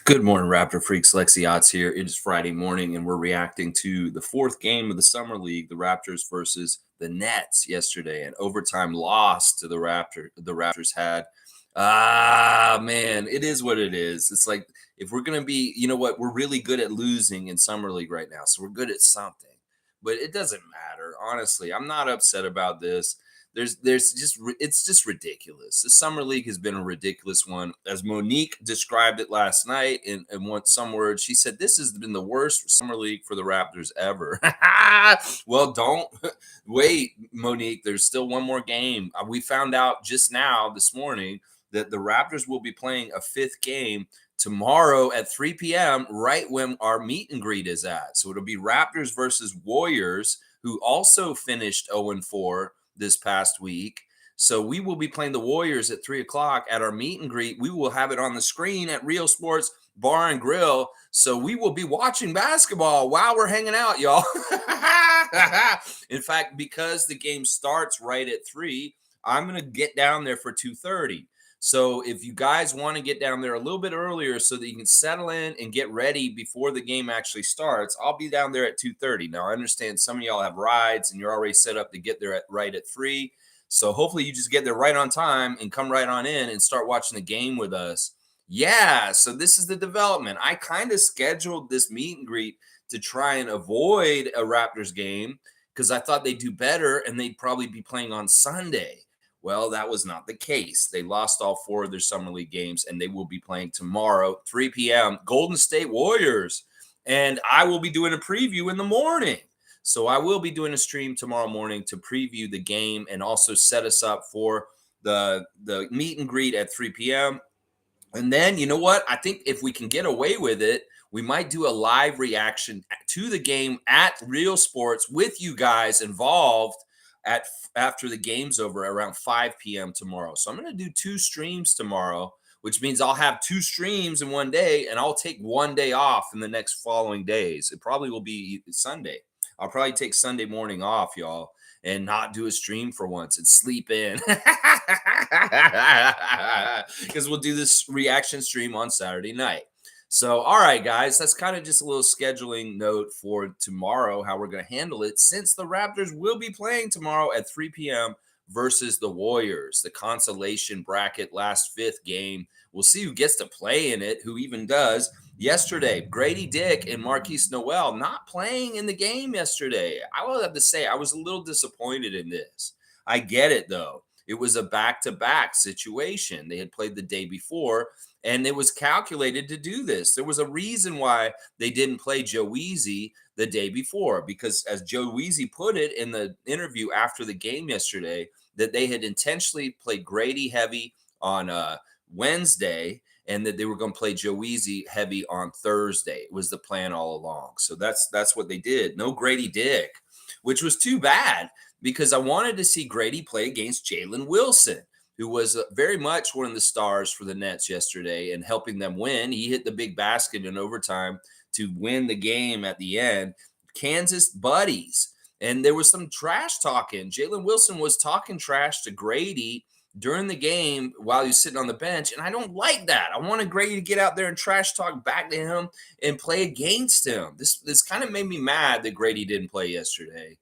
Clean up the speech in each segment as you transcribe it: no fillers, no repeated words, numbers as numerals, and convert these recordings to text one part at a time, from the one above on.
Good morning, Raptor Freaks. Lexi Otts here. It is Friday morning, and we're reacting to the fourth game of the Summer League, the Raptors versus the Nets yesterday. An overtime loss to the Raptors had. Man, it is what it is. It's like if we're going to be, you know what, we're really good at losing in Summer League right now. So we're good at something, but it doesn't matter. Honestly, I'm not upset about this. It's just ridiculous. The summer league has been a ridiculous one, as Monique described it last night in some words. She said this has been the worst summer league for the Raptors ever. Well, don't wait, Monique. There's still one more game. We found out just now this morning that the Raptors will be playing a fifth game tomorrow at 3 p.m. right when our meet and greet is at. So it'll be Raptors versus Warriors, who also finished 0-4 this past week. So we will be playing the Warriors at 3 o'clock at our meet and greet. We will have it on the screen at Real Sports Bar and Grill. So we will be watching basketball while we're hanging out, y'all. In fact, because the game starts right at 3, I'm going to get down there for 2:30. So if you guys want to get down there a little bit earlier so that you can settle in and get ready before the game actually starts, I'll be down there at 2:30. Now, I understand some of y'all have rides and you're already set up to get there right at 3. So hopefully you just get there right on time and come right on in and start watching the game with us. Yeah, so this is the development. I kind of scheduled this meet and greet to try and avoid a Raptors game because I thought they'd do better and they'd probably be playing on Sunday. Well, that was not the case. They lost all 4 of their Summer League games, and they will be playing tomorrow, 3 p.m., Golden State Warriors. And I will be doing a preview in the morning. So I will be doing a stream tomorrow morning to preview the game and also set us up for the meet and greet at 3 p.m. And then, you know what? I think if we can get away with it, we might do a live reaction to the game at Real Sports with you guys involved after the game's over around 5 p.m. tomorrow. So I'm going to do 2 streams tomorrow, which means I'll have 2 streams in one day, and I'll take one day off in the next following days. It probably will be Sunday. I'll probably take Sunday morning off, y'all, and not do a stream for once and sleep in. Because we'll do this reaction stream on Saturday night. So, all right, guys, that's kind of just a little scheduling note for tomorrow, how we're going to handle it, since the Raptors will be playing tomorrow at 3 p.m. versus the Warriors, the consolation bracket last 5th game. We'll see who gets to play in it, who even does. Yesterday, Grady Dick and Marquise Noel not playing in the game yesterday. I will have to say I was a little disappointed in this. I get it, though. It was a back-to-back situation. They had played the day before, and it was calculated to do this. There was a reason why they didn't play Joe Weezy the day before, because as Joe Weezy put it in the interview after the game yesterday, that they had intentionally played Grady heavy on Wednesday, and that they were going to play Joe Weezy heavy on Thursday. It was the plan all along. So that's what they did. No Grady Dick, which was too bad, because I wanted to see Grady play against Jalen Wilson, who was very much one of the stars for the Nets yesterday and helping them win. He hit the big basket in overtime to win the game at the end. Kansas buddies. And there was some trash talking. Jalen Wilson was talking trash to Grady during the game while he was sitting on the bench, and I don't like that. I wanted Grady to get out there and trash talk back to him and play against him. This kind of made me mad that Grady didn't play yesterday.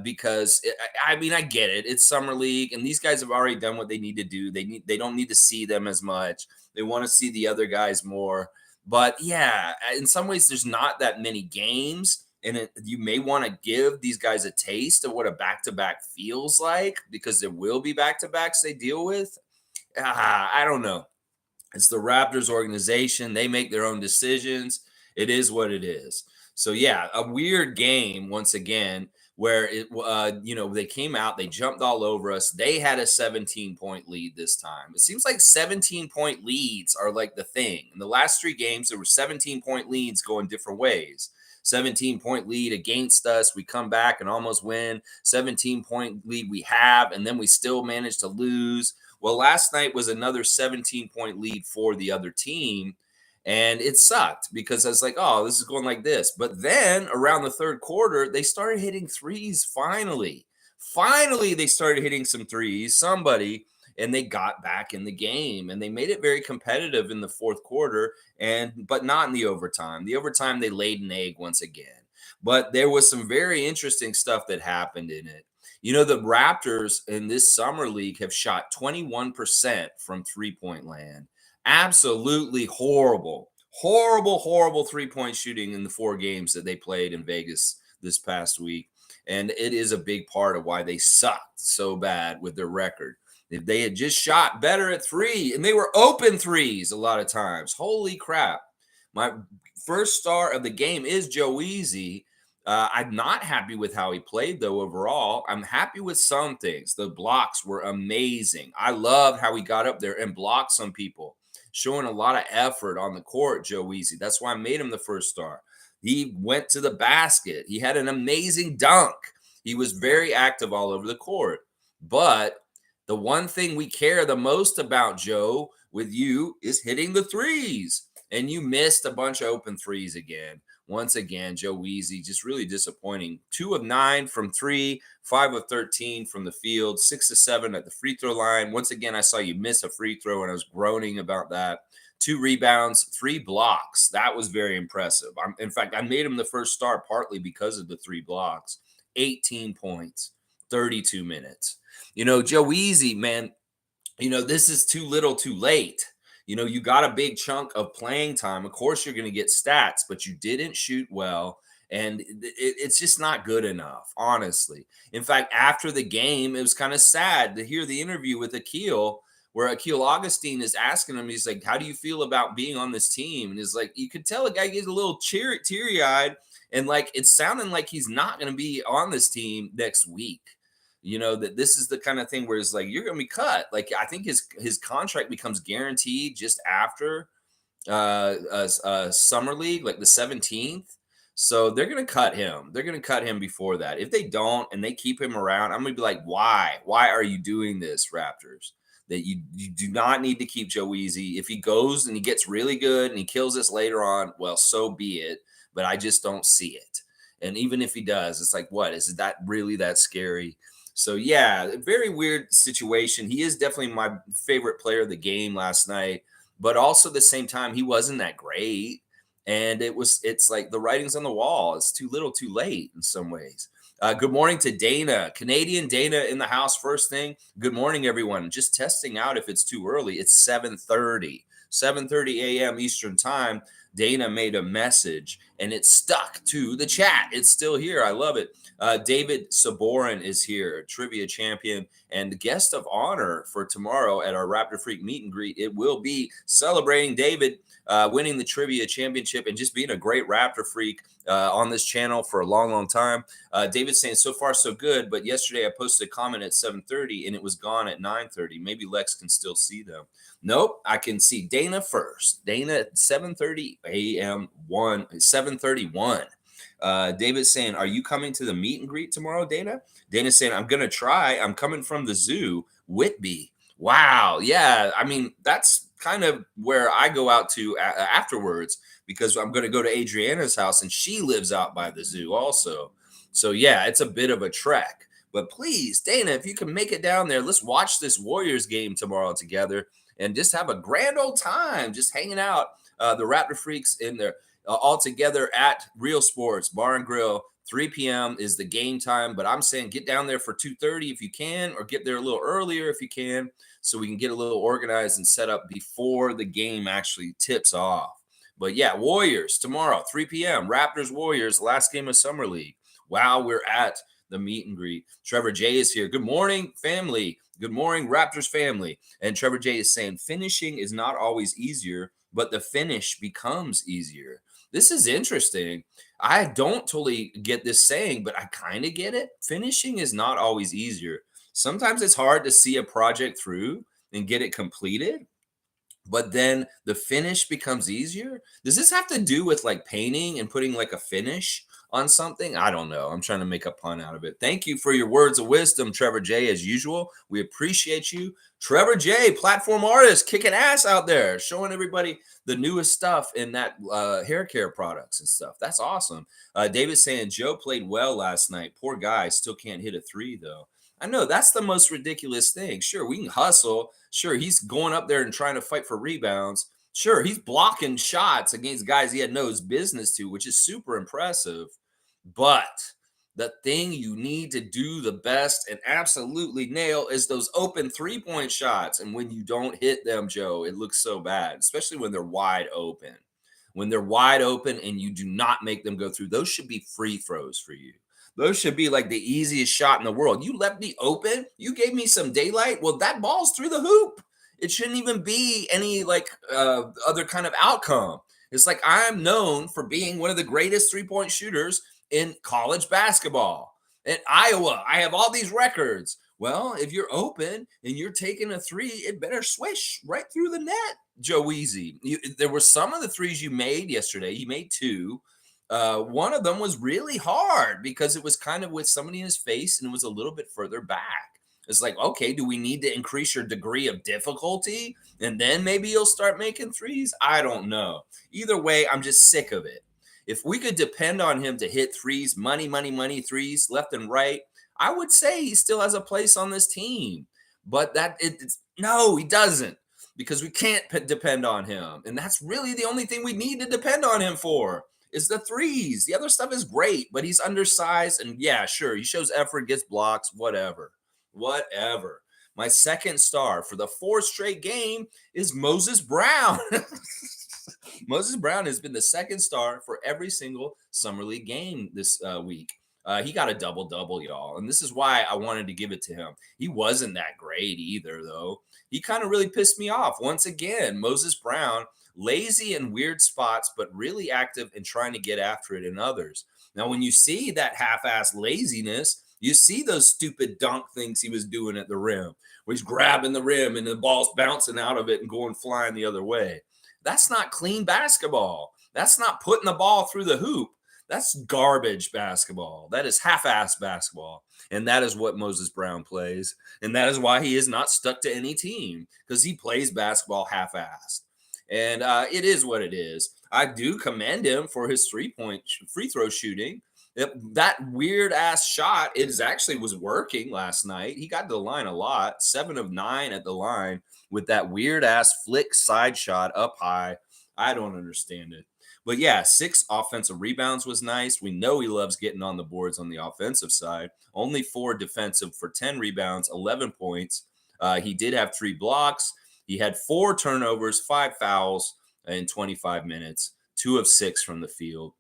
Because I mean, I get it. It's summer league, and these guys have already done what they need to do. They don't need to see them as much. They want to see the other guys more. But yeah, in some ways, there's not that many games, and you may want to give these guys a taste of what a back-to-back feels like, because there will be back-to-backs they deal with. I don't know. It's the Raptors organization. They make their own decisions. It is what it is. So yeah, a weird game once again, where they came out, they jumped all over us. They had a 17-point lead this time. It seems like 17-point leads are like the thing. In the last 3 games, there were 17-point leads going different ways. 17-point lead against us, we come back and almost win. 17-point lead we have, and then we still manage to lose. Well, last night was another 17-point lead for the other team. And it sucked because I was like, oh, this is going like this. But then around the 3rd quarter, they started hitting threes finally. Finally, they started hitting some threes. Somebody, and they got back in the game, and they made it very competitive in the fourth quarter, but not in the overtime. The overtime, they laid an egg once again. But there was some very interesting stuff that happened in it. The Raptors in this summer league have shot 21% from three-point land. Absolutely horrible, horrible, horrible three-point shooting in the 4 games that they played in Vegas this past week. And it is a big part of why they sucked so bad with their record. If they had just shot better at three, and they were open threes a lot of times. Holy crap. My first star of the game is Joe Easy. I'm not happy with how he played, though, overall. I'm happy with some things. The blocks were amazing. I love how he got up there and blocked some people, showing a lot of effort on the court, Joe Easy. That's why I made him the first star. He went to the basket. He had an amazing dunk. He was very active all over the court. But the one thing we care the most about, Joe, with you is hitting the threes. And you missed a bunch of open threes again. Once again, Joe Easy, just really disappointing. 2 of 9 from 3, 5 of 13 from the field, 6 of 7 at the free throw line. Once again, I saw you miss a free throw, and I was groaning about that. 2 rebounds, 3 blocks. That was very impressive. In fact, I made him the first star partly because of the 3 blocks. 18 points, 32 minutes. Joe Easy, man, this is too little too late. You got a big chunk of playing time. Of course, you're going to get stats, but you didn't shoot well. And it's just not good enough, honestly. In fact, after the game, it was kind of sad to hear the interview with Akil, where Akil Augustine is asking him, he's like, how do you feel about being on this team? And he's like, you could tell the guy gets a little teary-eyed, and like it's sounding like he's not going to be on this team next week. That this is the kind of thing where it's like, you're going to be cut. Like, I think his contract becomes guaranteed just after summer league, like the 17th. So they're going to cut him. They're going to cut him before that. If they don't, and they keep him around, I'm going to be like, why? Why are you doing this, Raptors? That you do not need to keep Joe Easy. If he goes and he gets really good and he kills us later on, well, so be it. But I just don't see it. And even if he does, it's like, what? Is that really that scary? So, yeah, very weird situation. He is definitely my favorite player of the game last night, but also at the same time, he wasn't that great. And it's like the writing's on the wall. It's too little, too late in some ways. Good morning to Dana, Canadian Dana in the house. First thing, good morning, everyone. Just testing out if it's too early. It's 7:30 a.m. Eastern time. Dana made a message, and it stuck to the chat. It's still here. I love it. David Saborin is here, trivia champion and guest of honor for tomorrow at our Raptor Freak meet and greet. It will be celebrating David winning the trivia championship and just being a great Raptor Freak on this channel for a long, long time. David's saying, so far so good, but yesterday I posted a comment at 7:30 and it was gone at 9:30. Maybe Lex can still see them. Nope, I can see Dana first. Dana at 7:30 a.m. 7:31. David's saying, are you coming to the meet and greet tomorrow, Dana? Dana's saying, I'm going to try. I'm coming from the zoo, Whitby. Wow. Yeah. I mean, that's kind of where I go out to afterwards, because I'm going to go to Adriana's house and she lives out by the zoo also. So, yeah, it's a bit of a trek. But please, Dana, if you can make it down there, let's watch this Warriors game tomorrow together and just have a grand old time just hanging out. The Raptor Freaks in there. All together at Real Sports Bar and Grill. 3 p.m. is the game time, but I'm saying get down there for 2:30 if you can, or get there a little earlier if you can, so we can get a little organized and set up before the game actually tips off. But yeah, Warriors tomorrow, 3 p.m. Raptors Warriors, last game of Summer League. Wow, we're at the meet and greet. Trevor J is here. Good morning, family. Good morning, Raptors family. And Trevor J is saying finishing is not always easier, but the finish becomes easier. This is interesting. I don't totally get this saying, but I kind of get it. Finishing is not always easier. Sometimes it's hard to see a project through and get it completed, but then the finish becomes easier. Does this have to do with like painting and putting like a finish on something? I don't know. I'm trying to make a pun out of it. Thank you for your words of wisdom, Trevor J, as usual. We appreciate you. Trevor J, platform artist, kicking ass out there, showing everybody the newest stuff in that hair care products and stuff. That's awesome. David saying Joe played well last night. Poor guy, still can't hit a 3 though. I know that's the most ridiculous thing. Sure, we can hustle. Sure, he's going up there and trying to fight for rebounds. Sure, he's blocking shots against guys he had no business to, which is super impressive. But the thing you need to do the best and absolutely nail is those open 3-point shots. And when you don't hit them, Joe, it looks so bad, especially when they're wide open. When they're wide open and you do not make them go through, those should be free throws for you. Those should be like the easiest shot in the world. You left me open. You gave me some daylight. Well, that ball's through the hoop. It shouldn't even be any like other kind of outcome. It's like I'm known for being one of the greatest 3-point shooters in college basketball. In Iowa, I have all these records. Well, if you're open and you're taking a three, it better swish right through the net, Joe Easy. There were some of the threes you made yesterday. You made two. One of them was really hard because it was kind of with somebody in his face and it was a little bit further back. It's like, okay, do we need to increase your degree of difficulty? And then maybe you'll start making threes? I don't know. Either way, I'm just sick of it. If we could depend on him to hit threes, money threes left and right, I would say he still has a place on this team. But no, he doesn't, because we can't depend on him. And that's really the only thing we need to depend on him for is the threes. The other stuff is great, but he's undersized. And yeah, sure, he shows effort, gets blocks, whatever. My second star for the fourth straight game is Moses Brown. Moses Brown has been the second star for every single Summer League game this week. He got a double-double, y'all. And this is why I wanted to give it to him. He wasn't that great either, though. He kind of really pissed me off. Once again, Moses Brown, lazy in weird spots, but really active in trying to get after it in others. Now, when you see that half-assed laziness, you see those stupid dunk things he was doing at the rim, where he's grabbing the rim and the ball's bouncing out of it and going flying the other way. That's not clean basketball. That's not putting the ball through the hoop. That's garbage basketball. That is half-assed basketball. And that is what Moses Brown plays. And that is why he is not stuck to any team, because he plays basketball half-assed. And it is what it is. I do commend him for his three-point free throw shooting. That weird ass shot, actually was working last night. He got to the line a lot, 7 of 9 at the line with that weird ass flick side shot up high. I don't understand it. But yeah, 6 offensive rebounds was nice. We know he loves getting on the boards on the offensive side. Only 4 defensive for 10 rebounds, 11 points. He did have 3 blocks. He had 4 turnovers, 5 fouls in 25 minutes, 2 of 6 from the field.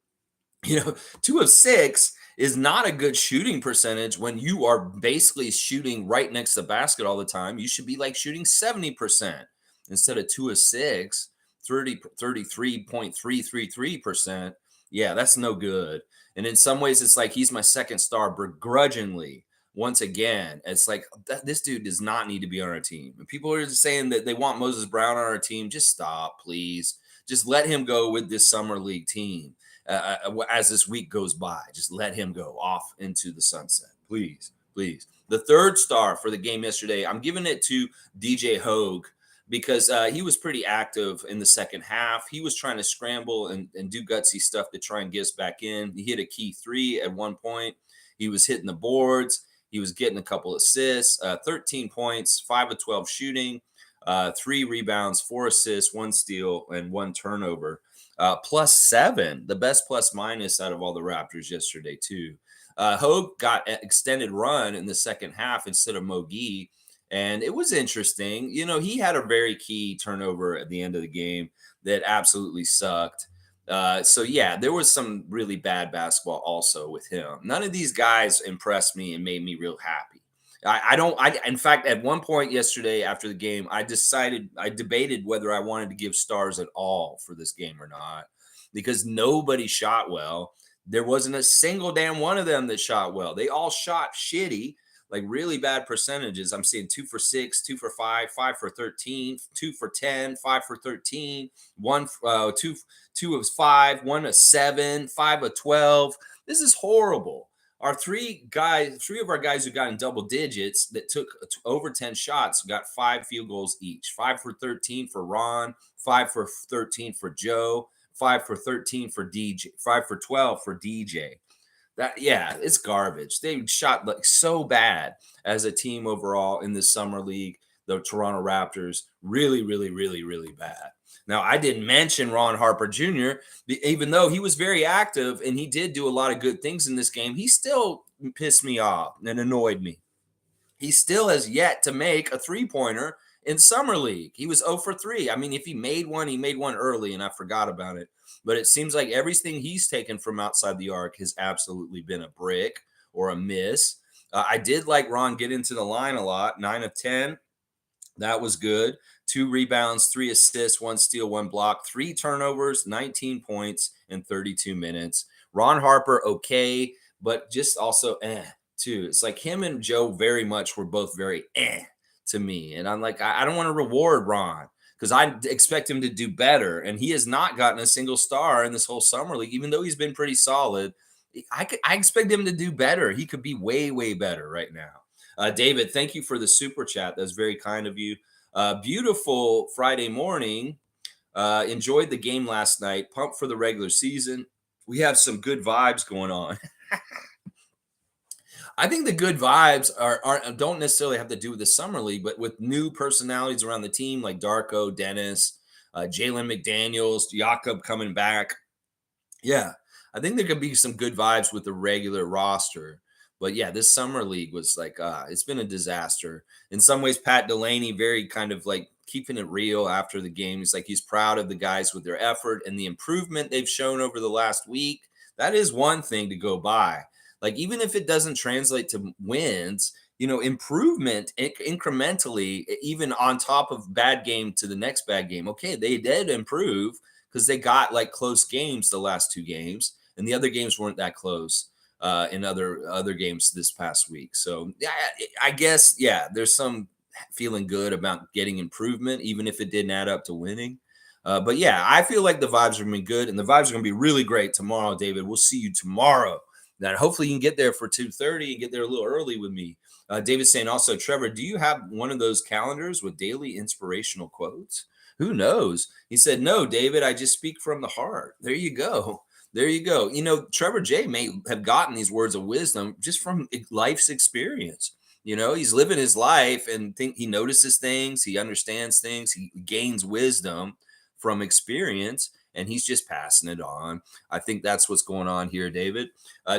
2 of 6 is not a good shooting percentage when you are basically shooting right next to the basket all the time. You should be like shooting 70% instead of 2 of 6, 33.333%. Yeah, that's no good. And in some ways, it's like he's my second star begrudgingly. Once again, it's like this dude does not need to be on our team. And people are just saying that they want Moses Brown on our team. Just stop, please. Just let him go with this summer league team. As this week goes by, just let him go off into the sunset, please. The third star for the game yesterday, I'm giving it to DJ Hogg, because he was pretty active in the second half. He was trying to scramble and do gutsy stuff to try and get us back in. He hit a key 3 at one point. He was hitting the boards. He was getting a couple assists, 13 points, 5 of 12 shooting, 3 rebounds, 4 assists, 1 steal, and 1 turnover. +7, the best plus minus out of all the Raptors yesterday, too. Hogg got an extended run in the second half instead of Mogi, and it was interesting. He had a very key turnover at the end of the game that absolutely sucked. So, yeah, there was some really bad basketball also with him. None of these guys impressed me and made me real happy. In fact, at one point yesterday after the game, I debated whether I wanted to give stars at all for this game or not, because nobody shot well. There wasn't a single damn one of them that shot well. They all shot shitty, like really bad percentages. I'm seeing 2 for 6, 2 for 5, 5 for 13, 2 for 10, 5 for 13, 2 of 5, 1 of 7, 5 of 12. This is horrible. Our 3 of our guys who got in double digits that took over 10 shots got 5 field goals each. 5 for 13 for Ron, 5 for 13 for Joe, 5 for 13 for DJ, 5 for 12 for DJ. Yeah, it's garbage. They shot like so bad as a team overall in the summer league. The Toronto Raptors really, really, really, really bad. Now, I didn't mention Ron Harper Jr. Even though he was very active and he did do a lot of good things in this game, he still pissed me off and annoyed me. He still has yet to make a three-pointer in summer league. He was 0 for 3. I mean, if he made one early and I forgot about it. But it seems like everything he's taken from outside the arc has absolutely been a brick or a miss. I did like Ron get into the line a lot, 9 of 10. That was good. 2 rebounds, 3 assists, 1 steal, 1 block, 3 turnovers, 19 points in 32 minutes. Ron Harper, okay, but just also too. It's like him and Joe very much were both very to me. And I'm like, I don't want to reward Ron because I expect him to do better. And he has not gotten a single star in this whole summer league, even though he's been pretty solid. I expect him to do better. He could be way, way better right now. David, thank you for the super chat. That's very kind of you. Beautiful Friday morning. Enjoyed the game last night. Pumped for the regular season. We have some good vibes going on. I think the good vibes don't necessarily have to do with the summer league, but with new personalities around the team like Darko, Dennis, Jalen McDaniels, Jakob coming back. Yeah, I think there could be some good vibes with the regular roster. But yeah, this summer league was like, it's been a disaster. In some ways, Pat Delaney very kind of like keeping it real after the game. He's like, he's proud of the guys with their effort and the improvement they've shown over the last week. That is one thing to go by. Like, even if it doesn't translate to wins, improvement incrementally, even on top of bad game to the next bad game. Okay, they did improve because they got like close games the last 2 games, and the other games weren't that close in other games this past week. So yeah, I guess there's some feeling good about getting improvement, even if it didn't add up to winning. But yeah, I feel like the vibes are going to be good, and the vibes are going to be really great tomorrow, David. We'll see you tomorrow. That hopefully you can get there for 2:30 and get there a little early with me. David's saying also, Trevor, do you have one of those calendars with daily inspirational quotes? Who knows? He said, no, David, I just speak from the heart. There you go. There you go. Trevor J may have gotten these words of wisdom just from life's experience. He's living his life and he notices things, he understands things, he gains wisdom from experience, and he's just passing it on. I think that's what's going on here, David.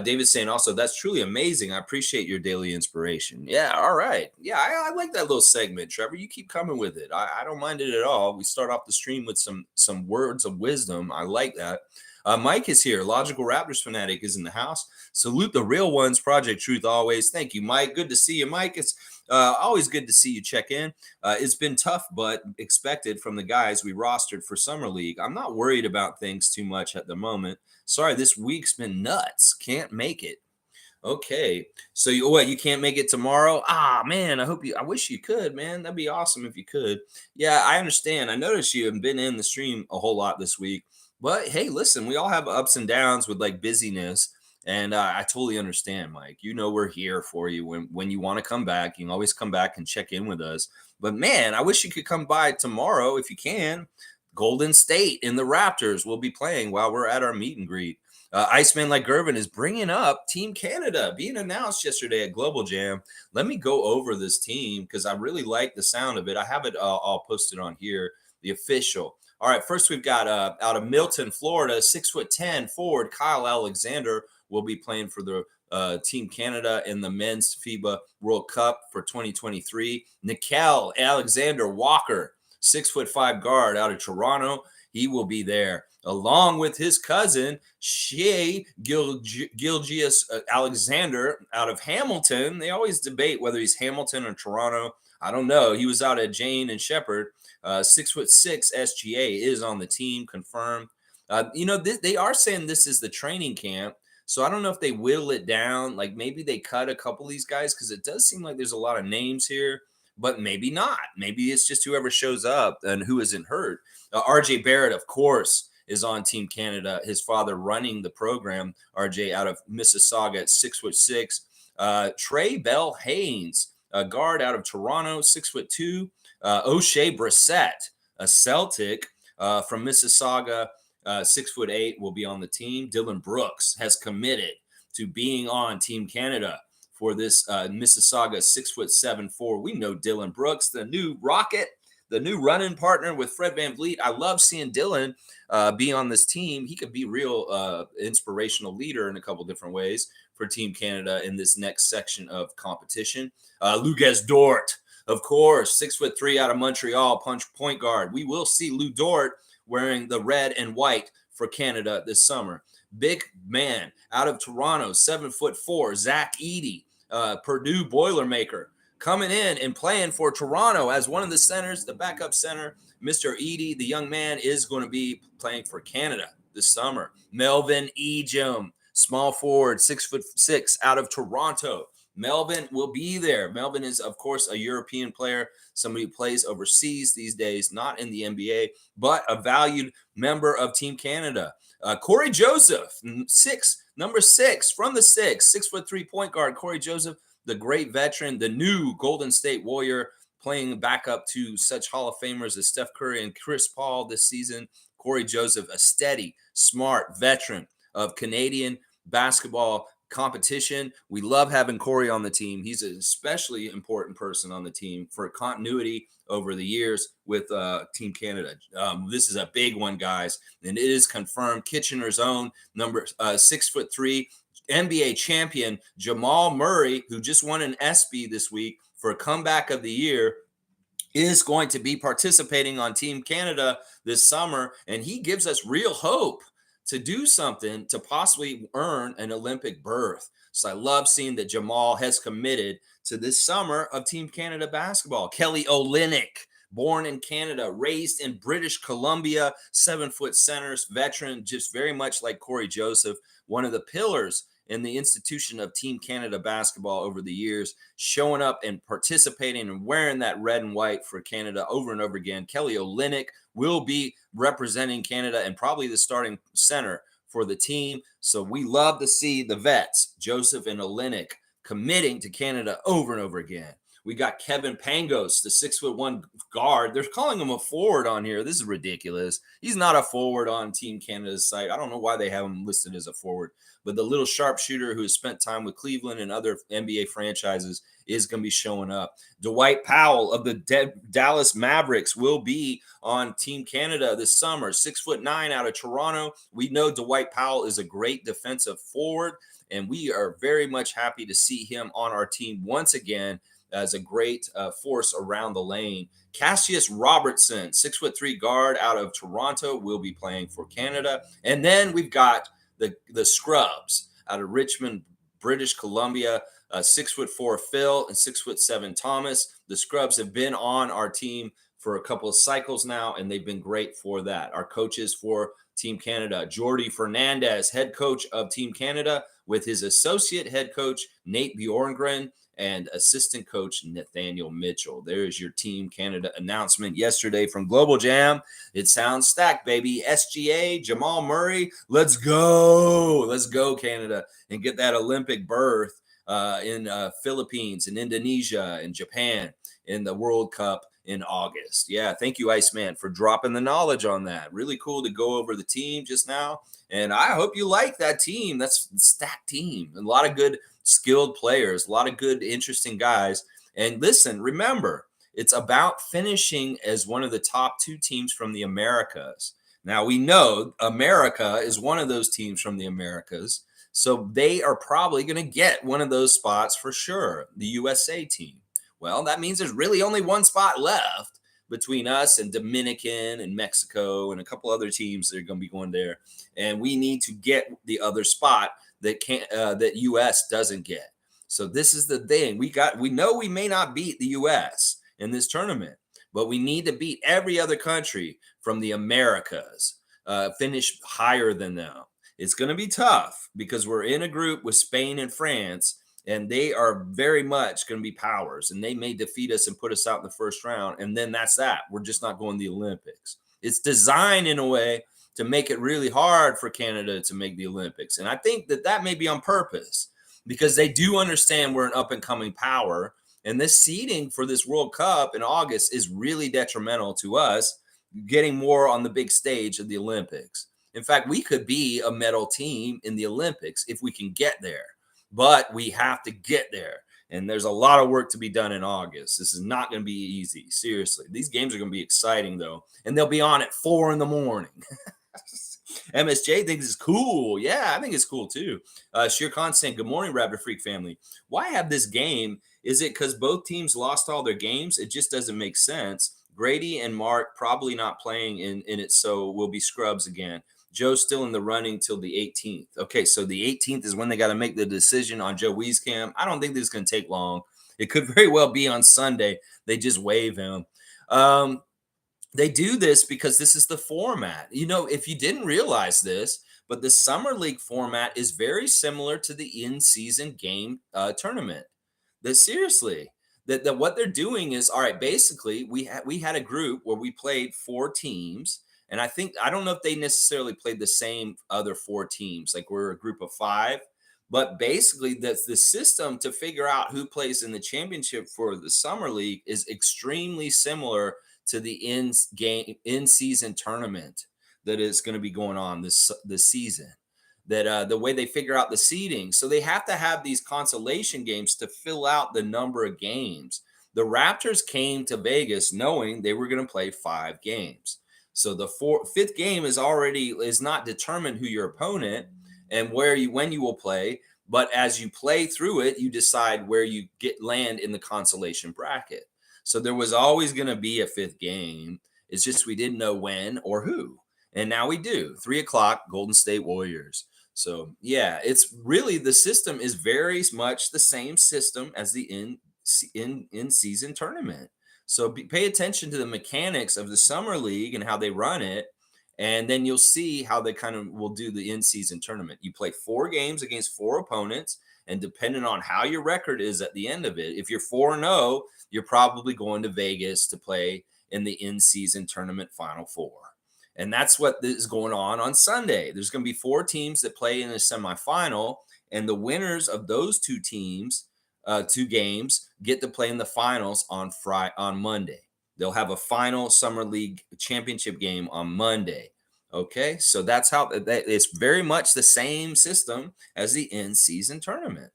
David's saying also, that's truly amazing. I appreciate your daily inspiration. Yeah, all right. Yeah, I like that little segment, Trevor. You keep coming with it. I don't mind it at all. We start off the stream with some words of wisdom. I like that. Mike is here. Logical Raptors fanatic is in the house. Salute the real ones. Project Truth always. Thank you, Mike. Good to see you, Mike. It's always good to see you check in. It's been tough, but expected from the guys we rostered for Summer League. I'm not worried about things too much at the moment. Sorry, this week's been nuts. Can't make it. Okay. So you can't make it tomorrow? Ah, man, I wish you could, man. That'd be awesome if you could. Yeah, I understand. I noticed you haven't been in the stream a whole lot this week. But hey, listen, we all have ups and downs with like busyness. And I totally understand, Mike. We're here for you when you want to come back. You can always come back and check in with us. But man, I wish you could come by tomorrow if you can. Golden State and the Raptors will be playing while we're at our meet and greet. Iceman like Gervin is bringing up Team Canada being announced yesterday at Global Jam. Let me go over this team because I really like the sound of it. I have it all posted on here, the official. All right, first we've got out of Milton, Florida, 6'10" forward Kyle Alexander will be playing for the Team Canada in the Men's FIBA World Cup for 2023. Nickel Alexander Walker, 6'5" guard out of Toronto. He will be there along with his cousin, Shea Gilgeous Alexander out of Hamilton. They always debate whether he's Hamilton or Toronto. I don't know. He was out at Jane and Shepherd. 6'6" SGA is on the team, confirmed. They are saying this is the training camp. So I don't know if they whittle it down. Like maybe they cut a couple of these guys because it does seem like there's a lot of names here, but maybe not. Maybe it's just whoever shows up and who isn't hurt. RJ Barrett, of course, is on Team Canada. His father running the program. RJ out of Mississauga at 6'6". Trey Bell Haynes, a guard out of Toronto, 6'2". O'Shea Brissett, a Celtic from Mississauga, 6'8", will be on the team. Dylan Brooks has committed to being on Team Canada for this Mississauga 6'7" We know Dylan Brooks, the new Rocket, the new running partner with Fred VanVleet. I love seeing Dylan be on this team. He could be real inspirational leader in a couple different ways for Team Canada in this next section of competition. Lucas Dort, of course, 6'3" out of Montreal, point guard. We will see Lou Dort wearing the red and white for Canada this summer. Big man out of Toronto, 7'4", Zach Edey, Purdue Boilermaker, coming in and playing for Toronto as one of the centers, the backup center. Mr. Edey, the young man, is going to be playing for Canada this summer. Melvin Ejim, small forward, 6'6", out of Toronto. Melvin will be there. Melvin is, of course, a European player, somebody who plays overseas these days, not in the NBA, but a valued member of Team Canada. Corey Joseph, number 6 from the 6'3" point guard. Corey Joseph, the great veteran, the new Golden State Warrior, playing back up to such Hall of Famers as Steph Curry and Chris Paul this season. Corey Joseph, a steady, smart veteran of Canadian basketball competition. We love having Corey on the team. He's an especially important person on the team for continuity over the years with Team Canada. This is a big one, guys, and it is confirmed. Kitchener's own number 6'3" NBA champion Jamal Murray, who just won an ESPY this week for comeback of the year, is going to be participating on Team Canada this summer, and he gives us real hope to do something to possibly earn an Olympic berth. So I love seeing that Jamal has committed to this summer of Team Canada basketball. Kelly Olynyk, born in Canada, raised in British Columbia, 7-foot centers, veteran, just very much like Corey Joseph, one of the pillars in the institution of Team Canada basketball over the years, showing up and participating and wearing that red and white for Canada over and over again. Kelly Olynyk will be representing Canada and probably the starting center for the team. So we love to see the vets, Joseph and Olynyk, committing to Canada over and over again. We got Kevin Pangos, the 6'1" guard. They're calling him a forward on here. This is ridiculous. He's not a forward on Team Canada's site. I don't know why they have him listed as a forward. But the little sharpshooter who has spent time with Cleveland and other NBA franchises is going to be showing up. Dwight Powell of the Dallas Mavericks will be on Team Canada this summer. 6'9" out of Toronto. We know Dwight Powell is a great defensive forward, and we are very much happy to see him on our team once again as a great force around the lane. Cassius Robertson, 6'3" guard out of Toronto, will be playing for Canada. And then we've got the Scrubs out of Richmond, British Columbia, 6'4" Phil and 6'7" Thomas. The Scrubs have been on our team for a couple of cycles now, and they've been great for that. Our coaches for Team Canada, Jordi Fernandez, head coach of Team Canada, with his associate head coach, Nate Bjorngren, and assistant coach Nathaniel Mitchell. There's your Team Canada announcement yesterday from Global Jam. It sounds stacked, baby. SGA, Jamal Murray, let's go. Let's go, Canada, and get that Olympic berth in Philippines and Indonesia and Japan in the World Cup in August. Yeah, thank you, Iceman, for dropping the knowledge on that. Really cool to go over the team just now. And I hope you like that team. That's a stacked team. A lot of good skilled players, a lot of good, interesting guys. And listen, remember, it's about finishing as one of the top 2 teams from the Americas. Now, we know America is one of those teams from the Americas, so they are probably going to get one of those spots for sure, the USA team. Well, that means there's really only one spot left between us and Dominican and Mexico and a couple other teams that are going to be going there. And we need to get the other spot that US doesn't get. So this is the thing. We know we may not beat the US in this tournament, but we need to beat every other country from the Americas, finish higher than them. It's going to be tough because we're in a group with Spain and France, and they are very much going to be powers, and they may defeat us and put us out in the first round. And then that's that. We're just not going to the Olympics. It's designed in a way to make it really hard for Canada to make the Olympics. And I think that may be on purpose because they do understand we're an up-and-coming power. And this seeding for this World Cup in August is really detrimental to us getting more on the big stage of the Olympics. In fact, we could be a medal team in the Olympics if we can get there, but we have to get there. And there's a lot of work to be done in August. This is not going to be easy. Seriously. These games are going to be exciting, though. And they'll be on at 4 a.m. MSJ thinks it's cool. Yeah, I think it's cool, too. Sheer Constant, good morning, Raptor Freak family. Why have this game? Is it because both teams lost all their games? It just doesn't make sense. Grady and Mark probably not playing in it, so we'll be scrubs again. Joe's still in the running till the 18th. Okay, so the 18th is when they got to make the decision on Joe Wieskamp. I don't think this is going to take long. It could very well be on Sunday. They just waive him. They do this because this is the format. If you didn't realize this, but the Summer League format is very similar to the in-season game tournament. Seriously, that what they're doing is, all right, basically, we had a group where we played 4 teams. And I don't know if they necessarily played the same other 4 teams, like we're a group of 5, but basically that's the system to figure out who plays in the championship for the Summer League is extremely similar to the in-season tournament that is going to be going on this season. That the way they figure out the seeding. So they have to have these consolation games to fill out the number of games. The Raptors came to Vegas knowing they were going to play 5 games. So the 5th game is not determined who your opponent and when you will play, but as you play through it, you decide where you land in the consolation bracket. So there was always going to be a 5th game. It's just we didn't know when or who, and now we do. 3:00, Golden State Warriors. So yeah, it's really the system is very much the same system as the in-season tournament. So pay attention to the mechanics of the Summer League and how they run it. And then you'll see how they kind of will do the in-season tournament. You play 4 games against 4 opponents. And depending on how your record is at the end of it, if you're 4-0, you're probably going to Vegas to play in the in-season tournament Final 4. And that's what is going on Sunday. There's going to be 4 teams that play in the semifinal. And the winners of those 2 teams, 2 games, get to play in the finals on Monday. They'll have a final Summer League championship game on Monday. Okay, so that's how it's very much the same system as the in-season tournament.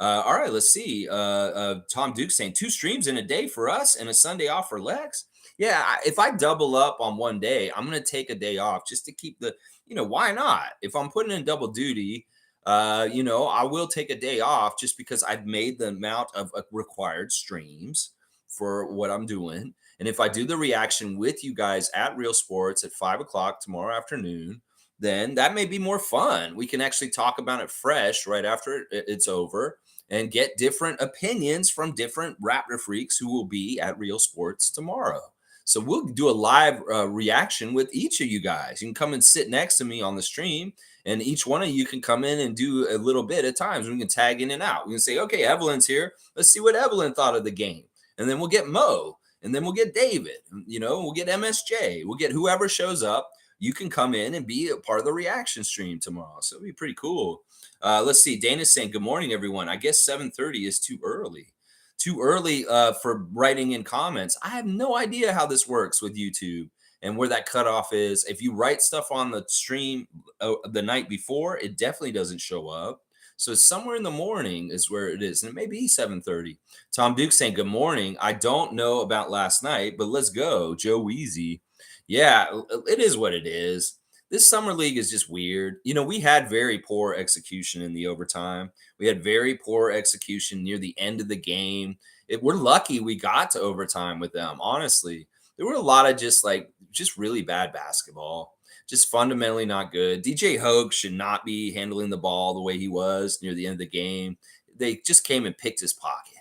All right, let's see. Tom Duke saying 2 streams in a day for us and a Sunday off for Lex. Yeah, if I double up on one day, I'm going to take a day off just to keep why not? If I'm putting in double duty, I will take a day off just because I've made the amount of required streams for what I'm doing. And if I do the reaction with you guys at Real Sports at 5:00 tomorrow afternoon, then that may be more fun. We can actually talk about it fresh right after it's over and get different opinions from different Raptor freaks who will be at Real Sports tomorrow. So we'll do a live reaction with each of you guys. You can come and sit next to me on the stream, and each one of you can come in and do a little bit at times. We can tag in and out. We can say, okay, Evelyn's here. Let's see what Evelyn thought of the game. And then we'll get Mo, and then we'll get David. We'll get MSJ. We'll get whoever shows up. You can come in and be a part of the reaction stream tomorrow. So it'll be pretty cool. Let's see. Dana's saying, good morning, everyone. I guess 7:30 is too early. Too early for writing in comments. I have no idea how this works with YouTube and where that cutoff is. If you write stuff on the stream the night before, it definitely doesn't show up. So somewhere in the morning is where it is. And it may be 7:30. Tom Duke saying, good morning. I don't know about last night, but let's go. Joe Weezy. Yeah, it is what it is. This Summer League is just weird. We had very poor execution in the overtime. We had very poor execution near the end of the game. We're lucky we got to overtime with them, honestly. There were a lot of just really bad basketball, just fundamentally not good. DJ Hogg should not be handling the ball the way he was near the end of the game. They just came and picked his pocket.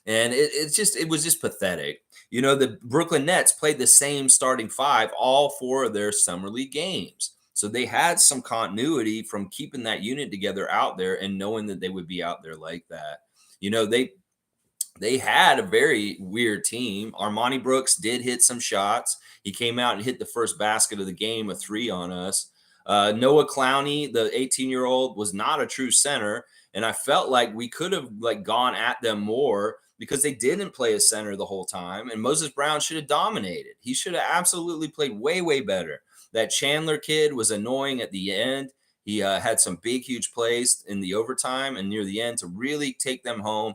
And it was just pathetic. The Brooklyn Nets played the same starting 5 all 4 of their Summer League games. So they had some continuity from keeping that unit together out there and knowing that they would be out there like that. They had a very weird team. Armani Brooks did hit some shots. He came out and hit the first basket of the game, a 3 on us. Noah Clowney, the 18-year-old, was not a true center. And I felt like we could have gone at them more because they didn't play a center the whole time. And Moses Brown should have dominated. He should have absolutely played way, way better. That Chandler kid was annoying at the end. He had some big, huge plays in the overtime and near the end to really take them home.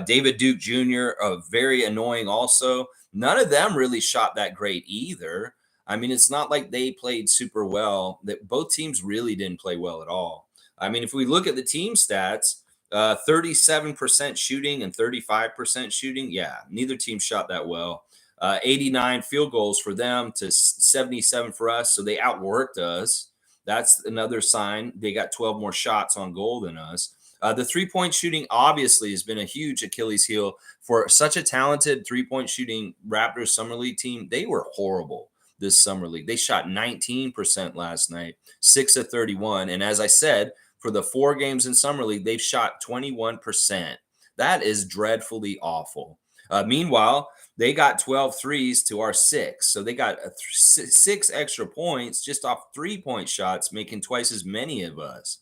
David Duke Jr., very annoying also. None of them really shot that great either. I mean, it's not like they played super well. That both teams really didn't play well at all. I mean, if we look at the team stats, 37% shooting and 35% shooting. Yeah, neither team shot that well. 89 field goals for them to 77 for us. So they outworked us. That's another sign. They got 12 more shots on goal than us. The three-point shooting obviously has been a huge Achilles heel for such a talented three-point shooting Raptors Summer League team. They were horrible this Summer League. They shot 19% last night, 6 of 31. And as I said, for the 4 games in Summer League, they've shot 21%. That is dreadfully awful. Meanwhile, they got 12 threes to our 6. So they got 6 extra points just off 3-point shots, making twice as many of us.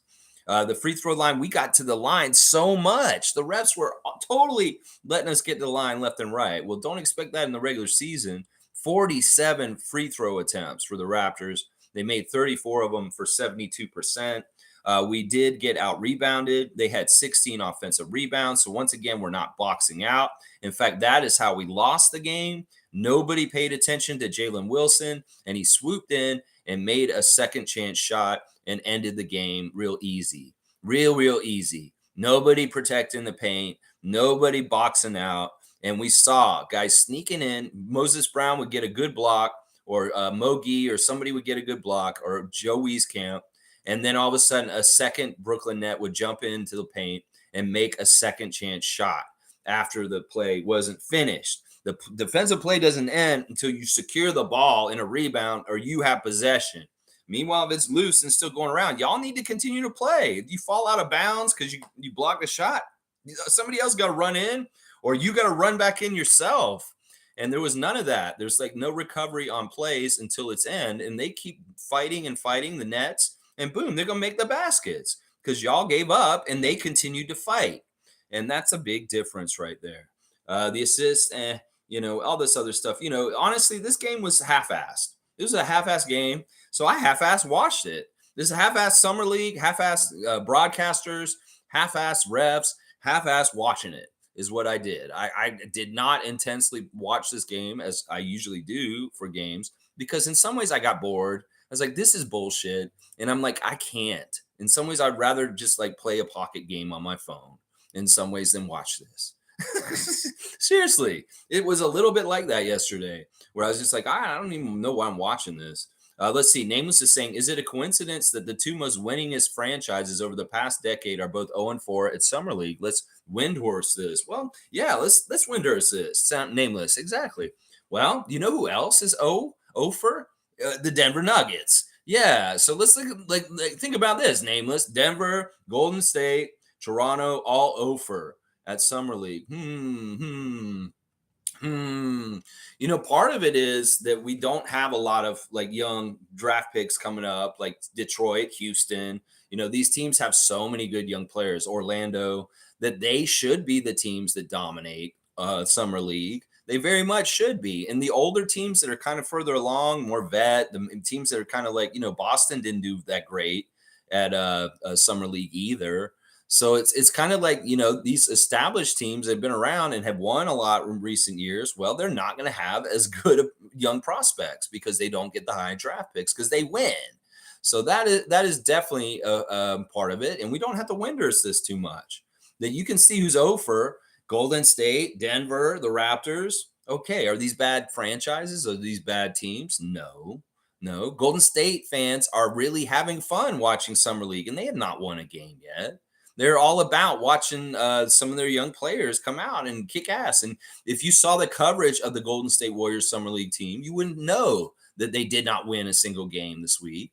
The free throw line, we got to the line so much. The refs were totally letting us get to the line left and right. Well, don't expect that in the regular season. 47 free throw attempts for the Raptors. They made 34 of them for 72%. We did get out rebounded. They had 16 offensive rebounds. So once again, we're not boxing out. In fact, that is how we lost the game. Nobody paid attention to Jalen Wilson, and he swooped in and made a second chance shot and ended the game real easy. Real easy. Nobody protecting the paint. Nobody boxing out. And we saw guys sneaking in. Moses Brown would get a good block, or Mogi or somebody would get a good block, or Joe Wieskamp. And then all of a sudden, a second Brooklyn net would jump into the paint and make a second chance shot after the play wasn't finished. The defensive play doesn't end until you secure the ball in a rebound or you have possession. Meanwhile, if it's loose and still going around, y'all need to continue to play. If you fall out of bounds because you blocked a shot, somebody else got to run in, or you got to run back in yourself. And there was none of that. There's like no recovery on plays until its end. And they keep fighting the Nets. And boom, they're going to make the baskets because y'all gave up and they continued to fight. And that's a big difference right there. The assist, all this other stuff. Honestly, this game was half-assed. It was a half-assed game. So I half-assed watched it. This is a half-assed summer league, half-assed broadcasters, half-assed refs, half-assed watching it is what I did. I did not intensely watch this game as I usually do for games because in some ways I got bored. I was like, this is bullshit. And I'm like, I can't. In some ways, I'd rather just like play a pocket game on my phone in some ways than watch this. Seriously, it was a little bit like that yesterday where I was just like, I don't even know why I'm watching this. Let's see. Nameless is saying, is it a coincidence that the two most winningest franchises over the past decade are both 0-4 at Summer League? Let's windhorse this. Well, yeah, let's windhorse this. Sound Nameless. Exactly. Well, you know who else is 0-for? The Denver Nuggets. Yeah. So let's think about this. Nameless. Denver, Golden State, Toronto, all 0-for at Summer League. Part of it is that we don't have a lot of like young draft picks coming up, like Detroit, Houston. These teams have so many good young players. Orlando, that they should be the teams that dominate Summer League. They very much should be. And the older teams that are kind of further along, more vet, the teams that are kind of like, Boston didn't do that great at Summer League either. So it's kind of like, these established teams that have been around and have won a lot in recent years. Well, they're not going to have as good of young prospects because they don't get the high draft picks because they win. So that is definitely a part of it. And we don't have to winders this too much. That you can see who's 0-for. Golden State, Denver, the Raptors. Okay, are these bad franchises? Are these bad teams? No. Golden State fans are really having fun watching Summer League, and they have not won a game yet. They're all about watching some of their young players come out and kick ass. And if you saw the coverage of the Golden State Warriors Summer League team, you wouldn't know that they did not win a single game this week.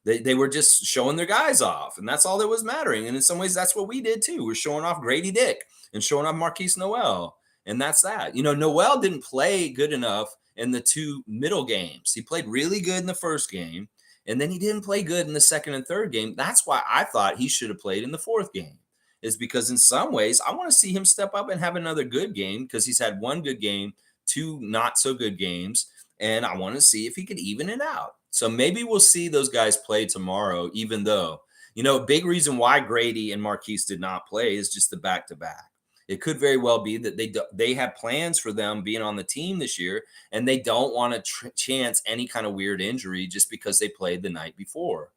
They were just showing their guys off, and that's all that was mattering. And in some ways, that's what we did too. We're showing off Grady Dick and showing off Marquise Noel, and that's that. Noel didn't play good enough in the 2 middle games. He played really good in the first game, and then he didn't play good in the second and third game. That's why I thought he should have played in the 4th game, is because in some ways, I want to see him step up and have another good game because he's had 1 good game, 2 not so good games, and I want to see if he could even it out. So maybe we'll see those guys play tomorrow, even though, a big reason why Grady and Marquise did not play is just the back to back. It could very well be that they have plans for them being on the team this year, and they don't want to chance any kind of weird injury just because they played the night before.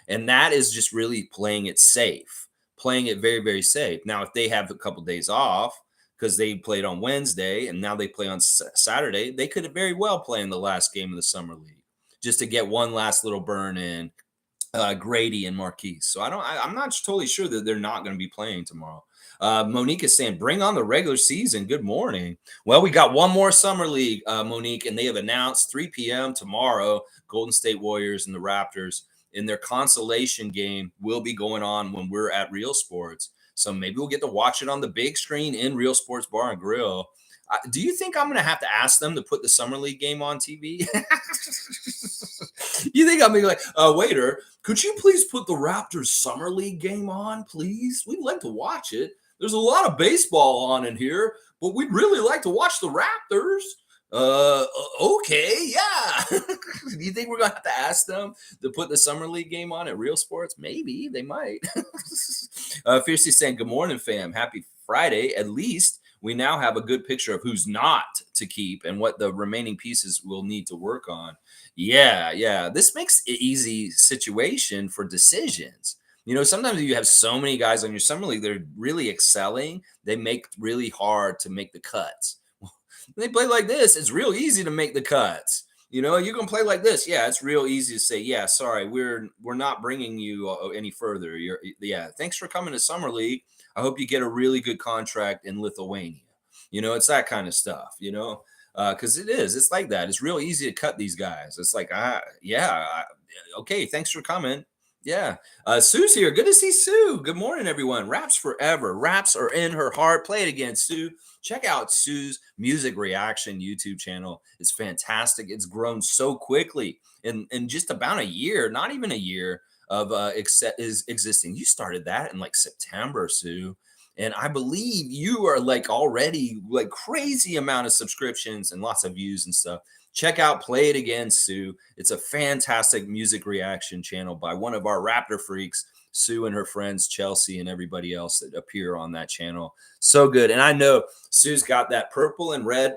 And that is just really playing it safe, playing it very, very safe. Now, if they have a couple days off because they played on Wednesday and now they play on Saturday, they could very well play in the last game of the summer league just to get one last little burn in, Grady and Marquise. So I'm not totally sure that they're not going to be playing tomorrow. Monique is saying, bring on the regular season. Good morning. Well, we got one more summer league, Monique, and they have announced 3 p.m. tomorrow, Golden State Warriors and the Raptors in their consolation game will be going on when we're at Real Sports. So maybe we'll get to watch it on the big screen in Real Sports Bar and Grill. Do you think I'm going to have to ask them to put the summer league game on TV? You think I'm going to be like, waiter, could you please put the Raptors summer league game on, please? We'd like to watch it. There's a lot of baseball on in here, but we'd really like to watch the Raptors. Okay, yeah. Do you think we're going to have to ask them to put the summer league game on at Real Sports? Maybe they might. Fiercely saying, good morning, fam. Happy Friday. At least we now have a good picture of who's not to keep and what the remaining pieces will need to work on. Yeah. This makes it easy situation for decisions. Sometimes you have so many guys on your summer league that are really excelling. They make really hard to make the cuts. They play like this, it's real easy to make the cuts. You can play like this. Yeah, it's real easy to say, yeah, sorry, we're not bringing you any further. Thanks for coming to Summer League. I hope you get a really good contract in Lithuania. It's that kind of stuff, because it's like that. It's real easy to cut these guys. It's like, okay, thanks for coming. Yeah. Sue's here. Good to see Sue. Good morning, everyone. Raps forever. Raps are in her heart. Play it again, Sue. Check out Sue's music reaction YouTube channel. It's fantastic. It's grown so quickly in just about a year, not even a year of is existing. You started that in like September, Sue. And I believe you are like already like crazy amount of subscriptions and lots of views and stuff. Check out Play It Again, Sue. It's a fantastic music reaction channel by one of our Raptor freaks, Sue and her friends, Chelsea, and everybody else that appear on that channel. So good. And I know Sue's got that purple and red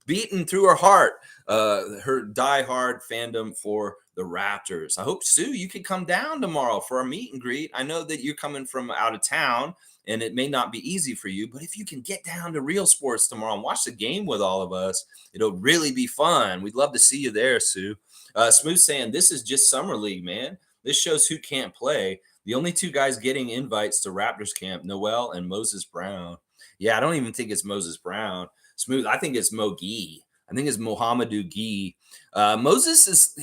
beaten through her heart, her diehard fandom for the Raptors. I hope, Sue, you can come down tomorrow for our meet and greet. I know that you're coming from out of town, and it may not be easy for you, but if you can get down to Real Sports tomorrow and watch the game with all of us, it'll really be fun. We'd love to see you there, Sue. Smooth saying, this is just Summer League, man. This shows who can't play. The only two guys getting invites to Raptors camp, Noel and Moses Brown. Yeah, I don't even think it's Moses Brown. Smooth, I think it's Mo Gee. I think it's Mohamedou Gee. Moses is,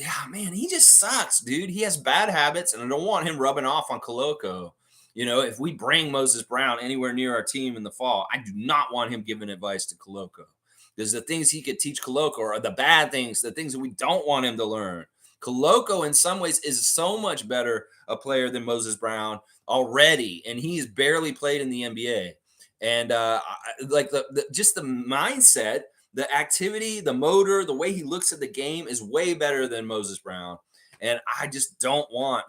he just sucks, dude. He has bad habits, and I don't want him rubbing off on Koloko. If we bring Moses Brown anywhere near our team in the fall, I do not want him giving advice to Koloko. Because the things he could teach Koloko are the bad things, the things that we don't want him to learn. Koloko, in some ways, is so much better a player than Moses Brown already, and he's barely played in the NBA. And like just the mindset, the activity, the motor, the way he looks at the game is way better than Moses Brown. And I just don't want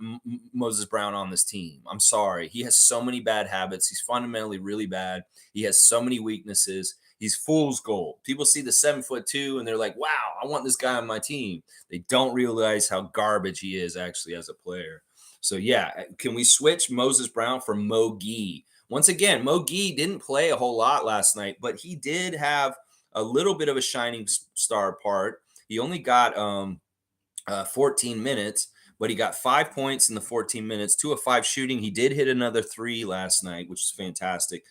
Moses Brown on this team. I'm sorry. He has so many bad habits. He's fundamentally really bad. He has so many weaknesses. He's fool's gold. People see the 7'2" and they're like, wow, I want this guy on my team. They don't realize how garbage he is actually as a player. So, can we switch Moses Brown for Mo Gee? Once again, Mo Gee didn't play a whole lot last night, but he did have a little bit of a shining star part. He only got 14 minutes, but he got 5 points in the 14 minutes, 2 of 5 shooting. He did hit another 3 last night, which is fantastic.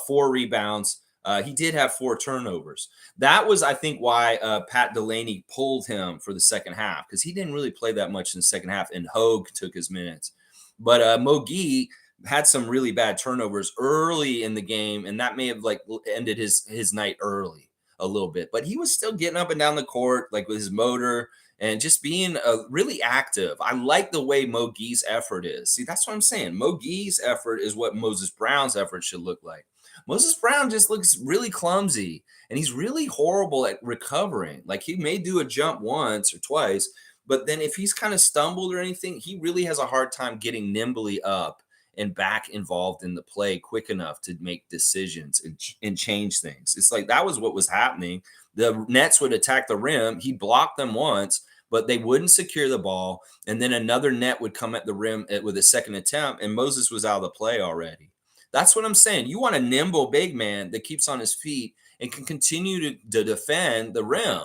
4 rebounds. He did have 4 turnovers. That was, I think, why Pat Delaney pulled him for the second half, because he didn't really play that much in the second half, and Hogg took his minutes. But Mo Gee had some really bad turnovers early in the game, and that may have ended his night early a little bit. But he was still getting up and down the court, like with his motor and just being really active. I like the way Mo Gee's effort is. See, that's what I'm saying. Mo Gee's effort is what Moses Brown's effort should look like. Moses Brown just looks really clumsy, and he's really horrible at recovering. Like, he may do a jump once or twice, But then if he's kind of stumbled or anything, he really has a hard time getting nimbly up and back involved in the play quick enough to make decisions and change things. It's like that was what was happening. The Nets would attack the rim. He blocked them once, but they wouldn't secure the ball. And then another net would come at the rim with a second attempt, and Moses was out of the play already. That's what I'm saying. You want a nimble big man that keeps on his feet and can continue to defend the rim.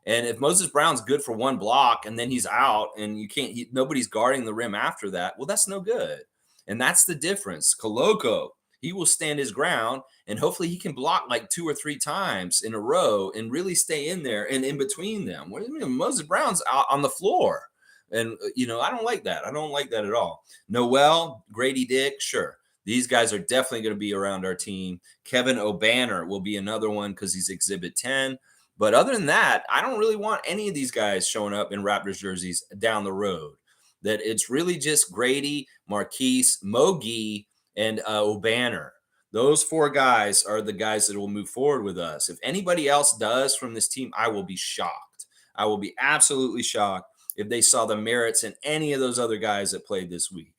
And if Moses Brown's good for one block and then he's out and you can't, nobody's guarding the rim after that, well, that's no good. And that's the difference. Koloko, he will stand his ground and hopefully he can block like 2 or 3 times in a row and really stay in there and in between them. What do you mean? Moses Brown's out on the floor. And, I don't like that. I don't like that at all. Noel, Grady Dick, sure. These guys are definitely going to be around our team. Kevin O'Banner will be another one because he's Exhibit 10. But other than that, I don't really want any of these guys showing up in Raptors jerseys down the road. That it's really just Grady, Marquise, Mogi, and O'Banner. Those 4 guys are the guys that will move forward with us. If anybody else does from this team, I will be shocked. I will be absolutely shocked if they saw the merits in any of those other guys that played this week.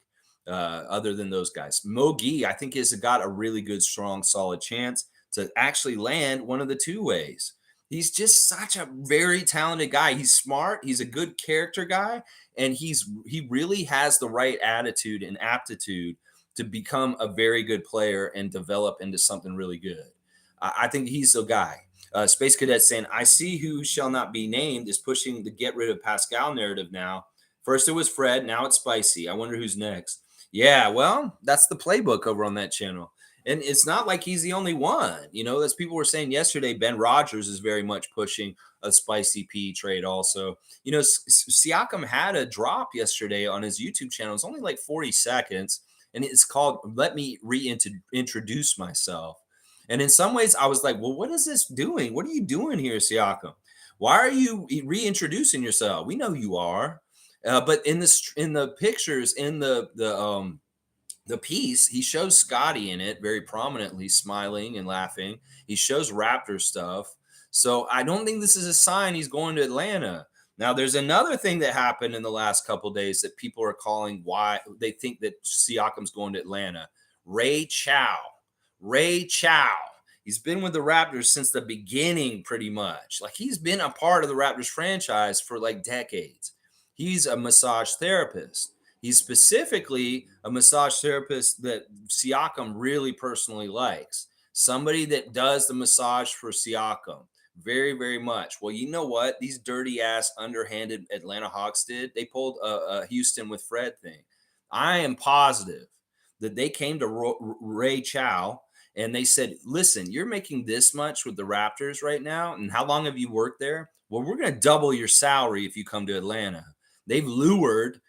Other than those guys, Mogi, I think, has got a really good, strong, solid chance to actually land one of the 2 ways. He's just such a very talented guy. He's smart. He's a good character guy. And he really has the right attitude and aptitude to become a very good player and develop into something really good. I think he's the guy. Space Cadet saying, I see who shall not be named is pushing the get rid of Pascal narrative now. First it was Fred. Now it's Spicy. I wonder who's next. Yeah, well, that's the playbook over on that channel. And it's not like he's the only one. As people were saying yesterday, Ben Rogers is very much pushing a Spicy P trade also. Siakam had a drop yesterday on his YouTube channel. It's only like 40 seconds. And it's called Let Me Reintroduce Myself. And in some ways, I was like, well, what is this doing? What are you doing here, Siakam? Why are you reintroducing yourself? We know you are. But in the pictures, in the piece, he shows Scotty in it very prominently, smiling and laughing. He shows Raptor stuff. So I don't think this is a sign he's going to Atlanta. Now, there's another thing that happened in the last couple of days that people are calling why they think that Siakam's going to Atlanta. Ray Chow. He's been with the Raptors since the beginning, pretty much. Like, he's been a part of the Raptors franchise for like decades. He's a massage therapist. He's specifically a massage therapist that Siakam really personally likes. Somebody that does the massage for Siakam very, very much. Well, you know what? These dirty ass underhanded Atlanta Hawks did. They pulled a Houston with Fred thing. I am positive that they came to Ray Chow and they said, listen, you're making this much with the Raptors right now. And how long have you worked there? Well, we're going to double your salary if you come to Atlanta. They've lured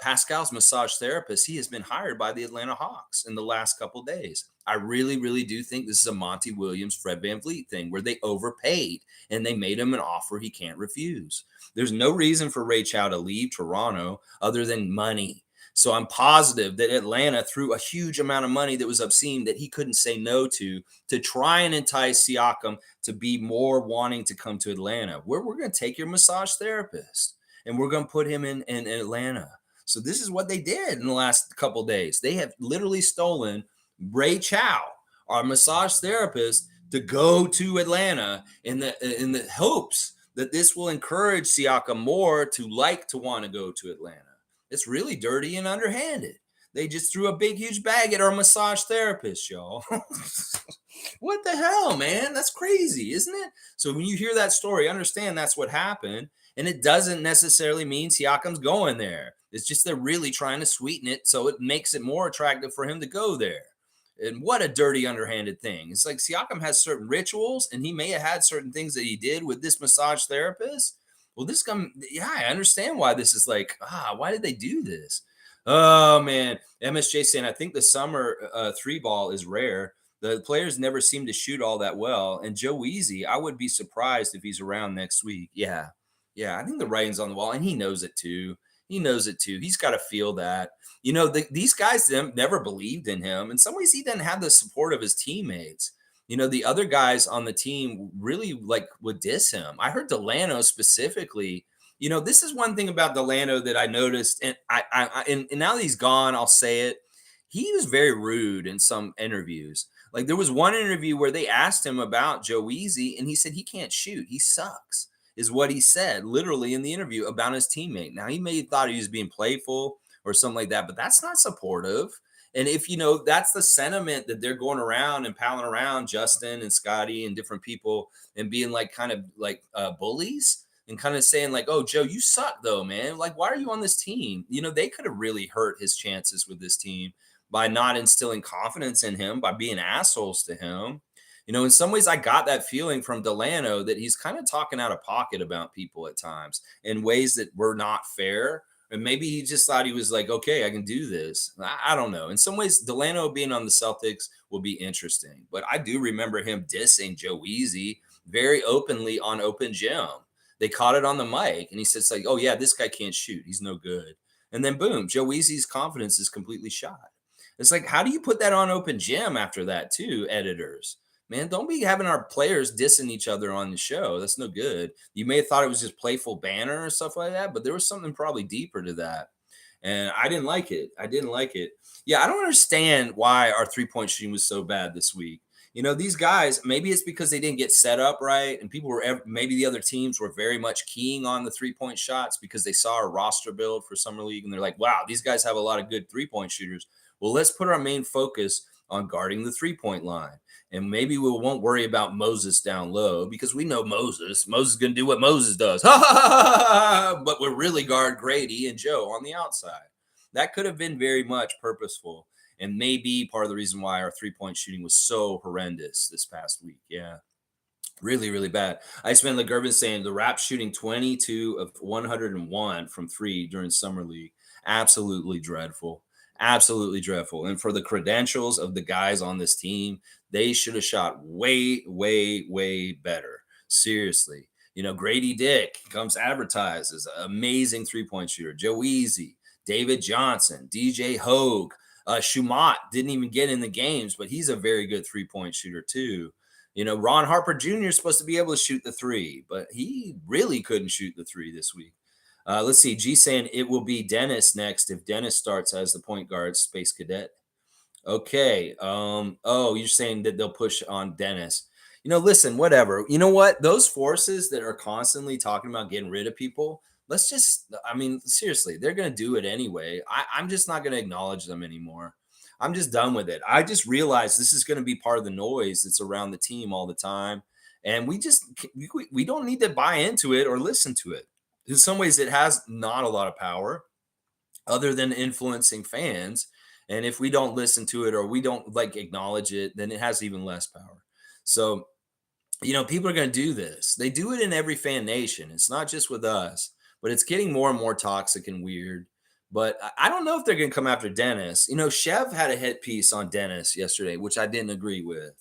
Pascal's massage therapist. He has been hired by the Atlanta Hawks in the last couple of days. I really, really do think this is a Monty Williams, Fred VanVleet thing where they overpaid and they made him an offer he can't refuse. There's no reason for Ray Chow to leave Toronto other than money. So I'm positive that Atlanta threw a huge amount of money that was obscene that he couldn't say no to try and entice Siakam to be more wanting to come to Atlanta. We're going to take your massage therapist. And we're going to put him in Atlanta. So this is what they did in the last couple of days. They have literally stolen Ray Chow, our massage therapist, to go to Atlanta in the hopes that this will encourage Siakam more to want to go to Atlanta. It's really dirty and underhanded. They just threw a big, huge bag at our massage therapist, y'all. What the hell, man? That's crazy, isn't it? So when you hear that story, understand that's what happened. And it doesn't necessarily mean Siakam's going there. It's just they're really trying to sweeten it so it makes it more attractive for him to go there. And what a dirty, underhanded thing. It's like Siakam has certain rituals, and he may have had certain things that he did with this massage therapist. Well, I understand why this is like, why did they do this? Oh, man. MSJ saying, I think the summer 3-ball is rare. The players never seem to shoot all that well. And Joe Easy, I would be surprised if he's around next week. Yeah, I think the writing's on the wall, and he knows it too. He's got to feel that. These guys never believed in him. In some ways, he didn't have the support of his teammates. The other guys on the team really would diss him. I heard Dalano specifically This is one thing about Delano that I noticed, and and now that he's gone, I'll say it. He was very rude in some interviews. Like there was one interview where they asked him about Joe Weezy, and he said he can't shoot. He sucks, is what he said, literally in the interview about his teammate. Now he may have thought he was being playful or something like that, but that's not supportive. And if that's the sentiment that they're going around and palling around Justin and Scotty and different people and being like kind of like bullies and kind of saying like, "Oh, Joe, you suck though, man. Like, why are you on this team?" They could have really hurt his chances with this team by not instilling confidence in him, by being assholes to him. In some ways, I got that feeling from Delano that he's kind of talking out of pocket about people at times in ways that were not fair. And maybe he just thought he was like, okay, I can do this. I don't know. In some ways, Delano being on the Celtics will be interesting. But I do remember him dissing Joe Weezy very openly on Open Gym. They caught it on the mic, and he says like, "Oh yeah, this guy can't shoot. He's no good." And then boom, Joe Weezy's confidence is completely shot. It's like, how do you put that on Open Gym after that too, editors? Man, don't be having our players dissing each other on the show. That's no good. You may have thought it was just playful banner and stuff like that, but there was something probably deeper to that. And I didn't like it. I didn't like it. Yeah, I don't understand why our 3-point shooting was so bad this week. These guys, maybe it's because they didn't get set up right. And people were, maybe the other teams were very much keying on the 3-point shots because they saw our roster build for Summer League. And they're like, wow, these guys have a lot of good 3-point shooters. Well, let's put our main focus on guarding the 3-point line. And maybe we won't worry about Moses down low because we know Moses. Moses is going to do what Moses does. But we'll really guard Grady and Joe on the outside. That could have been very much purposeful and maybe part of the reason why our 3-point shooting was so horrendous this past week. Yeah, really, really bad. I spent LeGervin saying the Raps shooting 22 of 101 from 3 during Summer League. Absolutely dreadful. Absolutely dreadful. And for the credentials of the guys on this team, they should have shot way, way, way better. Seriously. Grady Dick comes advertised as an amazing 3-point shooter. Joe Weezy, David Johnson, DJ Hogg. Shumat didn't even get in the games, but he's a very good 3-point shooter too. Ron Harper Jr. is supposed to be able to shoot the 3, but he really couldn't shoot the 3 this week. Let's see. G saying it will be Dennis next if Dennis starts as the point guard, Space Cadet. Okay. You're saying that they'll push on Dennis. Listen, whatever. You know what? Those forces that are constantly talking about getting rid of people, seriously, they're going to do it anyway. I'm just not going to acknowledge them anymore. I'm just done with it. I just realized this is going to be part of the noise that's around the team all the time. And we don't need to buy into it or listen to it. In some ways, it has not a lot of power other than influencing fans. And if we don't listen to it or we don't acknowledge it, then it has even less power. So, people are going to do this. They do it in every fan nation. It's not just with us, but it's getting more and more toxic and weird. But I don't know if they're going to come after Dennis. Chev had a hit piece on Dennis yesterday, which I didn't agree with.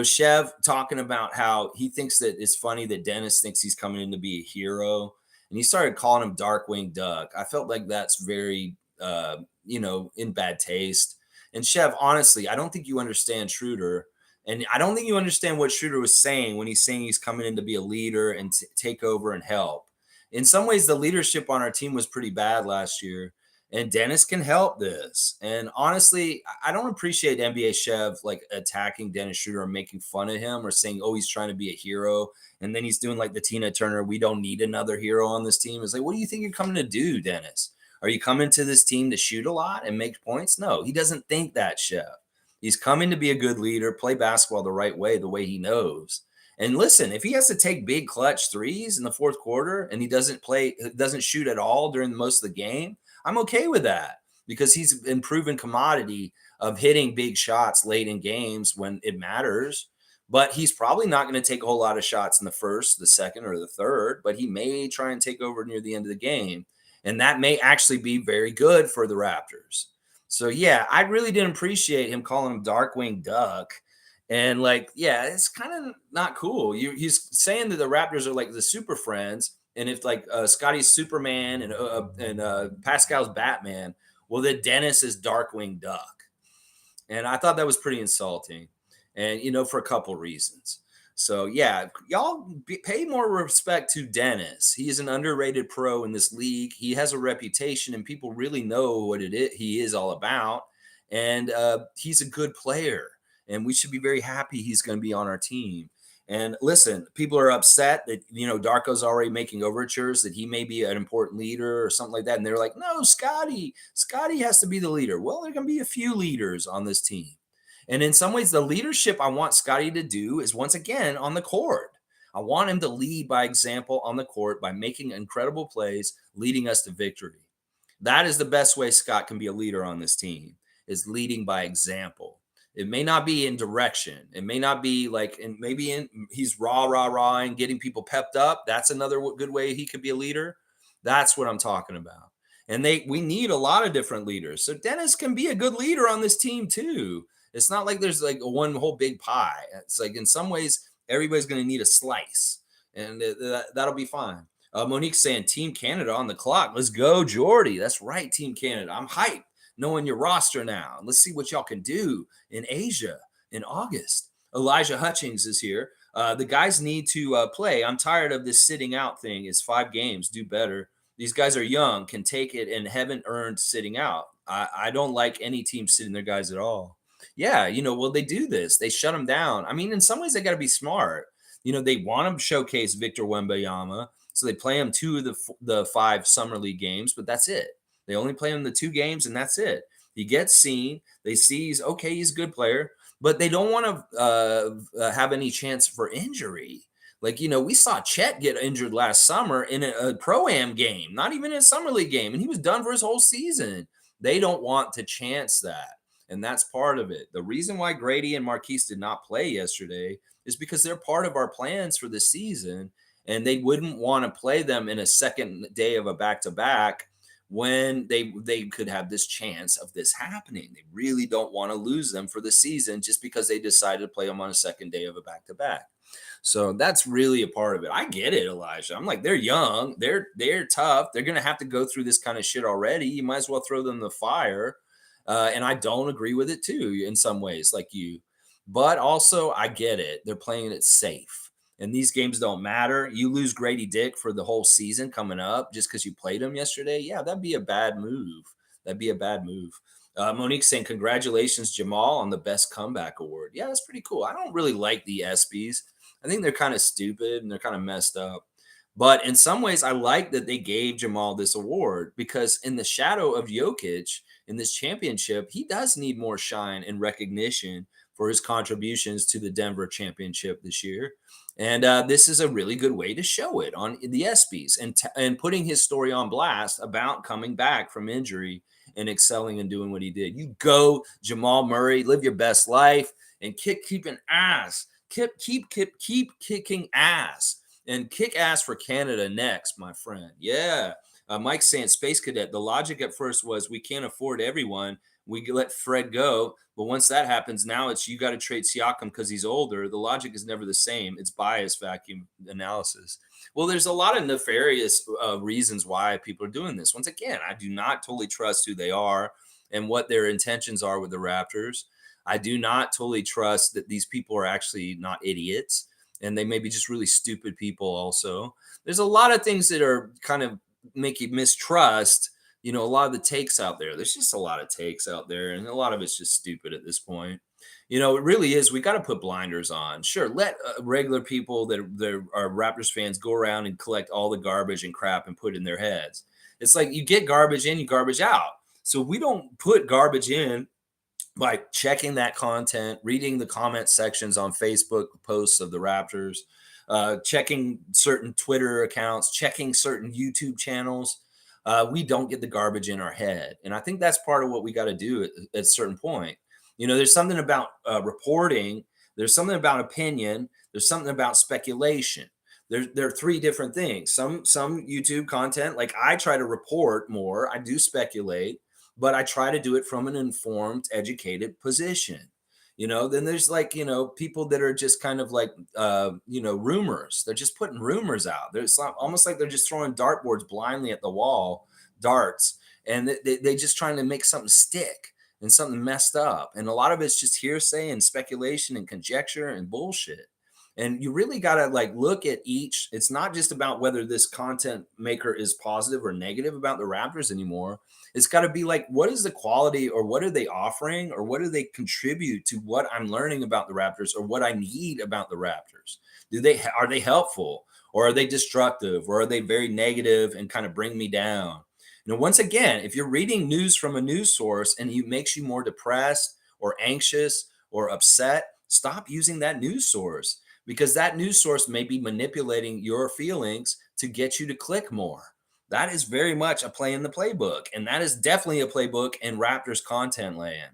Chev talking about how he thinks that it's funny that Dennis thinks he's coming in to be a hero. And he started calling him Darkwing Duck. I felt like that's very, in bad taste. And Chev, honestly, I don't think you understand Schroder. And I don't think you understand what Schroder was saying when he's saying he's coming in to be a leader and take over and help. In some ways, the leadership on our team was pretty bad last year. And Dennis can help this. And honestly, I don't appreciate NBA Chev attacking Dennis Schroder or making fun of him or saying, oh, he's trying to be a hero. And then he's doing like the Tina Turner, we don't need another hero on this team. It's like, what do you think you're coming to do, Dennis? Are you coming to this team to shoot a lot and make points? No, he doesn't think that, Chev. He's coming to be a good leader, play basketball the way he knows. And listen, if he has to take big clutch threes in the fourth quarter and he doesn't shoot at all during most of the game, I'm okay with that because he's an proven commodity of hitting big shots late in games when it matters. But he's probably not going to take a whole lot of shots in the first, the second, or the third, but he may try and take over near the end of the game. And that may actually be very good for the Raptors. So, yeah, I really didn't appreciate him calling him Darkwing Duck. And, it's kind of not cool. He's saying that the Raptors are like the super friends. And if Scotty's Superman and Pascal's Batman, well, then Dennis is Darkwing Duck. And I thought that was pretty insulting. And, for a couple reasons. So yeah, y'all pay more respect to Dennis. He is an underrated pro in this league. He has a reputation, and people really know what it is he is all about. And he's a good player, and we should be very happy he's going to be on our team. And listen, people are upset that Darko's already making overtures that he may be an important leader or something like that, and they're like, "No, Scotty has to be the leader." Well, there can be a few leaders on this team. And in some ways, the leadership I want Scotty to do is once again on the court. I want him to lead by example on the court by making incredible plays, leading us to victory. That is the best way Scott can be a leader on this team, is leading by example. It may not be in direction. It may not be like, and maybe he's rah and getting people pepped up. That's another good way he could be a leader. That's what I'm talking about. And we need a lot of different leaders. So Dennis can be a good leader on this team too. It's not like there's like one whole big pie. It's like in some ways, everybody's going to need a slice, and that'll be fine. Monique's saying Team Canada on the clock. Let's go, Jordy. That's right, Team Canada. I'm hyped knowing your roster now. Let's see what y'all can do in Asia in August. Elijah Hutchings is here. The guys need to play. I'm tired of this sitting out thing. It's 5 games. Do better. These guys are young, can take it, and haven't earned sitting out. I don't like any team sitting their guys at all. Yeah, well, they do this. They shut them down. I mean, in some ways, they got to be smart. They want to showcase Victor Wembanyama, so they play him 2 of the 5 summer league games, but that's it. They only play him the 2 games, and that's it. He gets seen. They see he's okay. He's a good player, but they don't want to have any chance for injury. Like, we saw Chet get injured last summer in a pro-am game, not even a summer league game, and he was done for his whole season. They don't want to chance that. And that's part of it. The reason why Grady and Marquise did not play yesterday is because they're part of our plans for the season, and they wouldn't want to play them in a second day of a back-to-back when they could have this chance of this happening. They really don't want to lose them for the season just because they decided to play them on a second day of a back-to-back. So that's really a part of it. I get it, Elijah. I'm like, they're young, they're tough. They're going to have to go through this kind of shit already. You might as well throw them in the fire. And I don't agree with it too, in some ways, like you. But also, I get it. They're playing it safe. And these games don't matter. You lose Grady Dick for the whole season coming up just because you played him yesterday. Yeah, that'd be a bad move. That'd be a bad move. Monique saying, congratulations, Jamal, on the Best Comeback Award. Yeah, that's pretty cool. I don't really like the ESPYs. I think they're kind of stupid and they're kind of messed up. But in some ways, I like that they gave Jamal this award because in the shadow of Jokic in this championship, he does need more shine and recognition for his contributions to the Denver championship this year. And this is a really good way to show it on the ESPYs and putting his story on blast about coming back from injury and excelling and doing what he did. You go, Jamal Murray, live your best life and keeping ass. Keep kicking ass. And kick ass for Canada next, my friend. Yeah. Mike's saying Space Cadet. The logic at first was we can't afford everyone. We let Fred go. But once that happens, now it's you got to trade Siakam because he's older. The logic is never the same. It's bias vacuum analysis. Well, there's a lot of nefarious reasons why people are doing this. Once again, I do not totally trust who they are and what their intentions are with the Raptors. I do not totally trust that these people are actually not idiots. And they may be just really stupid people also. There's a lot of things that are kind of make you mistrust, a lot of the takes out there. There's just a lot of takes out there, and a lot of it's just stupid at this point. It really is. We got to put blinders on. Sure, let regular people that are Raptors fans go around and collect all the garbage and crap and put it in their heads. It's like you get garbage in, you garbage out. So we don't put garbage in by checking that content, reading the comment sections on Facebook posts of the Raptors, checking certain Twitter accounts, checking certain YouTube channels. We don't get the garbage in our head. And I think that's part of what we got to do at a certain point. There's something about reporting. There's something about opinion. There's something about speculation. There are 3 different things. Some YouTube content, like I try to report more. I do speculate, but I try to do it from an informed, educated position. Then there's people that are just kind of like, rumors. They're just putting rumors out. There's almost like they're just throwing dartboards blindly at the wall, darts, and they just trying to make something stick and something messed up. And a lot of it's just hearsay and speculation and conjecture and bullshit. And you really got to like look at each. It's not just about whether this content maker is positive or negative about the Raptors anymore. It's got to be like, what is the quality, or what are they offering, or what do they contribute to what I'm learning about the Raptors, or what I need about the Raptors? Are they helpful, or are they destructive, or are they very negative and kind of bring me down? Once again, if you're reading news from a news source and it makes you more depressed or anxious or upset, stop using that news source, because that news source may be manipulating your feelings to get you to click more. That is very much a play in the playbook. And that is definitely a playbook in Raptors content land,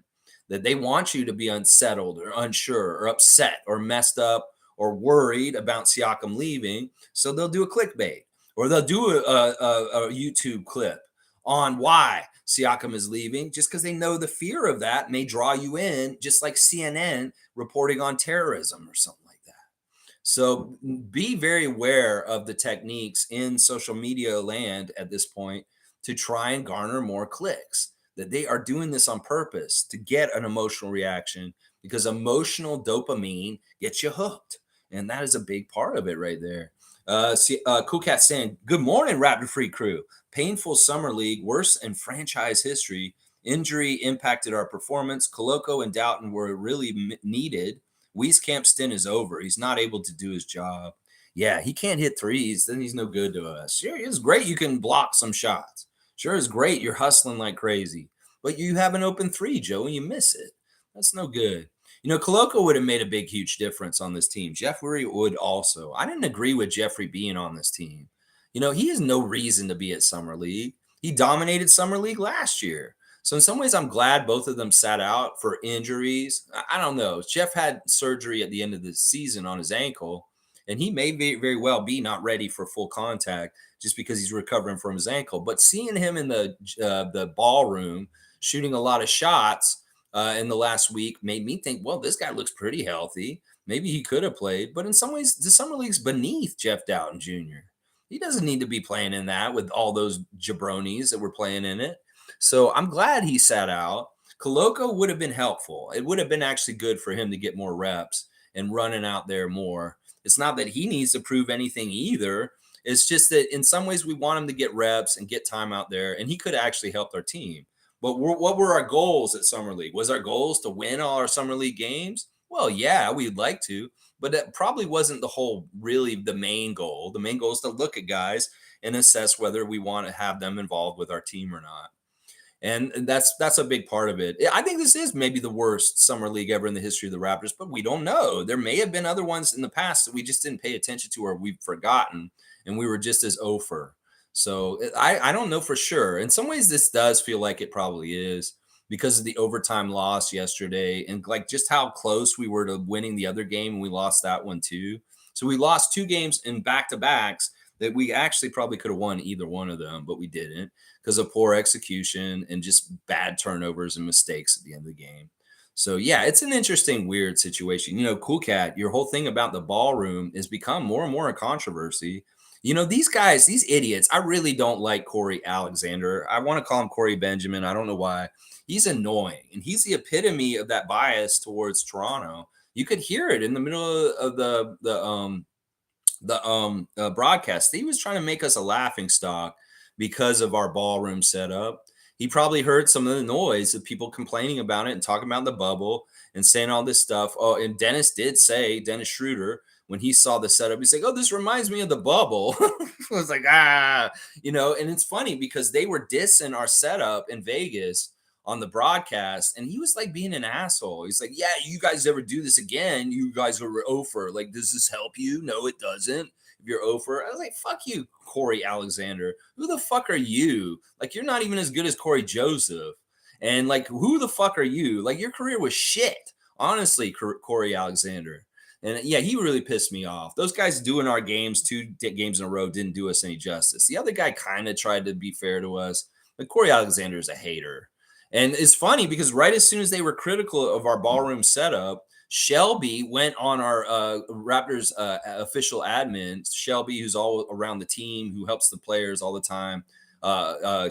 that they want you to be unsettled or unsure or upset or messed up or worried about Siakam leaving. So they'll do a clickbait, or they'll do a YouTube clip on why Siakam is leaving, just because they know the fear of that may draw you in, just like CNN reporting on terrorism or something like that. So be very aware of the techniques in social media land at this point to try and garner more clicks, that they are doing this on purpose to get an emotional reaction, because emotional dopamine gets you hooked. And that is a big part of it right there. Cool Cat saying, good morning, Raptor Free crew. Painful summer league, worst in franchise history. Injury impacted our performance. Koloko and Doughton were really needed. Wieskamp stint is over. He's not able to do his job. Yeah, he can't hit threes. Then he's no good to us. Sure, it's great you can block some shots. Sure, it's great you're hustling like crazy. But you have an open three, Joe, and you miss it. That's no good. Koloko would have made a big, huge difference on this team. Jeffrey would also. I didn't agree with Jeffrey being on this team. He has no reason to be at Summer League. He dominated Summer League last year. So in some ways, I'm glad both of them sat out for injuries. I don't know. Jeff had surgery at the end of the season on his ankle, and he may very well be not ready for full contact just because he's recovering from his ankle. But seeing him in the ballroom shooting a lot of shots in the last week made me think, well, this guy looks pretty healthy. Maybe he could have played. But in some ways, the Summer League's beneath Jeff Doughton Jr. He doesn't need to be playing in that with all those jabronis that were playing in it. So I'm glad he sat out. Koloko would have been helpful. It would have been actually good for him to get more reps and running out there more. It's not that he needs to prove anything either. It's just that in some ways we want him to get reps and get time out there, and he could have actually helped our team. But what were our goals at Summer League? Was our goals to win all our Summer League games? Well, yeah, we'd like to, but that probably wasn't really the main goal. The main goal is to look at guys and assess whether we want to have them involved with our team or not. And that's a big part of it. I think this is maybe the worst Summer League ever in the history of the Raptors, but we don't know. There may have been other ones in the past that we just didn't pay attention to, or we've forgotten, and we were just as over. So I don't know for sure. In some ways, this does feel like it probably is, because of the overtime loss yesterday and like just how close we were to winning the other game, and we lost that one too. So we lost 2 games in back-to-backs that we actually probably could have won either one of them, but we didn't because of poor execution and just bad turnovers and mistakes at the end of the game. So yeah, it's an interesting, weird situation. Cool Cat, your whole thing about the ballroom has become more and more a controversy. These guys, these idiots, I really don't like Corey Alexander. I want to call him Corey Benjamin. I don't know why. He's annoying, and he's the epitome of that bias towards Toronto. You could hear it in the middle of the broadcast. He was trying to make us a laughing stock because of our ballroom setup. He probably heard some of the noise of people complaining about it and talking about the bubble and saying all this stuff. Oh, and Dennis Schroder, when he saw the setup, he's like, oh, this reminds me of the bubble. I was like, and it's funny because they were dissing our setup in Vegas on the broadcast, and he was like being an asshole. He's like, yeah, you guys ever do this again, you guys are over. Like, does this help you? No, it doesn't. If you're over, I was like, fuck you, Corey Alexander. Who the fuck are you? Like, you're not even as good as Corey Joseph. And like, who the fuck are you? Like, your career was shit, honestly, Corey Alexander. And yeah, he really pissed me off. Those guys doing our games 2 games in a row didn't do us any justice. The other guy kind of tried to be fair to us, but Corey Alexander is a hater. And it's funny because right as soon as they were critical of our ballroom setup, Shelby went on our Raptors official admin. Shelby, who's all around the team, who helps the players all the time.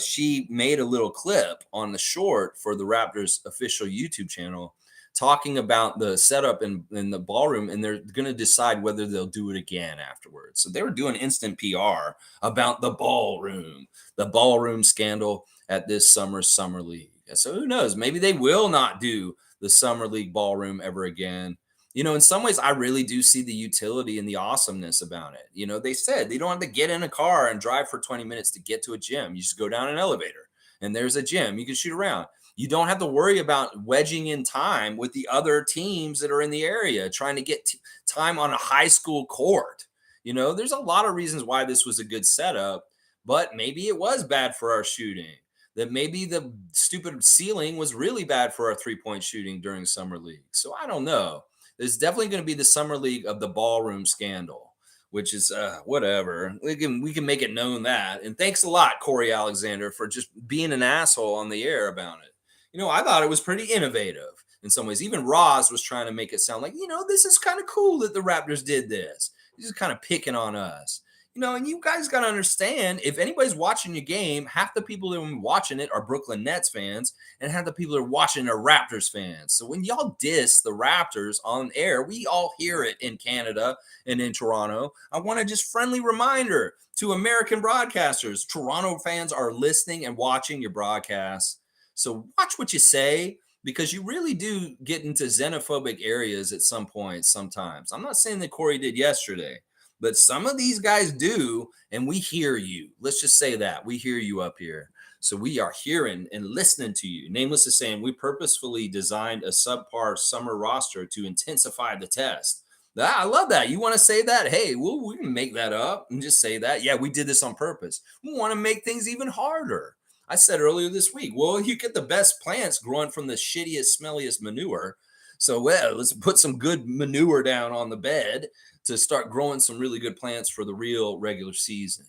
She made a little clip on the short for the Raptors official YouTube channel talking about the setup in the ballroom, and they're going to decide whether they'll do it again afterwards. So they were doing instant PR about the ballroom scandal at this summer league. So who knows? Maybe they will not do the summer league ballroom ever again. In some ways, I really do see the utility and the awesomeness about it. They said they don't have to get in a car and drive for 20 minutes to get to a gym. You just go down an elevator and there's a gym. You can shoot around. You don't have to worry about wedging in time with the other teams that are in the area trying to get time on a high school court. There's a lot of reasons why this was a good setup, but maybe it was bad for our shooting. That maybe the stupid ceiling was really bad for our three-point shooting during summer league. So I don't know. There's definitely going to be the summer league of the ballroom scandal, which is whatever. We can make it known that. And thanks a lot, Corey Alexander, for just being an asshole on the air about it. I thought it was pretty innovative in some ways. Even Roz was trying to make it sound like, this is kind of cool that the Raptors did this. He's just kind of picking on us. And you guys got to understand, if anybody's watching your game, half the people that are watching it are Brooklyn Nets fans, and half the people that are watching are Raptors fans. So when y'all diss the Raptors on air, we all hear it in Canada and in Toronto. I want to just friendly reminder to American broadcasters, Toronto fans are listening and watching your broadcasts. So watch what you say, because you really do get into xenophobic areas at some point sometimes. I'm not saying that Corey did yesterday, but some of these guys do, and we hear you. Let's just say that. We hear you up here. So we are hearing and listening to you. Nameless is saying, we purposefully designed a subpar summer roster to intensify the test. I love that. You want to say that? Hey, we can make that up and just say that. Yeah, we did this on purpose. We want to make things even harder. I said earlier this week, you get the best plants growing from the shittiest, smelliest manure. So, let's put some good manure down on the bed to start growing some really good plants for the real regular season.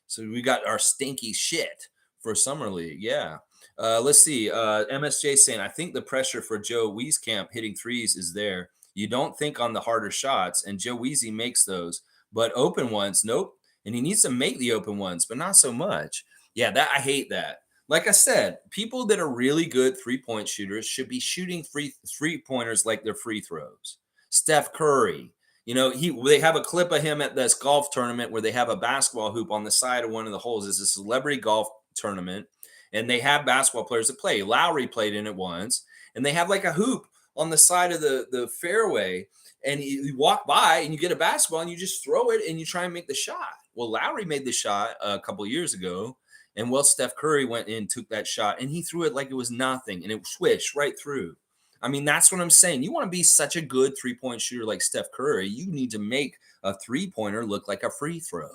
So we got our stinky shit for summer league. Yeah. Let's see. MSJ saying, I think the pressure for Joe Wieskamp hitting threes is there. You don't think on the harder shots, and Joe Weezy makes those, but open ones, nope. And he needs to make the open ones, but not so much. Yeah, I hate that. Like I said, people that are really good three-point shooters should be shooting three-pointers like they're free throws. Steph Curry, they have a clip of him at this golf tournament where they have a basketball hoop on the side of one of the holes. It's a celebrity golf tournament, and they have basketball players that play. Lowry played in it once, and they have like a hoop on the side of the fairway, and you walk by and you get a basketball and you just throw it and you try and make the shot. Well, Lowry made the shot a couple of years ago. And Steph Curry went in, took that shot, and he threw it like it was nothing, and it swished right through. I mean, that's what I'm saying. You want to be such a good three-point shooter like Steph Curry, you need to make a three-pointer look like a free throw.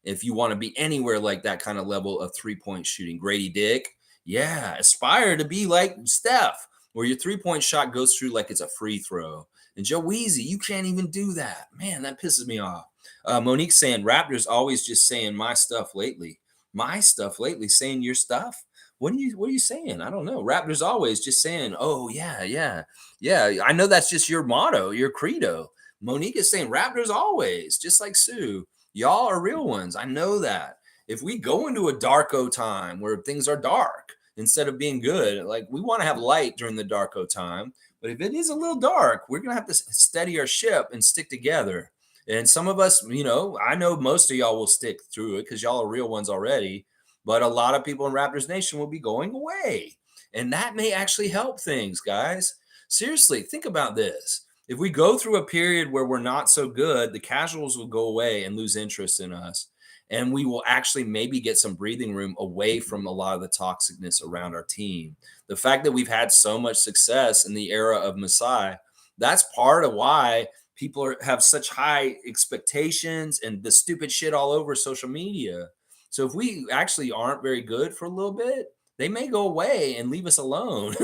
If you want to be anywhere like that kind of level of three-point shooting. Grady Dick, yeah, aspire to be like Steph, where your three-point shot goes through like it's a free throw. And Joe Weezy, you can't even do that. Man, that pisses me off. Monique saying, Raptors always just saying my stuff lately. My stuff lately, saying your stuff. What are you saying? I don't know. Raptors always just saying, oh yeah. I know that's just your motto, your credo. Monique is saying Raptors always, just like Sue. Y'all are real ones. I know that. If we go into a Darko time where things are dark instead of being good, like we want to have light during the Darko time, but if it is a little dark, we're gonna have to steady our ship and stick together. And some of us, I know most of y'all will stick through it because y'all are real ones already. But a lot of people in Raptors Nation will be going away. And that may actually help things, guys. Seriously, think about this. If we go through a period where we're not so good, the casuals will go away and lose interest in us. And we will actually maybe get some breathing room away from a lot of the toxicness around our team. The fact that we've had so much success in the era of Masai, that's part of why people have such high expectations and the stupid shit all over social media. So if we actually aren't very good for a little bit, they may go away and leave us alone.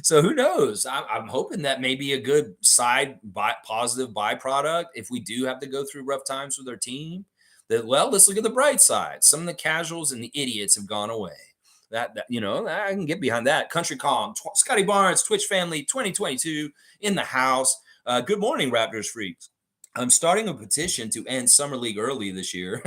So who knows? I'm hoping that may be a good positive byproduct if we do have to go through rough times with our team. Let's look at the bright side. Some of the casuals and the idiots have gone away. That I can get behind that. Country Calm, Scotty Barnes, Twitch family, 2022 in the house. Good morning, Raptors freaks. I'm starting a petition to end Summer League early this year.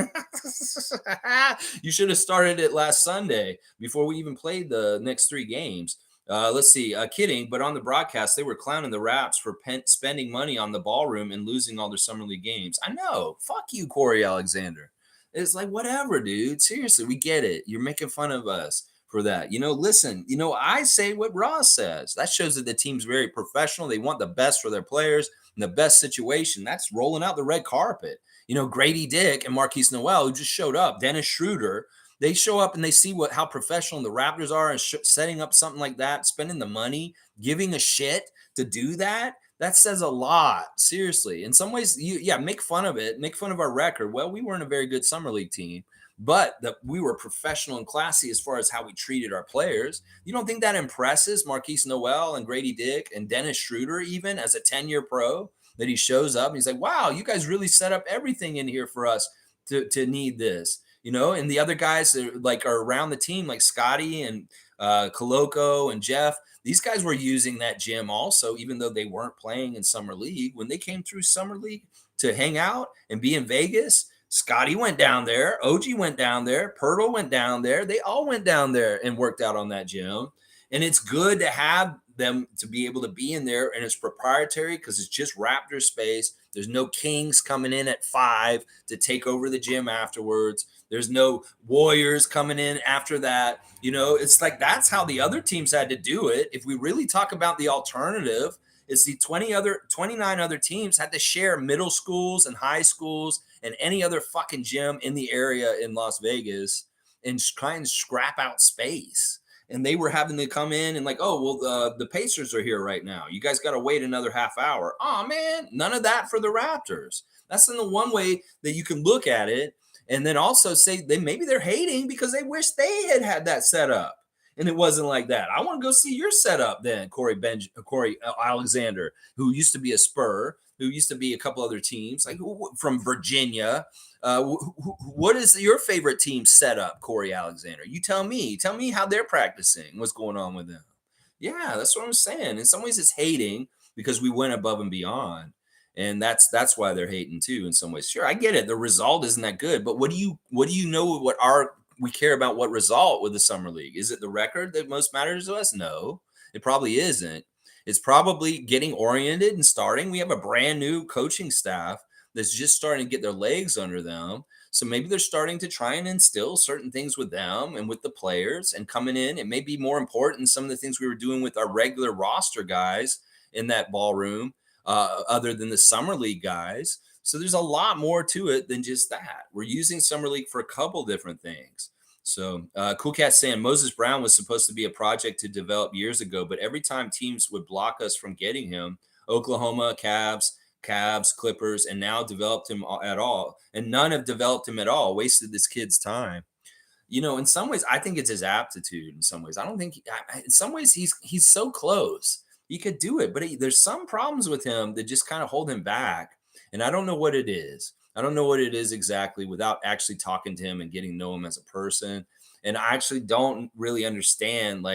You should have started it last Sunday before we even played the next 3 games. Let's see. Kidding, but on the broadcast, they were clowning the Raps for spending money on the ballroom and losing all their summer league games. I know. Fuck you, Corey Alexander. It's like, whatever, dude. Seriously, we get it. You're making fun of us for that. Listen, I say what Ross says. That shows that the team's very professional. They want the best for their players in the best situation. That's rolling out the red carpet. Grady Dick and Marquise Noel, who just showed up, Dennis Schroder, they show up and they see how professional the Raptors are and setting up something like that, spending the money, giving a shit to do that. That says a lot, seriously. In some ways, make fun of it, make fun of our record. Well, we weren't a very good summer league team, but we were professional and classy as far as how we treated our players. You don't think that impresses Marquise Noel and Grady Dick and Dennis Schroder, even as a 10-year pro, that he shows up and he's like, wow, you guys really set up everything in here for us to need this. And the other guys that are around the team, like Scotty and Koloko and Jeff, these guys were using that gym also, even though they weren't playing in summer league. When they came through summer league to hang out and be in Vegas, Scotty went down there, OG went down there, Pirtle went down there. They all went down there and worked out on that gym. And it's good to have them to be able to be in there, and it's proprietary because it's just Raptor space. There's no Kings coming in at 5 to take over the gym afterwards. There's no Warriors coming in after that. It's like that's how the other teams had to do it. If we really talk about the alternative, it's the 29 other teams had to share middle schools and high schools and any other fucking gym in the area in Las Vegas and try and scrap out space. And they were having to come in and the Pacers are here right now. You guys got to wait another half hour. Oh, man, none of that for the Raptors. That's in the one way that you can look at it. And then also say maybe they're hating because they wish they had that set up. And it wasn't like that. I want to go see your setup then, Corey Alexander, who used to be a Spur, who used to be a couple other teams, from Virginia. What is your favorite team setup, Corey Alexander? You tell me. Tell me how they're practicing. What's going on with them? Yeah, that's what I'm saying. In some ways, it's hating because we went above and beyond. And that's why they're hating too. In some ways, sure, I get it. The result isn't that good, but what do you know? We care about what result with the summer league? Is it the record that most matters to us? No, it probably isn't. It's probably getting oriented and starting. We have a brand new coaching staff that's just starting to get their legs under them. So maybe they're starting to try and instill certain things with them and with the players and coming in. It may be more important than some of the things we were doing with our regular roster guys in that ballroom. Other than the summer league guys. So there's a lot more to it than just that. We're using summer league for a couple different things. So Cool Cat saying Moses Brown was supposed to be a project to develop years ago, but every time teams would block us from getting him, Oklahoma, Cavs, Clippers, and now developed him at all. And none have developed him at all. Wasted this kid's time. In some ways, I think it's his aptitude. In some ways, I don't think. In some ways, he's so close. He could do it, but there's some problems with him that just kind of hold him back. And I don't know what it is. I don't know what it is exactly without actually talking to him and getting to know him as a person. And I actually don't really understand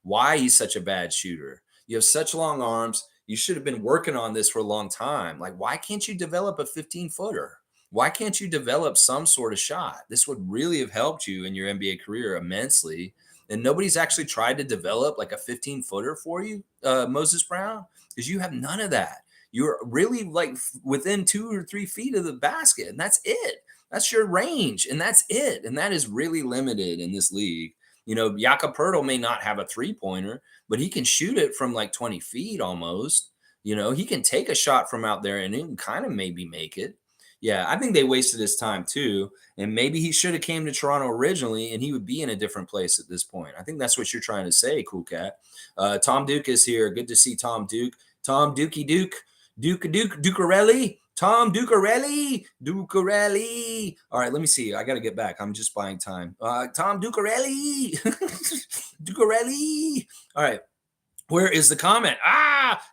why he's such a bad shooter. You have such long arms. You should have been working on this for a long time. Why can't you develop a 15-footer? Why can't you develop some sort of shot? This would really have helped you in your NBA career immensely. And nobody's actually tried to develop a 15-footer for you, Moses Brown, because you have none of that. You're really within 2 or 3 feet of the basket, and that's it. That's your range, and that's it. And that is really limited in this league. Jakob Poeltl may not have a three-pointer, but he can shoot it from 20 feet almost. He can take a shot from out there and he can kind of maybe make it. Yeah, I think they wasted his time too. And maybe he should have came to Toronto originally and he would be in a different place at this point. I think that's what you're trying to say, Cool Cat. Tom Duke is here. Good to see Tom Duke. Tom Dukey Duke. Ducarelli. Tom Ducarelli. All right, let me see. I got to get back. I'm just buying time. Tom Ducarelli. Ducarelli. All right. Where is the comment?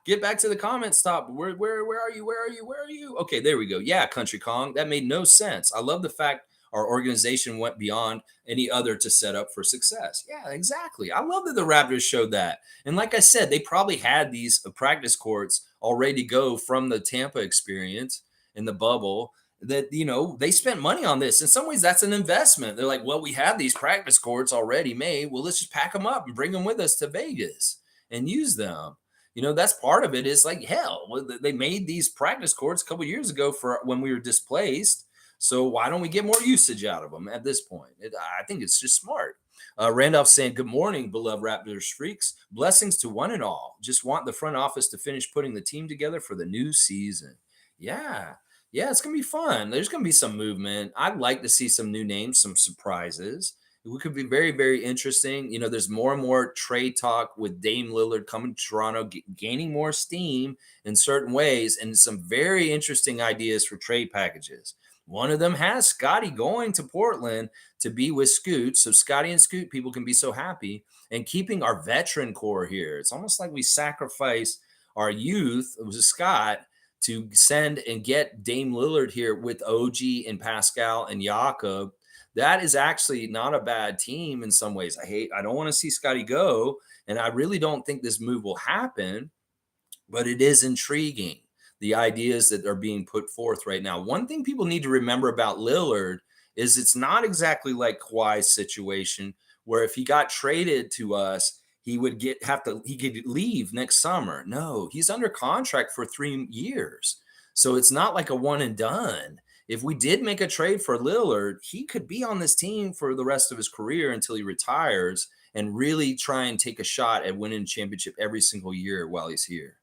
Get back to the comment. Stop. Where are you? Okay, there we go. Yeah, Country Kong. That made no sense. I love the fact our organization went beyond any other to set up for success. Yeah, exactly. I love that the Raptors showed that. And like I said, they probably had these practice courts all ready to go from the Tampa experience in the bubble. that, they spent money on this. In some ways, that's an investment. They're like, well, we have these practice courts already made. Well, let's just pack them up and bring them with us to Vegas and use them. That's part of it. Is like, hell, they made these practice courts a couple years ago for when we were displaced. So why don't we get more usage out of them at this point? I think it's just smart. Randolph saying, good morning, beloved Raptors freaks. Blessings to one and all. Just want the front office to finish putting the team together for the new season. Yeah. Yeah, it's going to be fun. There's going to be some movement. I'd like to see some new names, some surprises. It could be very, very interesting. There's more and more trade talk with Dame Lillard coming to Toronto, gaining more steam in certain ways, and some very interesting ideas for trade packages. One of them has Scotty going to Portland to be with Scoot. So Scotty and Scoot, people can be so happy, and keeping our veteran core here. It's almost like we sacrifice our youth, it was Scott, to send and get Dame Lillard here with OG and Pascal and Jakob. That is actually not a bad team in some ways. I don't want to see Scotty go, and I really don't think this move will happen, but it is intriguing, the ideas that are being put forth right now. One thing people need to remember about Lillard is it's not exactly like Kawhi's situation, where if he got traded to us, he could leave next summer. No, he's under contract for 3 years. So it's not like a one and done. If we did make a trade for Lillard, he could be on this team for the rest of his career until he retires and really try and take a shot at winning a championship every single year while he's here.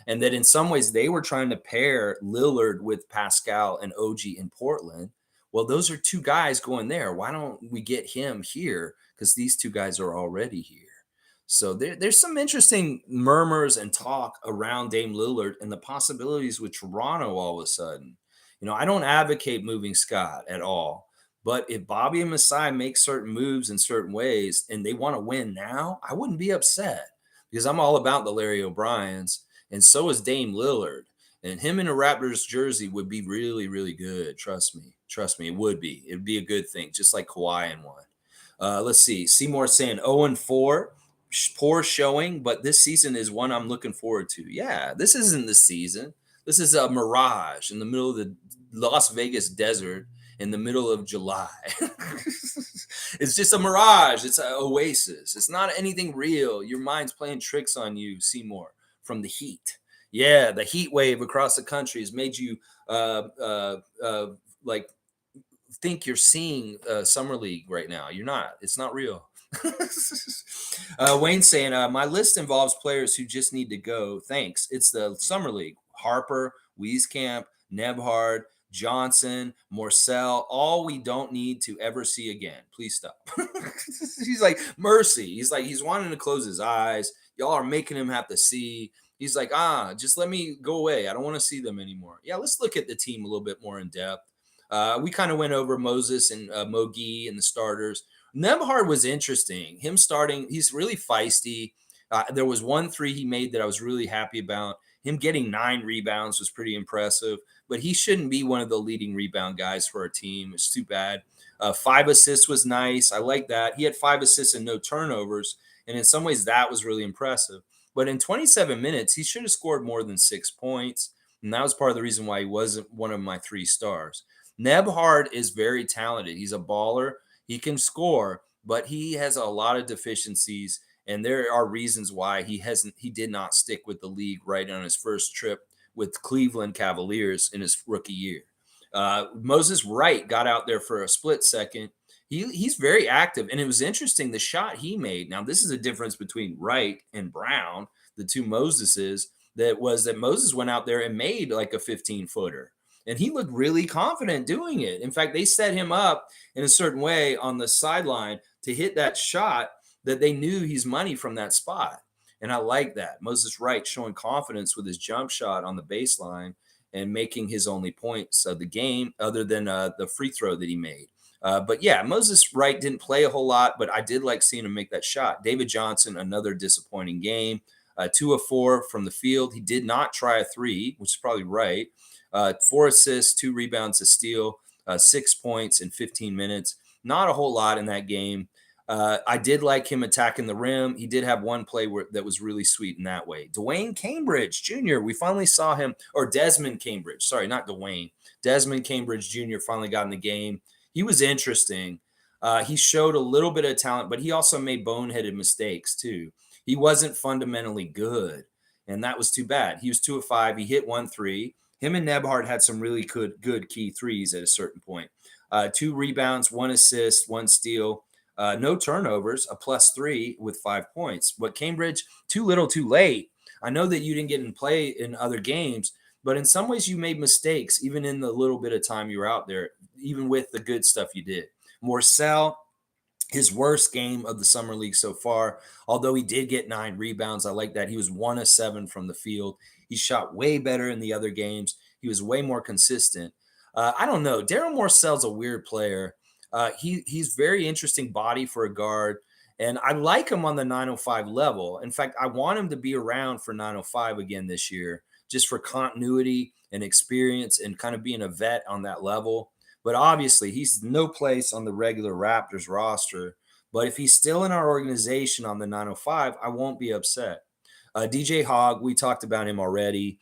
And that in some ways they were trying to pair Lillard with Pascal and OG in Portland. Well, those are two guys going there. Why don't we get him here? Because these two guys are already here. So there's some interesting murmurs and talk around Dame Lillard and the possibilities with Toronto all of a sudden. I don't advocate moving Scott at all. But if Bobby and Masai make certain moves in certain ways and they want to win now, I wouldn't be upset, because I'm all about the Larry O'Briens. And so is Dame Lillard. And him in a Raptors jersey would be really, really good. Trust me. It would be. It would be a good thing, just like Kawhi in one. Let's see. Seymour saying 0-4. Poor showing, but this season is one I'm looking forward to. Yeah, this isn't the season. This is a mirage in the middle of the Las Vegas desert in the middle of July. It's just a mirage. It's an oasis. It's not anything real. Your mind's playing tricks on you, Seymour, from the heat. Yeah, the heat wave across the country has made you like think you're seeing Summer League right now. You're not. It's not real. Wayne saying, my list involves players who just need to go. Thanks. It's the Summer League. Harper, Wieskamp, Nebhard, Johnson, Morcell, all we don't need to ever see again. Please stop. He's like, mercy. He's wanting to close his eyes. Y'all are making him have to see. He's like, just let me go away. I don't want to see them anymore. Yeah, let's look at the team a little bit more in depth. We kind of went over Moses and Mogi and the starters. Nebhard was interesting. Him starting, he's really feisty. There was 1 3 he made that I was really happy about. Him getting 9 rebounds was pretty impressive, but he shouldn't be one of the leading rebound guys for our team. It's too bad. 5 assists was nice. I like that. He had 5 assists and no turnovers, and in some ways that was really impressive. But in 27 minutes, he should have scored more than 6 points, and that was part of the reason why he wasn't one of my 3 stars. Nebhard is very talented. He's a baller. He can score, but he has a lot of deficiencies, and there are reasons why he did not stick with the league right on his first trip with Cleveland Cavaliers in his rookie year. Moses Wright got out there for a split second. He's very active, and it was interesting the shot he made. Now, this is a difference between Wright and Brown, the two Moseses, that Moses went out there and made like a 15-footer. And he looked really confident doing it. In fact, they set him up in a certain way on the sideline to hit that shot that they knew he's money from that spot. And I like that. Moses Wright showing confidence with his jump shot on the baseline and making his only points of the game other than the free throw that he made. But yeah, Moses Wright didn't play a whole lot, but I did like seeing him make that shot. David Johnson, another disappointing game. 2 of 4 from the field. He did not try a 3, which is probably right. 4 assists, 2 rebounds, a steal, 6 points in 15 minutes. Not a whole lot in that game. I did like him attacking the rim. He did have one play that was really sweet in that way. Dwayne Cambridge Jr., we finally saw him, or Desmond Cambridge. Sorry, not Dwayne. Desmond Cambridge Jr. finally got in the game. He was interesting. He showed a little bit of talent, but he also made boneheaded mistakes too. He wasn't fundamentally good, and that was too bad. He was 2 of 5. He hit 1 3. Him and Nebhard had some really good key threes at a certain point. 2 rebounds, 1 assist, 1 steal. No turnovers, a +3 with 5 points. But Cambridge, too little, too late. I know that you didn't get in play in other games, but in some ways you made mistakes, even in the little bit of time you were out there, even with the good stuff you did. Morcell, his worst game of the summer league so far, although he did get 9 rebounds. I like that. He was 1 of 7 from the field. He shot way better in the other games. He was way more consistent. I don't know. Daryl Morcell's a weird player. He's very interesting body for a guard, and I like him on the 905 level. In fact, I want him to be around for 905 again this year, just for continuity and experience and kind of being a vet on that level. But obviously, he's no place on the regular Raptors roster. But if he's still in our organization on the 905, I won't be upset. DJ Hogg, we talked about him already.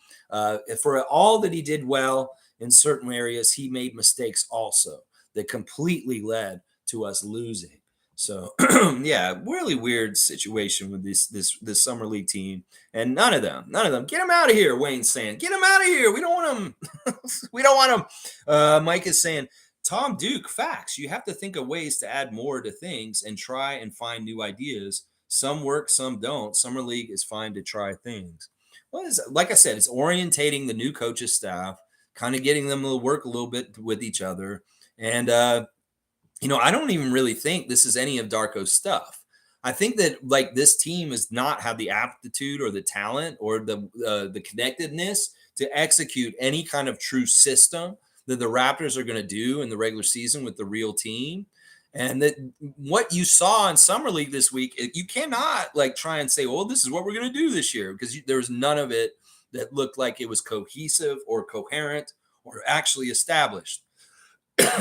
For all that he did well in certain areas, he made mistakes also that completely led to us losing. So yeah, really weird situation with this summer league team, and none of them, get them out of here. Wayne's saying, get them out of here. We don't want them. We don't want them. Mike is saying, Tom Duke, facts. You have to think of ways to add more to things and try and find new ideas. Some work, some don't. Summer league is fine to try things. Well, like I said, it's orientating the new coaches staff, kind of getting them to work a little bit with each other. And, I don't even really think this is any of Darko's stuff. I think that like this team has not had the aptitude or the talent or the connectedness to execute any kind of true system that the Raptors are going to do in the regular season with the real team. And that what you saw in Summer League this week, you cannot like try and say, well, this is what we're going to do this year, because there was none of it that looked like it was cohesive or coherent or actually established.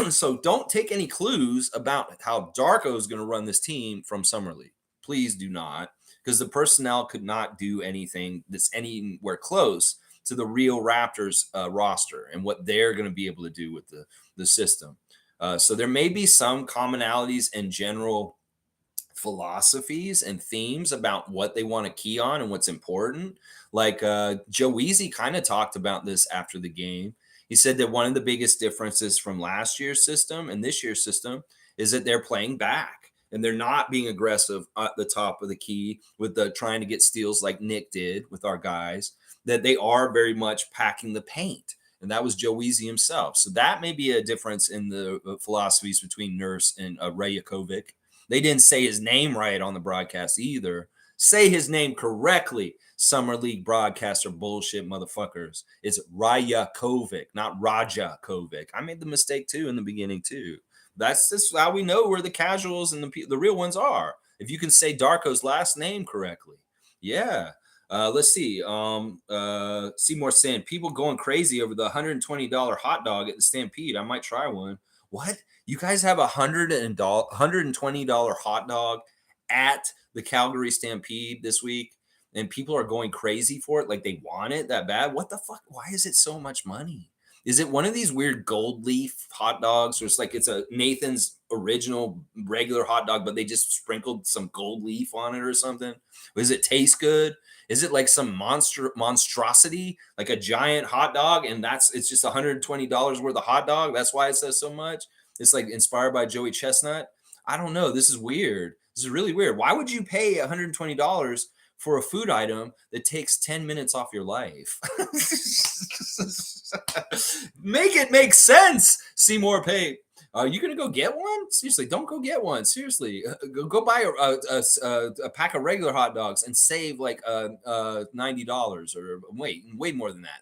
So don't take any clues about how Darko is going to run this team from Summer League. Please do not, because the personnel could not do anything that's anywhere close to the real Raptors roster and what they're going to be able to do with the system. So there may be some commonalities and general philosophies and themes about what they want to key on and what's important. Like Joe Weezy kind of talked about this after the game. He said that one of the biggest differences from last year's system and this year's system is that they're playing back and they're not being aggressive at the top of the key with the trying to get steals like Nick did with our guys, that they are very much packing the paint. And that was Joe Weezy himself. So that may be a difference in the philosophies between Nurse and Ray Chow. They didn't say his name right on the broadcast either. Say his name correctly. Summer League broadcaster bullshit motherfuckers. It's Rajakovic, not Rajakovic. I made the mistake too in the beginning too. That's just how we know where the casuals and the real ones are. If you can say Darko's last name correctly. Yeah. Let's see. Seymour saying people going crazy over the $120 hot dog at the Stampede. I might try one. What? You guys have $120 hot dog at the Calgary Stampede this week, and people are going crazy for it, like they want it that bad? What the fuck? Why is it so much money? Is it one of these weird gold leaf hot dogs, or it's a Nathan's original regular hot dog, but they just sprinkled some gold leaf on it or something? Does it taste good? Is it like some monstrosity, like a giant hot dog, and it's just $120 worth of hot dog? That's why it says so much. It's like inspired by Joey Chestnut. I don't know. This is weird. This is really weird. Why would you pay $120 for a food item that takes 10 minutes off your life? Make it make sense. Seymour Pay. Are you going to go get one? Seriously, don't go get one. Seriously, go buy a pack of regular hot dogs and save like $90 or way more than that.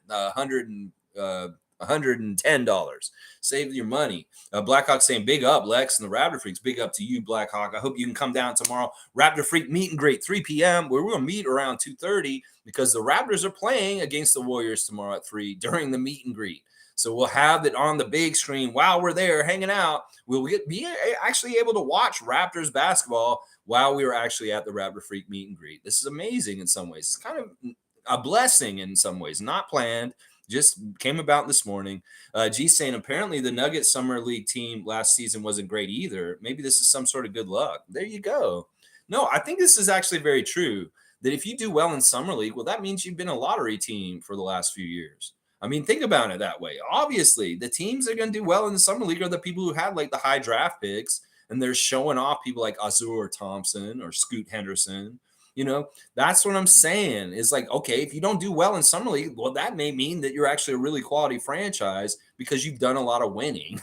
$110. Save your money. Blackhawk saying, big up, Lex and the Raptor Freaks. Big up to you, Blackhawk. I hope you can come down tomorrow. Raptor Freak meet and greet, 3 p.m. Where we're going to meet around 2:30 because the Raptors are playing against the Warriors tomorrow at 3 during the meet and greet. So we'll have it on the big screen while we're there hanging out. We'll be actually able to watch Raptors basketball while we were actually at the Raptor Freak meet and greet. This is amazing in some ways. It's kind of a blessing in some ways, not planned, just came about this morning. G saying apparently the Nuggets Summer League team last season wasn't great either. Maybe this is some sort of good luck. There you go. No, I think this is actually very true. That if you do well in Summer League, well, that means you've been a lottery team for the last few years. I mean, think about it that way. Obviously, the teams that are going to do well in the Summer League are the people who had like the high draft picks, and they're showing off people like Azur Thompson or Scoot Henderson. That's what I'm saying. Is like, okay, if you don't do well in Summer League, well, that may mean that you're actually a really quality franchise because you've done a lot of winning.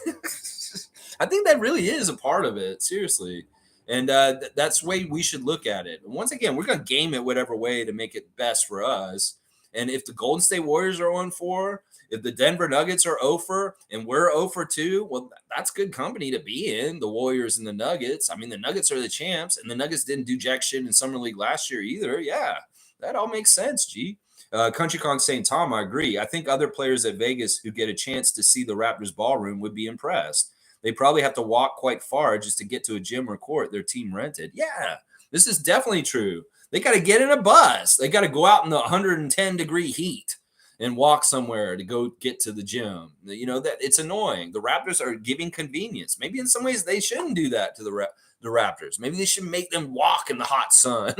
I think that really is a part of it, seriously. And that's the way we should look at it. And once again, we're going to game it whatever way to make it best for us. And if the Golden State Warriors are 0-4, if the Denver Nuggets are 0-4 and we're 0-2, well, that's good company to be in, the Warriors and the Nuggets. I mean, the Nuggets are the champs, and the Nuggets didn't do jack shit in Summer League last year either. Yeah, that all makes sense, G. Country Kong saying, Tom, I agree. I think other players at Vegas who get a chance to see the Raptors ballroom would be impressed. They probably have to walk quite far just to get to a gym or court their team rented. Yeah, this is definitely true. They got to get in a bus. They got to go out in the 110-degree heat and walk somewhere to go get to the gym. That it's annoying. The Raptors are giving convenience. Maybe in some ways they shouldn't do that to the Raptors. Maybe they should make them walk in the hot sun.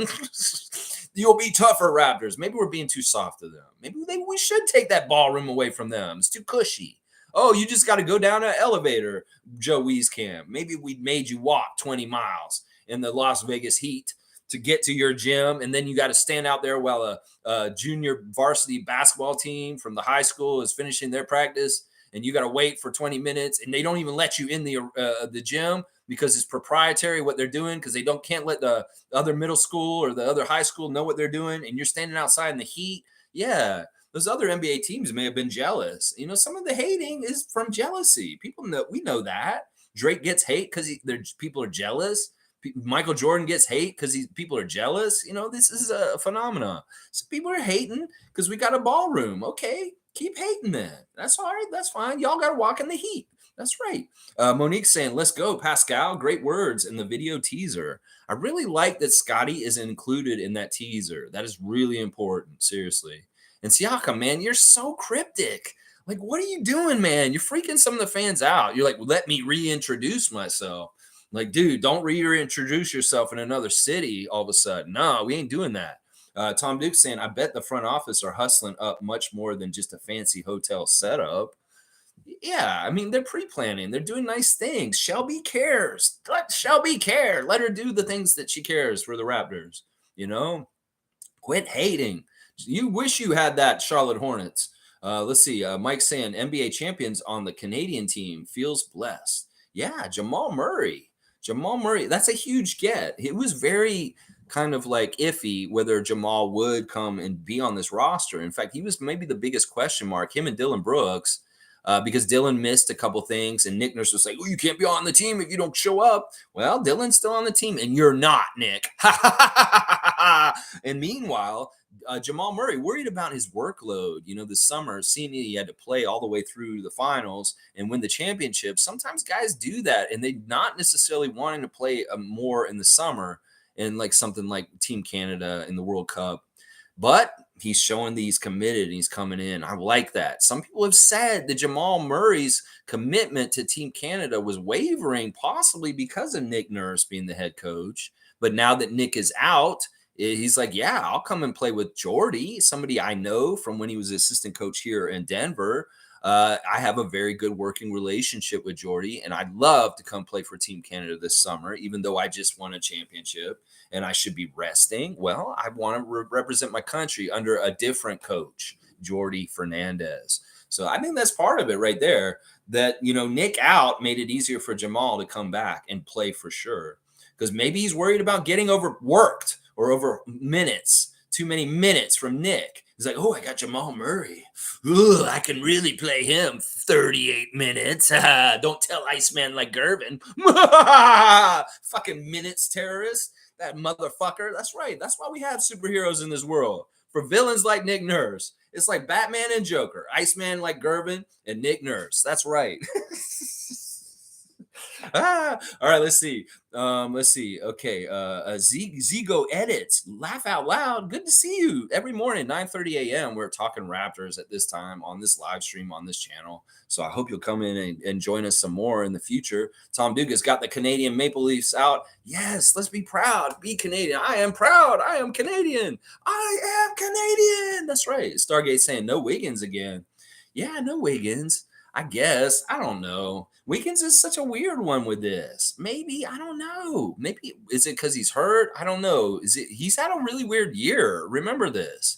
You'll be tougher, Raptors. Maybe we're being too soft to them. Maybe we should take that ballroom away from them. It's too cushy. Oh, you just got to go down an elevator, Joe Wieskamp. Maybe we made you walk 20 miles in the Las Vegas heat to get to your gym, and then you got to stand out there while a junior varsity basketball team from the high school is finishing their practice, and you got to wait for 20 minutes, and they don't even let you in the gym because it's proprietary what they're doing because they can't let the other middle school or the other high school know what they're doing, and you're standing outside in the heat. Yeah, those other NBA teams may have been jealous. Some of the hating is from jealousy. We know that. Drake gets hate because people are jealous. Michael Jordan gets hate because people are jealous. This is a phenomenon. So people are hating because we got a ballroom. Okay, keep hating then. That's all right. That's fine. Y'all got to walk in the heat. That's right. Monique saying, let's go, Pascal. Great words in the video teaser. I really like that Scotty is included in that teaser. That is really important. Seriously. And Siakam, man, you're so cryptic. Like, what are you doing, man? You're freaking some of the fans out. You're like, let me reintroduce myself. Like, dude, don't reintroduce yourself in another city all of a sudden. No, we ain't doing that. Tom Duke saying, I bet the front office are hustling up much more than just a fancy hotel setup. Yeah, I mean, they're pre-planning. They're doing nice things. Shelby cares. Let Shelby care. Let her do the things that she cares for the Raptors. Quit hating. You wish you had that Charlotte Hornets. Let's see. Mike saying, NBA champions on the Canadian team feels blessed. Yeah, Jamal Murray, that's a huge get. It was very kind of like iffy whether Jamal would come and be on this roster. In fact, he was maybe the biggest question mark, him and Dylan Brooks, because Dylan missed a couple things, and Nick Nurse was like, oh, you can't be on the team if you don't show up. Well, Dylan's still on the team, and you're not, Nick. And meanwhile, Jamal Murray worried about his workload, this summer, seeing he had to play all the way through the finals and win the championship. Sometimes guys do that, and they're not necessarily wanting to play more in the summer in like something like Team Canada in the World Cup. But he's showing that he's committed and he's coming in. I like that. Some people have said that Jamal Murray's commitment to Team Canada was wavering, possibly because of Nick Nurse being the head coach. But now that Nick is out, he's like, yeah, I'll come and play with Jordy, somebody I know from when he was assistant coach here in Denver. I have a very good working relationship with Jordy, and I'd love to come play for Team Canada this summer, even though I just won a championship and I should be resting. Well, I want to represent my country under a different coach, Jordy Fernandez. So I think that's part of it right there, that, Nick out made it easier for Jamal to come back and play for sure, because maybe he's worried about getting overworked or over minutes, too many minutes from Nick. He's like, oh, I got Jamal Murray. Ooh, I can really play him 38 minutes. Don't tell Iceman like Gervin. Fucking minutes terrorist. That motherfucker. That's right. That's why we have superheroes in this world. For villains like Nick Nurse It's like Batman and Joker, Iceman like Gervin, and Nick Nurse. That's right. All right, let's see. Okay, Zigo edits. Laugh out loud. Good to see you every morning, 9:30 a.m. We're talking Raptors at this time on this live stream on this channel. So I hope you'll come in and join us some more in the future. Tom Duke has got the Canadian Maple Leafs out. Yes, let's be proud. Be Canadian. I am proud. I am Canadian. I am Canadian. That's right. Stargate saying no Wiggins again. Yeah, no Wiggins. I guess. I don't know. Wiggins is such a weird one with this. Maybe, I don't know. Maybe is it because he's hurt? I don't know. Is it he's had a really weird year? Remember this.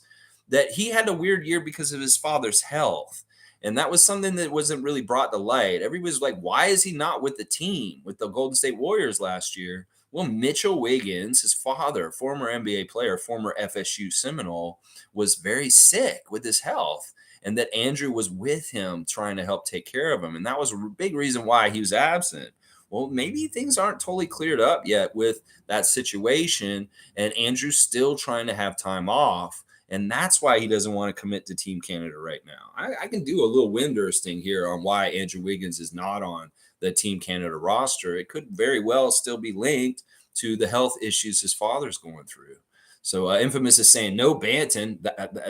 That he had a weird year because of his father's health. And that was something that wasn't really brought to light. Everybody was like, why is he not with the team, with the Golden State Warriors last year? Well, Mitchell Wiggins, his father, former NBA player, former FSU Seminole, was very sick with his health, and that Andrew was with him trying to help take care of him. And that was a big reason why he was absent. Well, maybe things aren't totally cleared up yet with that situation, and Andrew's still trying to have time off. And that's why he doesn't want to commit to Team Canada right now. I can do a little windbursting here on why Andrew Wiggins is not on the Team Canada roster. It could very well still be linked to the health issues his father's going through. So Infamous is saying no Banton.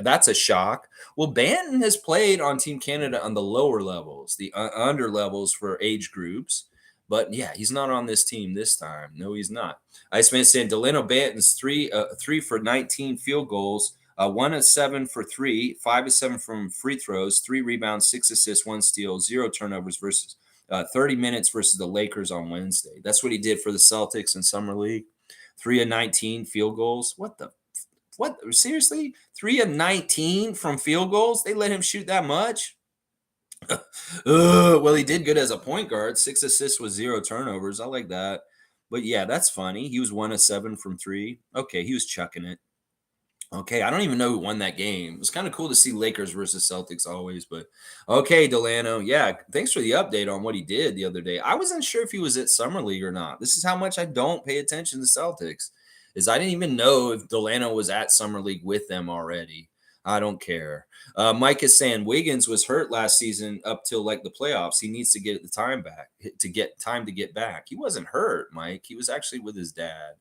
That's a shock. Well, Banton has played on Team Canada on the lower levels, the under levels for age groups. But yeah, he's not on this team this time. No, he's not. Iceman saying Dalano Banton's three for 19 field goals, 1 of 7 for 3, 5 of 7 from free throws, 3 rebounds, 6 assists, 1 steal, 0 turnovers versus 30 minutes versus the Lakers on Wednesday. That's what he did for the Celtics in Summer League. 3 of 19 field goals. What? Seriously? 3 of 19 from field goals? They let him shoot that much? Well, he did good as a point guard. 6 assists with 0 turnovers. I like that. But yeah, that's funny. He was 1 of 7 from 3. Okay, he was chucking it. Okay, I don't even know who won that game. It was kind of cool to see Lakers versus Celtics always, but okay, Delano. Yeah, thanks for the update on what he did the other day. I wasn't sure if he was at Summer League or not. This is how much I don't pay attention to Celtics. Is I didn't even know if Delano was at Summer League with them already. I don't care. Mike is saying Wiggins was hurt last season up till like the playoffs. He needs to get the time back to get back. He wasn't hurt, Mike. He was actually with his dad.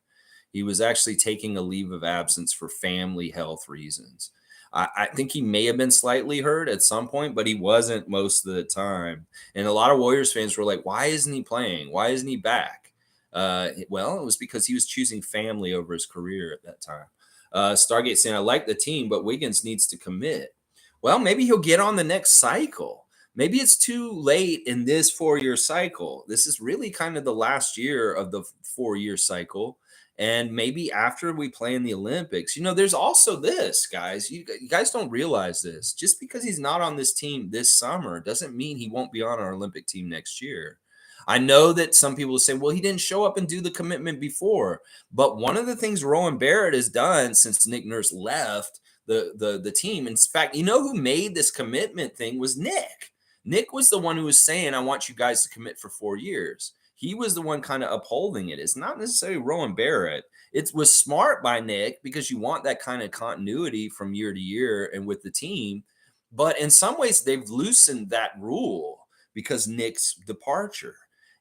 He was actually taking a leave of absence for family health reasons. I think he may have been slightly hurt at some point, but he wasn't most of the time. And a lot of Warriors fans were like, why isn't he playing? Why isn't he back? Well, it was because he was choosing family over his career at that time. Stargate saying, I like the team, but Wiggins needs to commit. Well, maybe he'll get on the next cycle. Maybe it's too late in this 4-year cycle. This is really kind of the last year of the 4-year cycle. And maybe after we play in the Olympics, there's also this, guys. You guys don't realize this. Just because he's not on this team this summer doesn't mean he won't be on our Olympic team next year. I know that some people will say, well, he didn't show up and do the commitment before. But one of the things Rowan Barrett has done since Nick Nurse left the team, in fact, you know who made this commitment thing was Nick. Nick was the one who was saying, I want you guys to commit for 4 years. He was the one kind of upholding it. It's not necessarily Rowan Barrett. It was smart by Nick because you want that kind of continuity from year to year and with the team. But in some ways, they've loosened that rule because Nick's departure.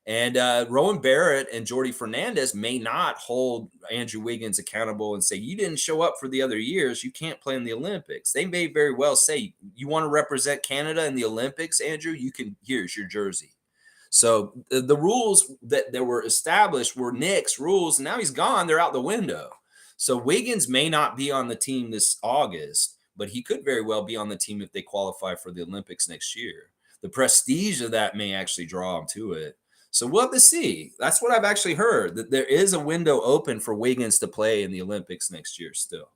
And Rowan Barrett and Jordy Fernandez may not hold Andrew Wiggins accountable and say, you didn't show up for the other years. You can't play in the Olympics. They may very well say, you want to represent Canada in the Olympics, Andrew? Here's your jersey. So the rules that were established were Nick's rules. Now he's gone. They're out the window. So Wiggins may not be on the team this August, but he could very well be on the team if they qualify for the Olympics next year. The prestige of that may actually draw him to it. So we'll have to see. That's what I've actually heard, that there is a window open for Wiggins to play in the Olympics next year still.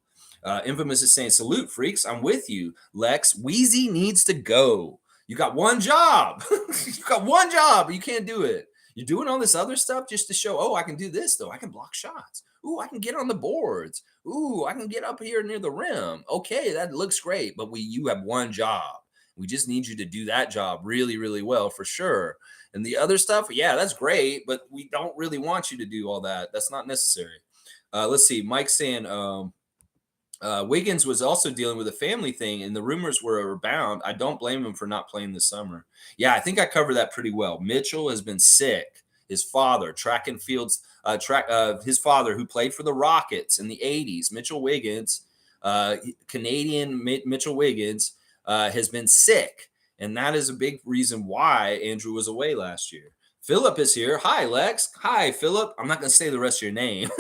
Infamous is saying, salute, freaks. I'm with you, Lex. Wheezy needs to go. You got one job. You got one job. You can't do it. You're doing all this other stuff just to show, oh, I can do this, though. I can block shots. Ooh, I can get on the boards. Ooh, I can get up here near the rim. Okay, that looks great, but you have one job. We just need you to do that job really, really well for sure. And the other stuff, yeah, that's great, but we don't really want you to do all that. That's not necessary. Let's see. Mike's saying, Wiggins was also dealing with a family thing, and the rumors were abound. I don't blame him for not playing this summer. Yeah, I think I covered that pretty well. Mitchell has been sick. His father, track and fields, his father, who played for the Rockets in the '80s, Mitchell Wiggins, Canadian Mitchell Wiggins, has been sick, and that is a big reason why Andrew was away last year. Philip is here. Hi, Lex. Hi, Philip. I'm not going to say the rest of your name.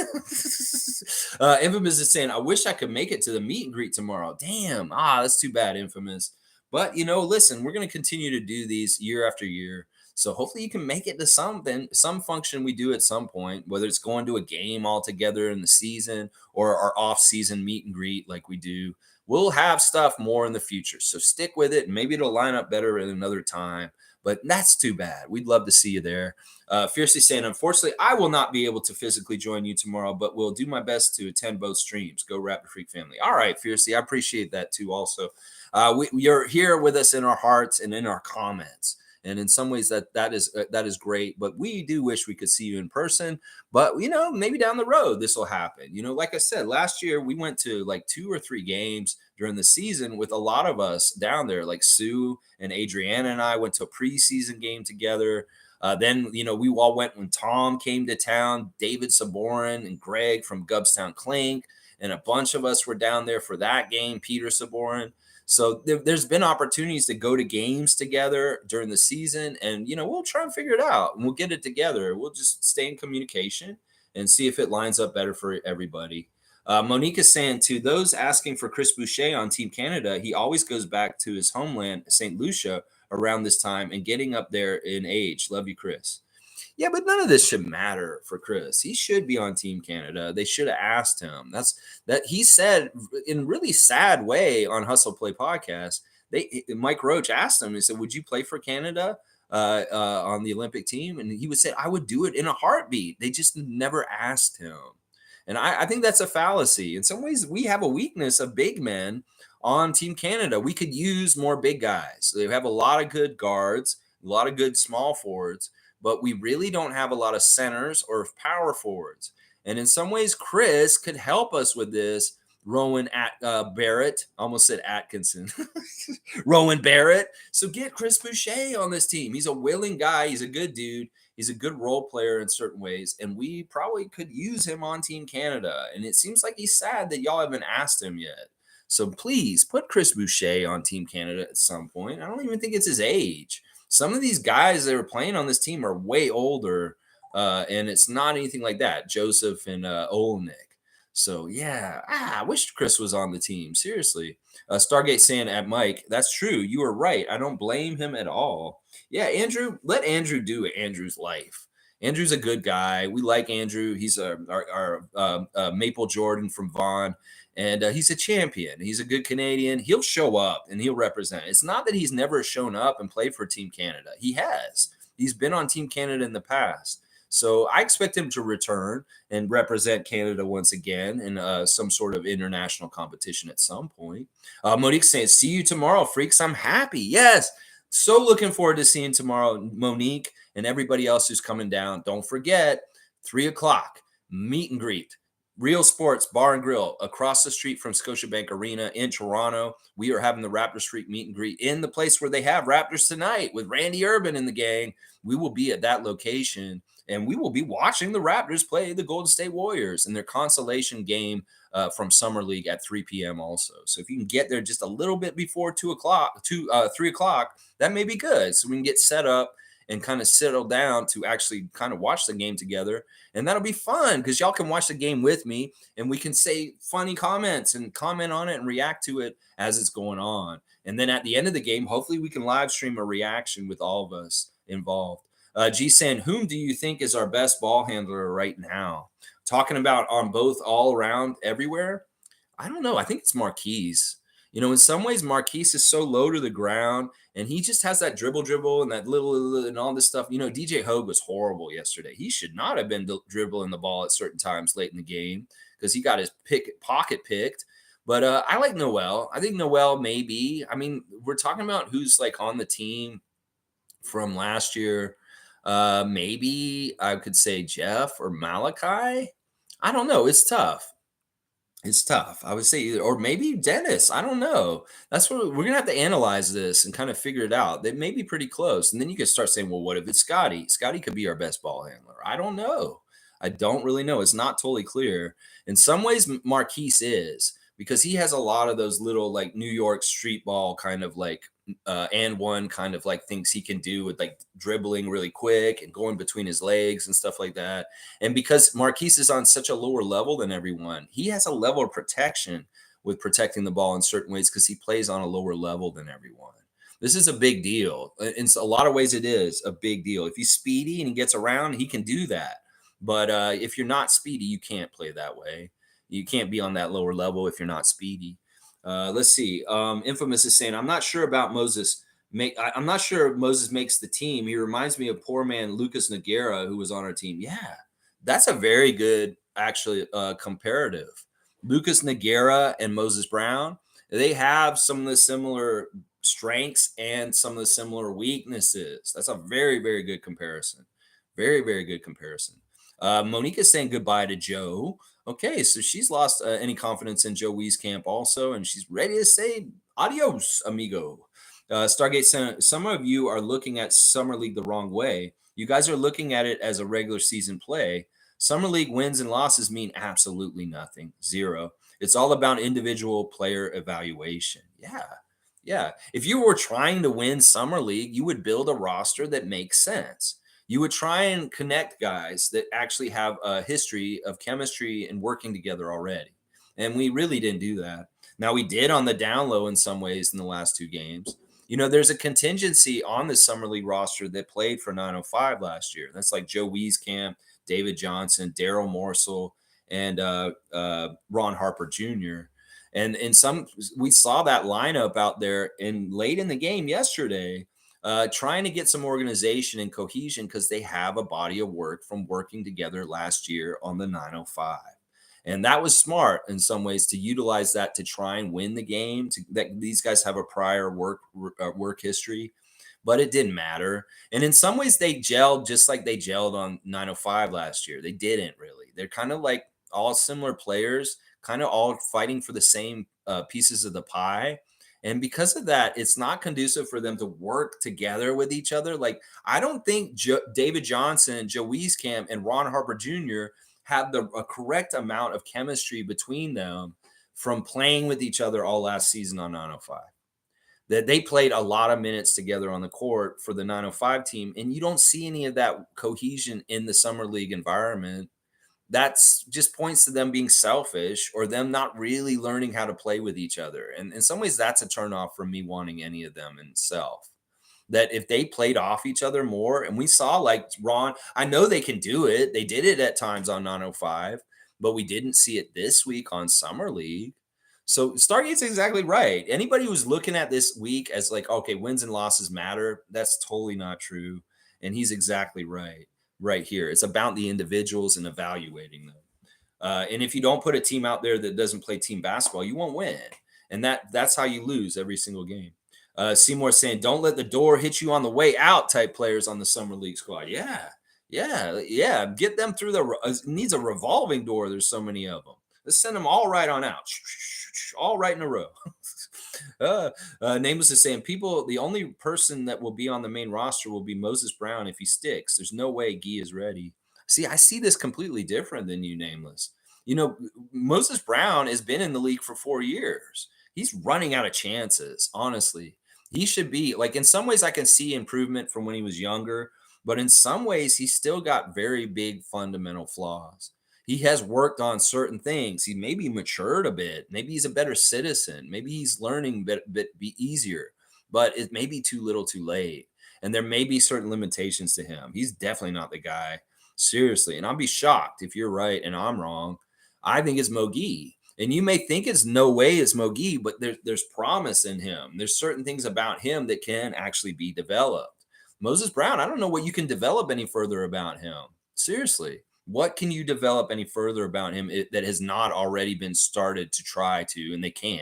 Infamous is saying, I wish I could make it to the meet and greet tomorrow. Damn. That's too bad, Infamous. But, listen, we're going to continue to do these year after year. So hopefully you can make it to something, some function we do at some point, whether it's going to a game all together in the season or our off-season meet and greet like we do. We'll have stuff more in the future. So stick with it. Maybe it'll line up better at another time. But that's too bad. We'd love to see you there. Fiercely saying, unfortunately, I will not be able to physically join you tomorrow, but will do my best to attend both streams. Go Raptor Freak family. All right, Fiercely. I appreciate that too also. You're here with us in our hearts and in our comments. And in some ways that is great, but we do wish we could see you in person. But maybe down the road this will happen. Like I said, last year we went to like 2 or 3 games during the season with a lot of us down there, like Sue and Adriana and I went to a preseason game together. Then we all went when Tom came to town, David Saborin and Greg from Gubstown Clink, and a bunch of us were down there for that game, Peter Saborin. So there's been opportunities to go to games together during the season, and we'll try and figure it out, and we'll get it together. We'll just stay in communication and see if it lines up better for everybody. Monique is saying, to those asking for Chris Boucher on Team Canada, he always goes back to his homeland, St. Lucia, around this time and getting up there in age. Love you, Chris. Yeah, but none of this should matter for Chris. He should be on Team Canada. They should have asked him. That he said in a really sad way on Hustle Play podcast. Mike Roach asked him. He said, "Would you play for Canada on the Olympic team?" And he would say, "I would do it in a heartbeat." They just never asked him, and I think that's a fallacy. In some ways, we have a weakness of big men on Team Canada. We could use more big guys. They have a lot of good guards, a lot of good small forwards, but we really don't have a lot of centers or power forwards. And in some ways, Chris could help us with this. Rowan Barrett, almost said Atkinson. Rowan Barrett. So get Chris Boucher on this team. He's a willing guy. He's a good dude. He's a good role player in certain ways. And we probably could use him on Team Canada. And it seems like he's sad that y'all haven't asked him yet. So please put Chris Boucher on Team Canada at some point. I don't even think it's his age. Some of these guys that are playing on this team are way older, and it's not anything like that. Joseph and Olenek. So, yeah, I wish Chris was on the team. Seriously. Stargate saying at Mike, that's true. You are right. I don't blame him at all. Yeah, Andrew, let Andrew do Andrew's life. Andrew's a good guy. We like Andrew. He's our Maple Jordan from Vaughan. And he's a champion. He's a good Canadian. He'll show up and he'll represent. It's not that he's never shown up and played for Team Canada. He has. He's been on Team Canada in the past. So I expect him to return and represent Canada once again in some sort of international competition at some point. Monique saying, see you tomorrow, freaks. I'm happy. Yes. So looking forward to seeing tomorrow, Monique and everybody else who's coming down. Don't forget, 3:00, meet and greet. Real Sports Bar and Grill across the street from Scotiabank Arena in Toronto. We are having the Raptors Street meet and greet in the place where they have Raptors Tonight with Randy Urban and the gang. We will be at that location, and we will be watching the Raptors play the Golden State Warriors in their consolation game from Summer League at 3 p.m. also. So if you can get there just a little bit before 3:00, that may be good. So we can get set up and kind of settle down to actually kind of watch the game together. And that'll be fun because y'all can watch the game with me and we can say funny comments and comment on it and react to it as it's going on. And then at the end of the game, hopefully we can live stream a reaction with all of us involved. G saying, whom do you think is our best ball handler right now? Talking about on both all around everywhere. I don't know. I think it's Marquise. In some ways, Marquise is so low to the ground, and he just has that dribble and that little and all this stuff. DJ Hogg was horrible yesterday. He should not have been dribbling the ball at certain times late in the game because he got his pocket picked. But I like Noel. I think Noel maybe. I mean, we're talking about who's like on the team from last year. Maybe I could say Jeff or Malachi. I don't know. It's tough. It's tough. I would say either, or maybe Dennis. I don't know. That's what we're gonna have to analyze this and kind of figure it out. They may be pretty close, and then you can start saying, "Well, what if it's Scotty? Scotty could be our best ball handler." I don't know. I don't really know. It's not totally clear. In some ways, Marquise is because he has a lot of those little like New York street ball kind of like and one kind of like things he can do with like dribbling really quick and going between his legs and stuff like that. And because Marquise is on such a lower level than everyone, he has a level of protection with protecting the ball in certain ways because he plays on a lower level than everyone. This is a big deal. In a lot of ways, it is a big deal. If he's speedy and he gets around, he can do that. But if you're not speedy, you can't play that way. You can't be on that lower level if you're not speedy. Let's see. Infamous is saying, I'm not sure about Moses. I'm not sure if Moses makes the team. He reminds me of poor man Lucas Nogueira, who was on our team. Yeah, that's a very good, actually, comparative. Lucas Nogueira and Moses Brown, they have some of the similar strengths and some of the similar weaknesses. That's a very, very good comparison. Very, very good comparison. Monique is saying goodbye to Joe. Okay, so she's lost any confidence in Joe Wieskamp also, and she's ready to say adios, amigo. Stargate Center, some of you are looking at Summer League the wrong way. You guys are looking at it as a regular season play. Summer League wins and losses mean absolutely nothing, zero. It's all about individual player evaluation. Yeah. Yeah. If you were trying to win Summer League, you would build a roster that makes sense. You would try and connect guys that actually have a history of chemistry and working together already. And we really didn't do that. Now, we did on the down low in some ways in the last two games. You know, there's a contingency on the Summer League roster that played for 905 last year. That's like Joe Wieskamp, David Johnson, Daryl Morsell, and Ron Harper Jr. And in some, we saw that lineup out there in late in the game yesterday, trying to get some organization and cohesion because they have a body of work from working together last year on the 905. And that was smart in some ways to utilize that to try and win the game. That these guys have a prior work history, but it didn't matter. And in some ways, they gelled just like they gelled on 905 last year. They didn't really. They're kind of like all similar players, kind of all fighting for the same pieces of the pie. And because of that, it's not conducive for them to work together with each other. Like, I don't think David Johnson, Joe Wieskamp, and Ron Harper Jr. have the correct amount of chemistry between them from playing with each other all last season on 905. That they played a lot of minutes together on the court for the 905 team, and you don't see any of that cohesion in the summer league environment. That's just points to them being selfish or them not really learning how to play with each other. And in some ways, that's a turnoff from me wanting any of them in self. That if they played off each other more, and we saw like Ron, I know they can do it. They did it at times on 905, but we didn't see it this week on Summer League. So Stargate's exactly right. Anybody who's looking at this week as like, okay, wins and losses matter, that's totally not true. And he's exactly right here. It's about the individuals and evaluating them. And if you don't put a team out there that doesn't play team basketball, you won't win. And that's how you lose every single game. Seymour saying, don't let the door hit you on the way out type players on the Summer League squad. Yeah. Get them through it needs a revolving door. There's so many of them. Let's send them all right on out. All right in a row. Nameless is saying, the only person that will be on the main roster will be Moses Brown if he sticks. There's no way Guy is ready. See, I see this completely different than you, Nameless. You know, Moses Brown has been in the league for 4 years. He's running out of chances, honestly. He should be, like, in some ways I can see improvement from when he was younger, but in some ways he's still got very big fundamental flaws. He has worked on certain things. He maybe matured a bit. Maybe he's a better citizen. Maybe he's learning be easier, but it may be too little too late. And there may be certain limitations to him. He's definitely not the guy. Seriously. And I'll be shocked if you're right and I'm wrong. I think it's Mogi. And you may think it's no way it's Mogi, but there's promise in him. There's certain things about him that can actually be developed. Moses Brown, I don't know what you can develop any further about him. Seriously. What can you develop any further about him that has not already been started to try to, and they can't?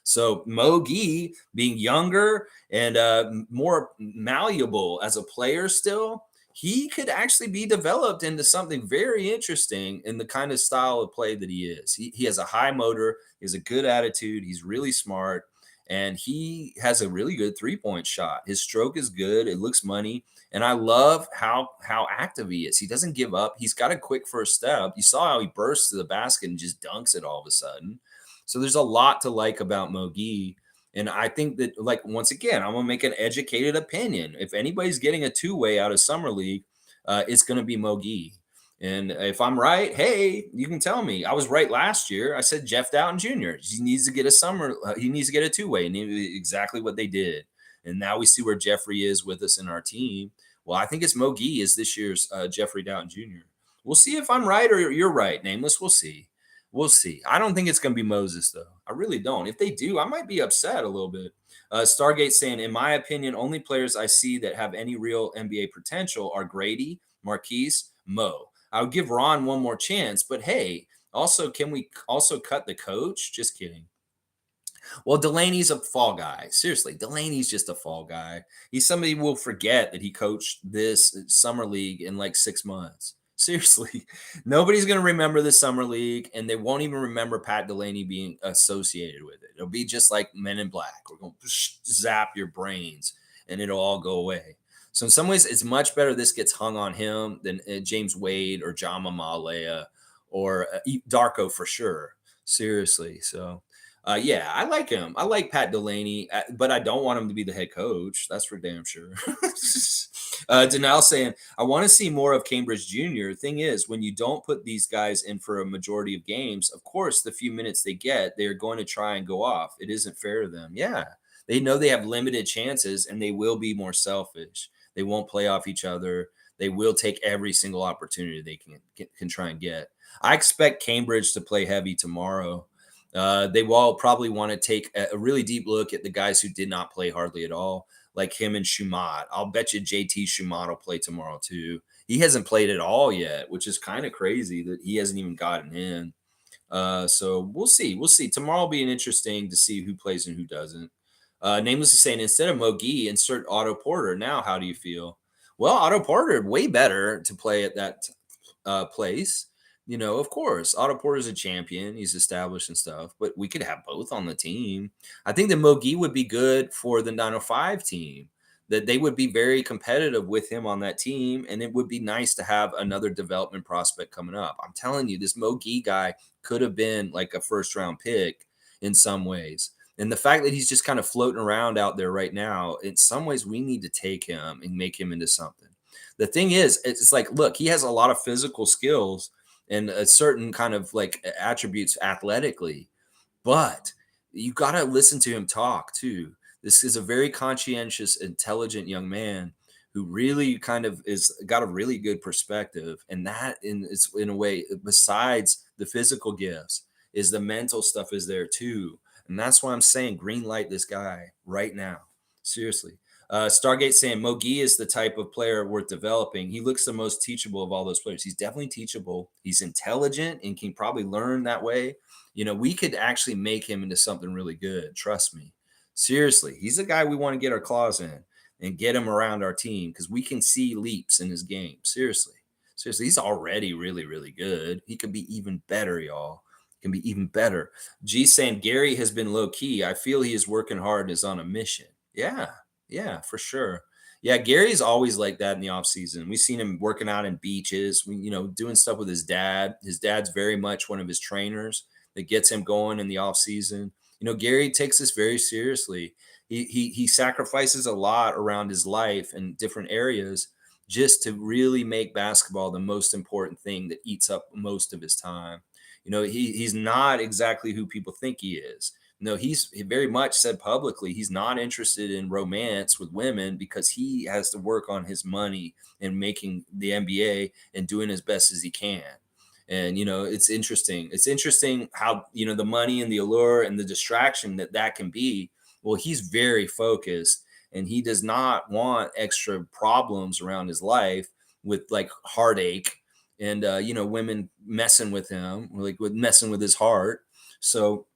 So Mogi being younger and more malleable as a player still, he could actually be developed into something very interesting in the kind of style of play that he is. He has a high motor, he has a good attitude, he's really smart, and he has a really good 3-point shot. His stroke is good, it looks money, and I love how active he is. He doesn't give up. He's got a quick first step. You saw how he bursts to the basket and just dunks it all of a sudden. So there's a lot to like about Mogi. And I think that, like, once again, I'm gonna make an educated opinion. If anybody's getting a two-way out of summer league, it's gonna be Mogi. And if I'm right, hey, you can tell me. I was right last year. I said Jeff Dowtin Jr. He needs to get a summer. He needs to get a two-way, and exactly what they did. And now we see where Jeffrey is with us in our team. Well, I think it's Mogi is this year's Jeffrey Dowtin Jr. We'll see if I'm right or you're right, Nameless. We'll see. We'll see. I don't think it's going to be Moses, though. I really don't. If they do, I might be upset a little bit. Stargate saying, in my opinion, only players I see that have any real NBA potential are Grady, Marquise, Mo. I would give Ron one more chance, but hey, also, can we also cut the coach? Just kidding. Well, Delaney's a fall guy. Seriously, Delaney's just a fall guy. He's somebody who will forget that he coached this summer league in like 6 months. Seriously, nobody's going to remember the summer league, and they won't even remember Pat Delaney being associated with it. It'll be just like Men in Black. We're going to zap your brains, and it'll all go away. So in some ways, it's much better this gets hung on him than James Wade or Jama Malaya or Darko for sure. Seriously, so. Yeah, I like him. I like Pat Delaney, but I don't want him to be the head coach. That's for damn sure. Danelle saying, I want to see more of Cambridge Jr. Thing is, when you don't put these guys in for a majority of games, of course, the few minutes they get, they're going to try and go off. It isn't fair to them. Yeah, they know they have limited chances, and they will be more selfish. They won't play off each other. They will take every single opportunity they can try and get. I expect Cambridge to play heavy tomorrow. They will probably want to take a really deep look at the guys who did not play hardly at all, like him and Shumat. I'll bet you JT Shumat will play tomorrow too. He hasn't played at all yet, which is kind of crazy that he hasn't even gotten in. So we'll see. We'll see. Tomorrow will be an interesting to see who plays and who doesn't. Nameless is saying, instead of Mogi, insert Otto Porter. Now, how do you feel? Well, Otto Porter, way better to play at that place. You know, of course, Otto Porter's a champion. He's established and stuff, but we could have both on the team. I think that Mogi would be good for the 905 team, that they would be very competitive with him on that team. And it would be nice to have another development prospect coming up. I'm telling you, this Mogi guy could have been like a first round pick in some ways. And the fact that he's just kind of floating around out there right now, in some ways, we need to take him and make him into something. The thing is, it's like, look, he has a lot of physical skills and a certain kind of like attributes athletically, but you got to listen to him talk too. This is a very conscientious, intelligent young man who really kind of is got a really good perspective. And that in a way, besides the physical gifts, is the mental stuff is there too. And that's why I'm saying green light this guy right now. Seriously. Stargate saying Mogi is the type of player worth developing. He looks the most teachable of all those players. He's definitely teachable. He's intelligent and can probably learn that way. You know, we could actually make him into something really good. Trust me. Seriously, he's a guy we want to get our claws in and get him around our team because we can see leaps in his game. Seriously. Seriously, he's already really, really good. He could be even better, y'all. Can be even better. G saying Gary has been low key. I feel he is working hard and is on a mission. Yeah, for sure. Yeah, Gary's always like that in the off season. We've seen him working out in beaches, doing stuff with his dad. His dad's very much one of his trainers that gets him going in the off season. Gary takes this very seriously. He sacrifices a lot around his life in different areas just to really make basketball the most important thing that eats up most of his time. He's not exactly who people think he is. No, he very much said publicly he's not interested in romance with women because he has to work on his money and making the NBA and doing as best as he can. And, it's interesting. It's interesting how, the money and the allure and the distraction that can be. Well, he's very focused and he does not want extra problems around his life with like heartache and, women messing with him, messing with his heart. So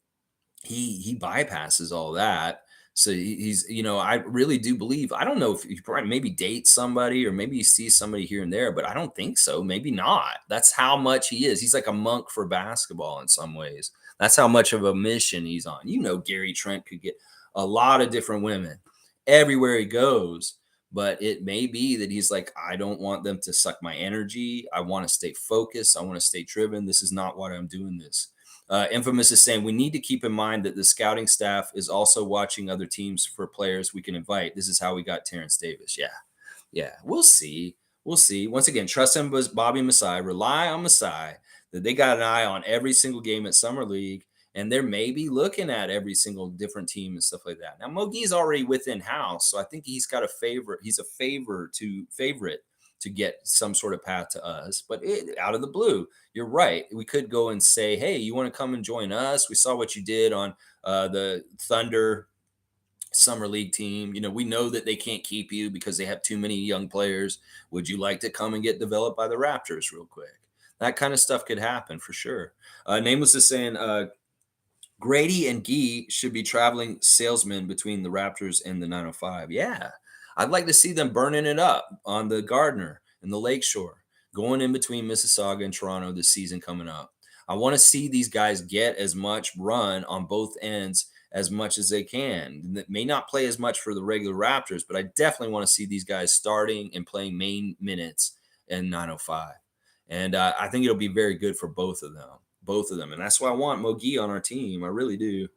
he bypasses all that. So he's, I really do believe. I don't know if he probably maybe dates somebody or maybe he sees somebody here and there, but I don't think so. Maybe not. That's how much he is. He's like a monk for basketball in some ways. That's how much of a mission he's on. Gary Trent could get a lot of different women everywhere he goes, but it may be that he's like, I don't want them to suck my energy. I want to stay focused. I want to stay driven. This is not why I'm doing this. Infamous is saying we need to keep in mind that the scouting staff is also watching other teams for players we can invite. This is how we got Terrence Davis. Yeah, we'll see. We'll see. Once again, trust him, Bobby Masai. Rely on Masai that they got an eye on every single game at Summer League, and they're maybe looking at every single different team and stuff like that. Now, Mogi's already within house, so I think he's got a favorite. He's a favorite to get some sort of path to us, but out of the blue, you're right. We could go and say, hey, you want to come and join us? We saw what you did on the Thunder Summer League team. We know that they can't keep you because they have too many young players. Would you like to come and get developed by the Raptors real quick? That kind of stuff could happen for sure. Nameless is saying Grady and Gee should be traveling salesmen between the Raptors and the 905. Yeah, I'd like to see them burning it up on the Gardner and the Lakeshore, going in between Mississauga and Toronto this season coming up. I want to see these guys get as much run on both ends as much as they can. That may not play as much for the regular Raptors, but I definitely want to see these guys starting and playing main minutes in 905. And I think it'll be very good for both of them. And that's why I want Mogi on our team. I really do.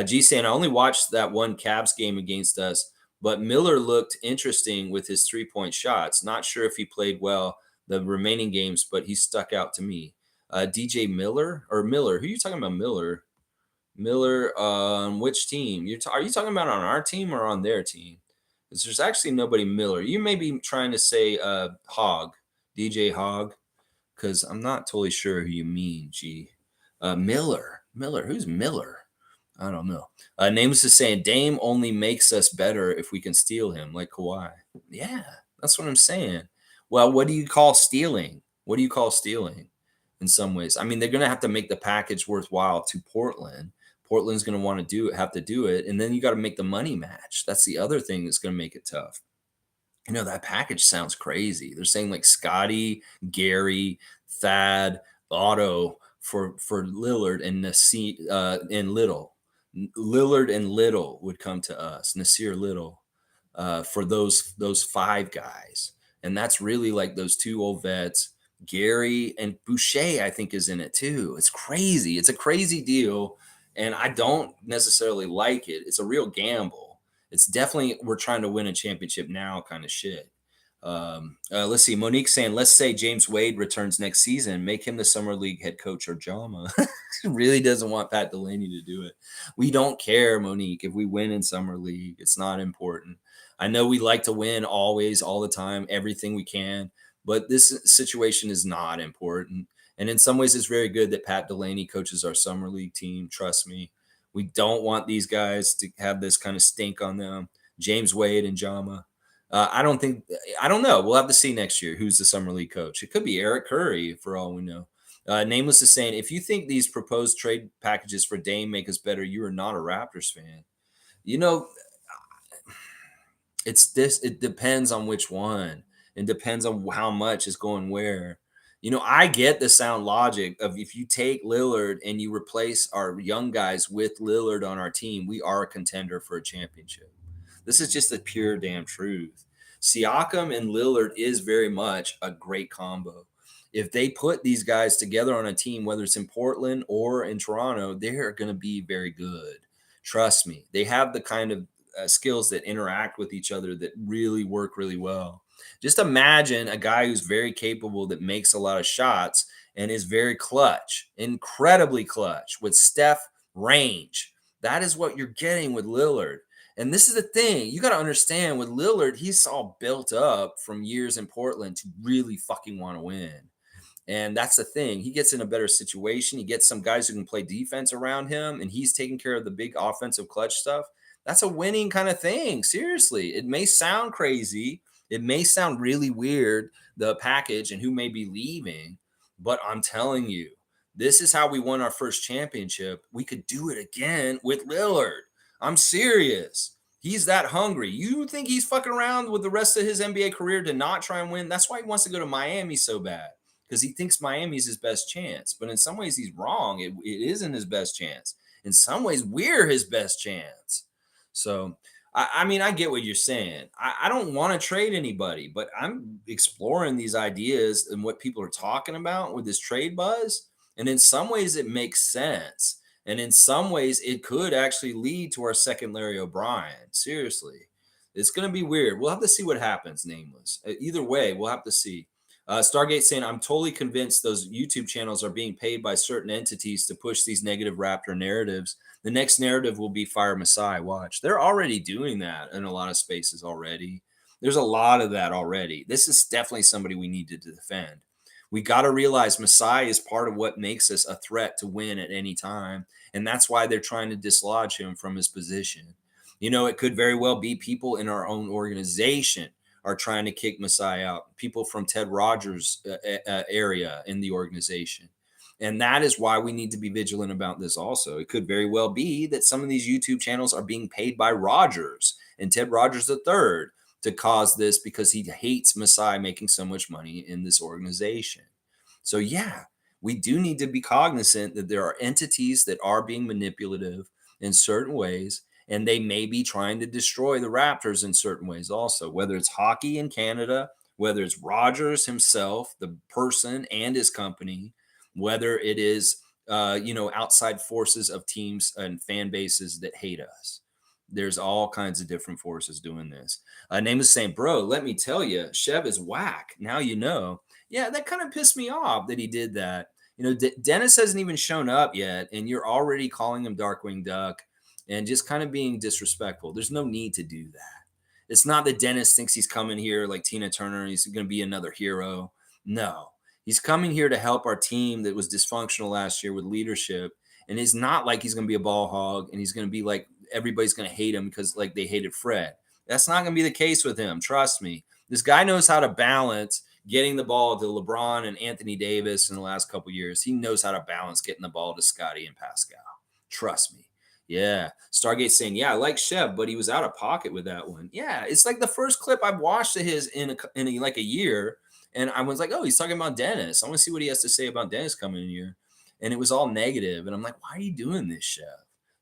G saying, I only watched that one Cavs game against us, but Miller looked interesting with his 3-point shots. Not sure if he played well the remaining games, but he stuck out to me. DJ Miller or Miller? Who are you talking about, Miller? Miller on which team? Are you talking about on our team or on their team? Because there's actually nobody Miller. You may be trying to say Hogg, DJ Hogg, because I'm not totally sure who you mean, G. Miller. Who's Miller? I don't know. Names is saying Dame only makes us better if we can steal him, like Kawhi. Yeah, that's what I'm saying. Well, what do you call stealing? In some ways? I mean, they're going to have to make the package worthwhile to Portland. Portland's going to want to have to do it. And then you got to make the money match. That's the other thing that's going to make it tough. That package sounds crazy. They're saying like Scotty, Gary, Thad, Otto for Lillard and and Little. Lillard and Little would come to us. Nasir Little for those 5 guys. And that's really like those 2 old vets. Gary and Boucher, I think, is in it too. It's crazy. It's a crazy deal. And I don't necessarily like it. It's a real gamble. It's definitely, we're trying to win a championship now kind of shit. Let's see. Monique saying, let's say James Wade returns next season, make him the Summer League head coach or Jama. Really doesn't want Pat Delaney to do it. We don't care, Monique, if we win in Summer League. It's not important. I know we like to win always, all the time, everything we can, but this situation is not important. And in some ways, it's very good that Pat Delaney coaches our Summer League team. Trust me. We don't want these guys to have this kind of stink on them. James Wade and Jama. I don't know. We'll have to see next year who's the Summer League coach. It could be Eric Curry for all we know. Nameless is saying, if you think these proposed trade packages for Dame make us better, you are not a Raptors fan. It depends on which one. It depends on how much is going where. I get the sound logic of if you take Lillard and you replace our young guys with Lillard on our team, we are a contender for a championship. This is just the pure damn truth. Siakam and Lillard is very much a great combo. If they put these guys together on a team, whether it's in Portland or in Toronto, they're going to be very good. Trust me. They have the kind of skills that interact with each other that really work really well. Just imagine a guy who's very capable, that makes a lot of shots and is very clutch, incredibly clutch with Steph range. That is what you're getting with Lillard. And this is the thing. You got to understand with Lillard, he's all built up from years in Portland to really fucking want to win. And that's the thing. He gets in a better situation. He gets some guys who can play defense around him, and he's taking care of the big offensive clutch stuff. That's a winning kind of thing. Seriously. It may sound crazy. It may sound really weird, the package and who may be leaving, but I'm telling you, this is how we won our first championship. We could do it again with Lillard. I'm serious. He's that hungry. You think he's fucking around with the rest of his NBA career to not try and win? That's why he wants to go to Miami so bad, because he thinks Miami's his best chance. But in some ways, he's wrong. It isn't his best chance. In some ways, we're his best chance. So, I mean, I get what you're saying. I don't want to trade anybody, but I'm exploring these ideas and what people are talking about with this trade buzz. And in some ways, it makes sense. And in some ways, it could actually lead to our second Larry O'Brien. Seriously. It's going to be weird. We'll have to see what happens, Nameless. Either way, we'll have to see. Stargate saying, I'm totally convinced those YouTube channels are being paid by certain entities to push these negative Raptor narratives. The next narrative will be Fire Masai. Watch. They're already doing that in a lot of spaces already. There's a lot of that already. This is definitely somebody we need to defend. We got to realize Masai is part of what makes us a threat to win at any time. And that's why they're trying to dislodge him from his position. You know, it could very well be people in our own organization are trying to kick Masai out, people from Ted Rogers' area in the organization. And that is why we need to be vigilant about this also. It could very well be that some of these YouTube channels are being paid by Rogers and Ted Rogers III to cause this because he hates Masai making so much money in this organization. So, yeah, we do need to be cognizant that there are entities that are being manipulative in certain ways, and they may be trying to destroy the Raptors in certain ways also, whether it's hockey in Canada, whether it's Rogers himself, the person and his company, whether it is, outside forces of teams and fan bases that hate us. There's all kinds of different forces doing this. Name is saying, bro, let me tell you, Chev is whack. Now you know. Yeah, that kind of pissed me off that he did that. You know, Dennis hasn't even shown up yet, and you're already calling him Darkwing Duck and just kind of being disrespectful. There's no need to do that. It's not that Dennis thinks he's coming here like Tina Turner and he's going to be another hero. No, he's coming here to help our team that was dysfunctional last year with leadership. And it's not like he's going to be a ball hog and he's going to be like everybody's going to hate him because like they hated Fred. That's not going to be the case with him. Trust me. This guy knows how to balance getting the ball to LeBron and Anthony Davis in the last couple of years. He knows how to balance getting the ball to Scotty and Pascal. Trust me. Yeah. Stargate saying, yeah, I like Chev, but he was out of pocket with that one. Yeah. It's like the first clip I've watched of his in like a year. And I was like, oh, he's talking about Dennis. I want to see what he has to say about Dennis coming in here. And it was all negative. And I'm like, why are you doing this, Chev?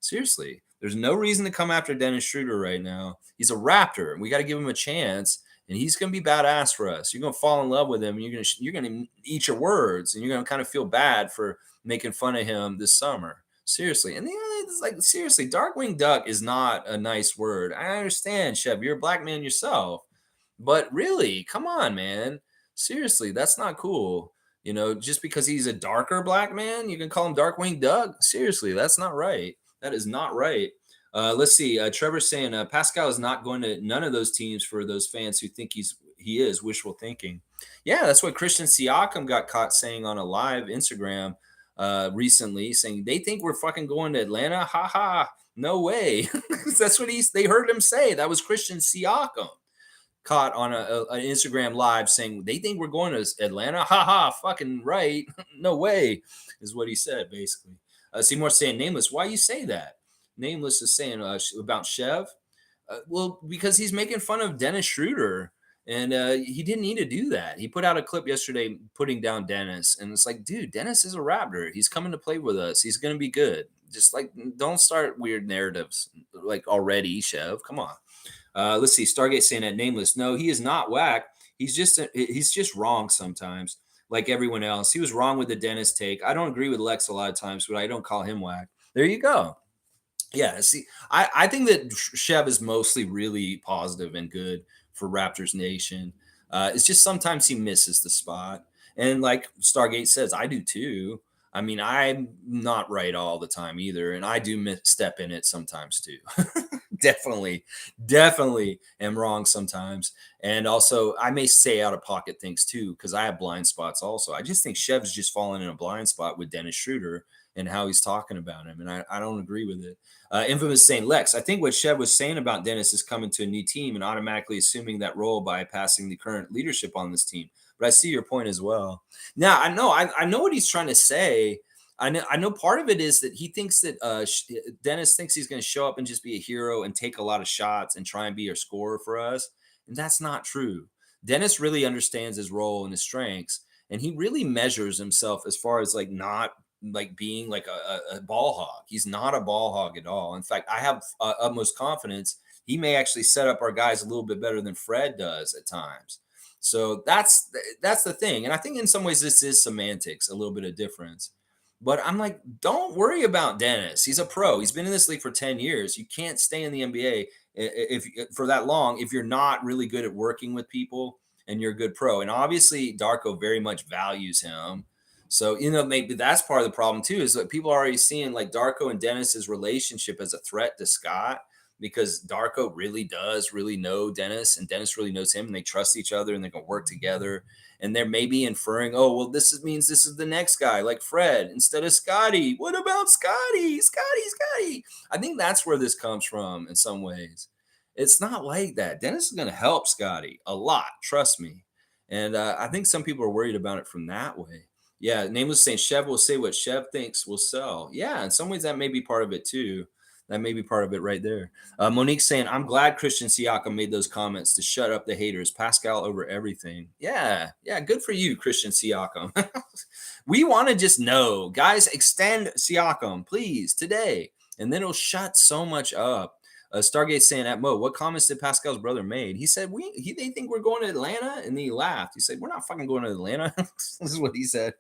Seriously. There's no reason to come after Dennis Schroder right now. He's a Raptor, and we got to give him a chance. And he's going to be badass for us. You're going to fall in love with him. And you're going to eat your words, and you're going to kind of feel bad for making fun of him this summer. Seriously. And it's like, seriously, Darkwing Duck is not a nice word. I understand, Chev, you're a black man yourself. But really, come on, man. Seriously, that's not cool. You know, just because he's a darker black man, you can call him Darkwing Duck. Seriously, that's not right. That is not right. Let's see. Trevor's saying Pascal is not going to none of those teams for those fans who think he is wishful thinking. Yeah, that's what Christian Siakam got caught saying on a live Instagram recently, saying they think we're fucking going to Atlanta. Ha ha. No way. That's what they heard him say. That was Christian Siakam caught on an Instagram live saying they think we're going to Atlanta. Ha ha. Fucking right. No way is what he said basically. Seymour saying, Nameless, why you say that? Nameless is saying about Chev. Well, because he's making fun of Dennis Schroder, and he didn't need to do that. He put out a clip yesterday putting down Dennis, and it's like, dude, Dennis is a Raptor. He's coming to play with us. He's going to be good. Just like, don't start weird narratives like already, Chev. Come on. Let's see. Stargate saying that Nameless. No, he is not whack. He's just wrong sometimes. Like everyone else. He was wrong with the Dennis take. I don't agree with Lex a lot of times, but I don't call him whack. There you go. Yeah, see, I think that Chev is mostly really positive and good for Raptors Nation. It's just sometimes he misses the spot. And like Stargate says, I do too. I mean, I'm not right all the time either. And I do step in it sometimes too. definitely am wrong sometimes. And also, I may say out of pocket things too, because I have blind spots also. I just think Chev's just fallen in a blind spot with Dennis Schroder and how he's talking about him. And I don't agree with it. Infamous saying, Lex, I think what Chev was saying about Dennis is coming to a new team and automatically assuming that role by passing the current leadership on this team. But I see your point as well. Now, I know what he's trying to say. I know part of it is that he thinks that Dennis thinks he's going to show up and just be a hero and take a lot of shots and try and be a scorer for us, and that's not true. Dennis really understands his role and his strengths, and he really measures himself as far as like not like being like a ball hog. He's not a ball hog at all. In fact, I have utmost confidence he may actually set up our guys a little bit better than Fred does at times. So that's the thing, and I think in some ways this is semantics, a little bit of difference. But I'm like, don't worry about Dennis. He's a pro. He's been in this league for 10 years. You can't stay in the NBA if for that long if you're not really good at working with people and you're a good pro. And obviously, Darko very much values him. So, maybe that's part of the problem too, is that people are already seeing like Darko and Dennis's relationship as a threat to Scott because Darko really does really know Dennis and Dennis really knows him and they trust each other and they can work together and they're maybe inferring, oh, well, means this is the next guy, like Fred, instead of Scotty. What about Scotty? Scotty. I think that's where this comes from in some ways. It's not like that. Dennis is going to help Scotty a lot, trust me. And I think some people are worried about it from that way. Yeah, Nameless saying Chev will say what Chev thinks will sell. Yeah, in some ways that may be part of it too. That may be part of it right there. Monique saying, I'm glad Christian Siakam made those comments to shut up the haters. Pascal over everything. Yeah, good for you, Christian Siakam. We want to just know. Guys, extend Siakam, please, today. And then it'll shut so much up. Stargate saying at Mo, what comments did Pascal's brother made? He said, they think we're going to Atlanta, and then he laughed. He said, we're not fucking going to Atlanta. This is what he said.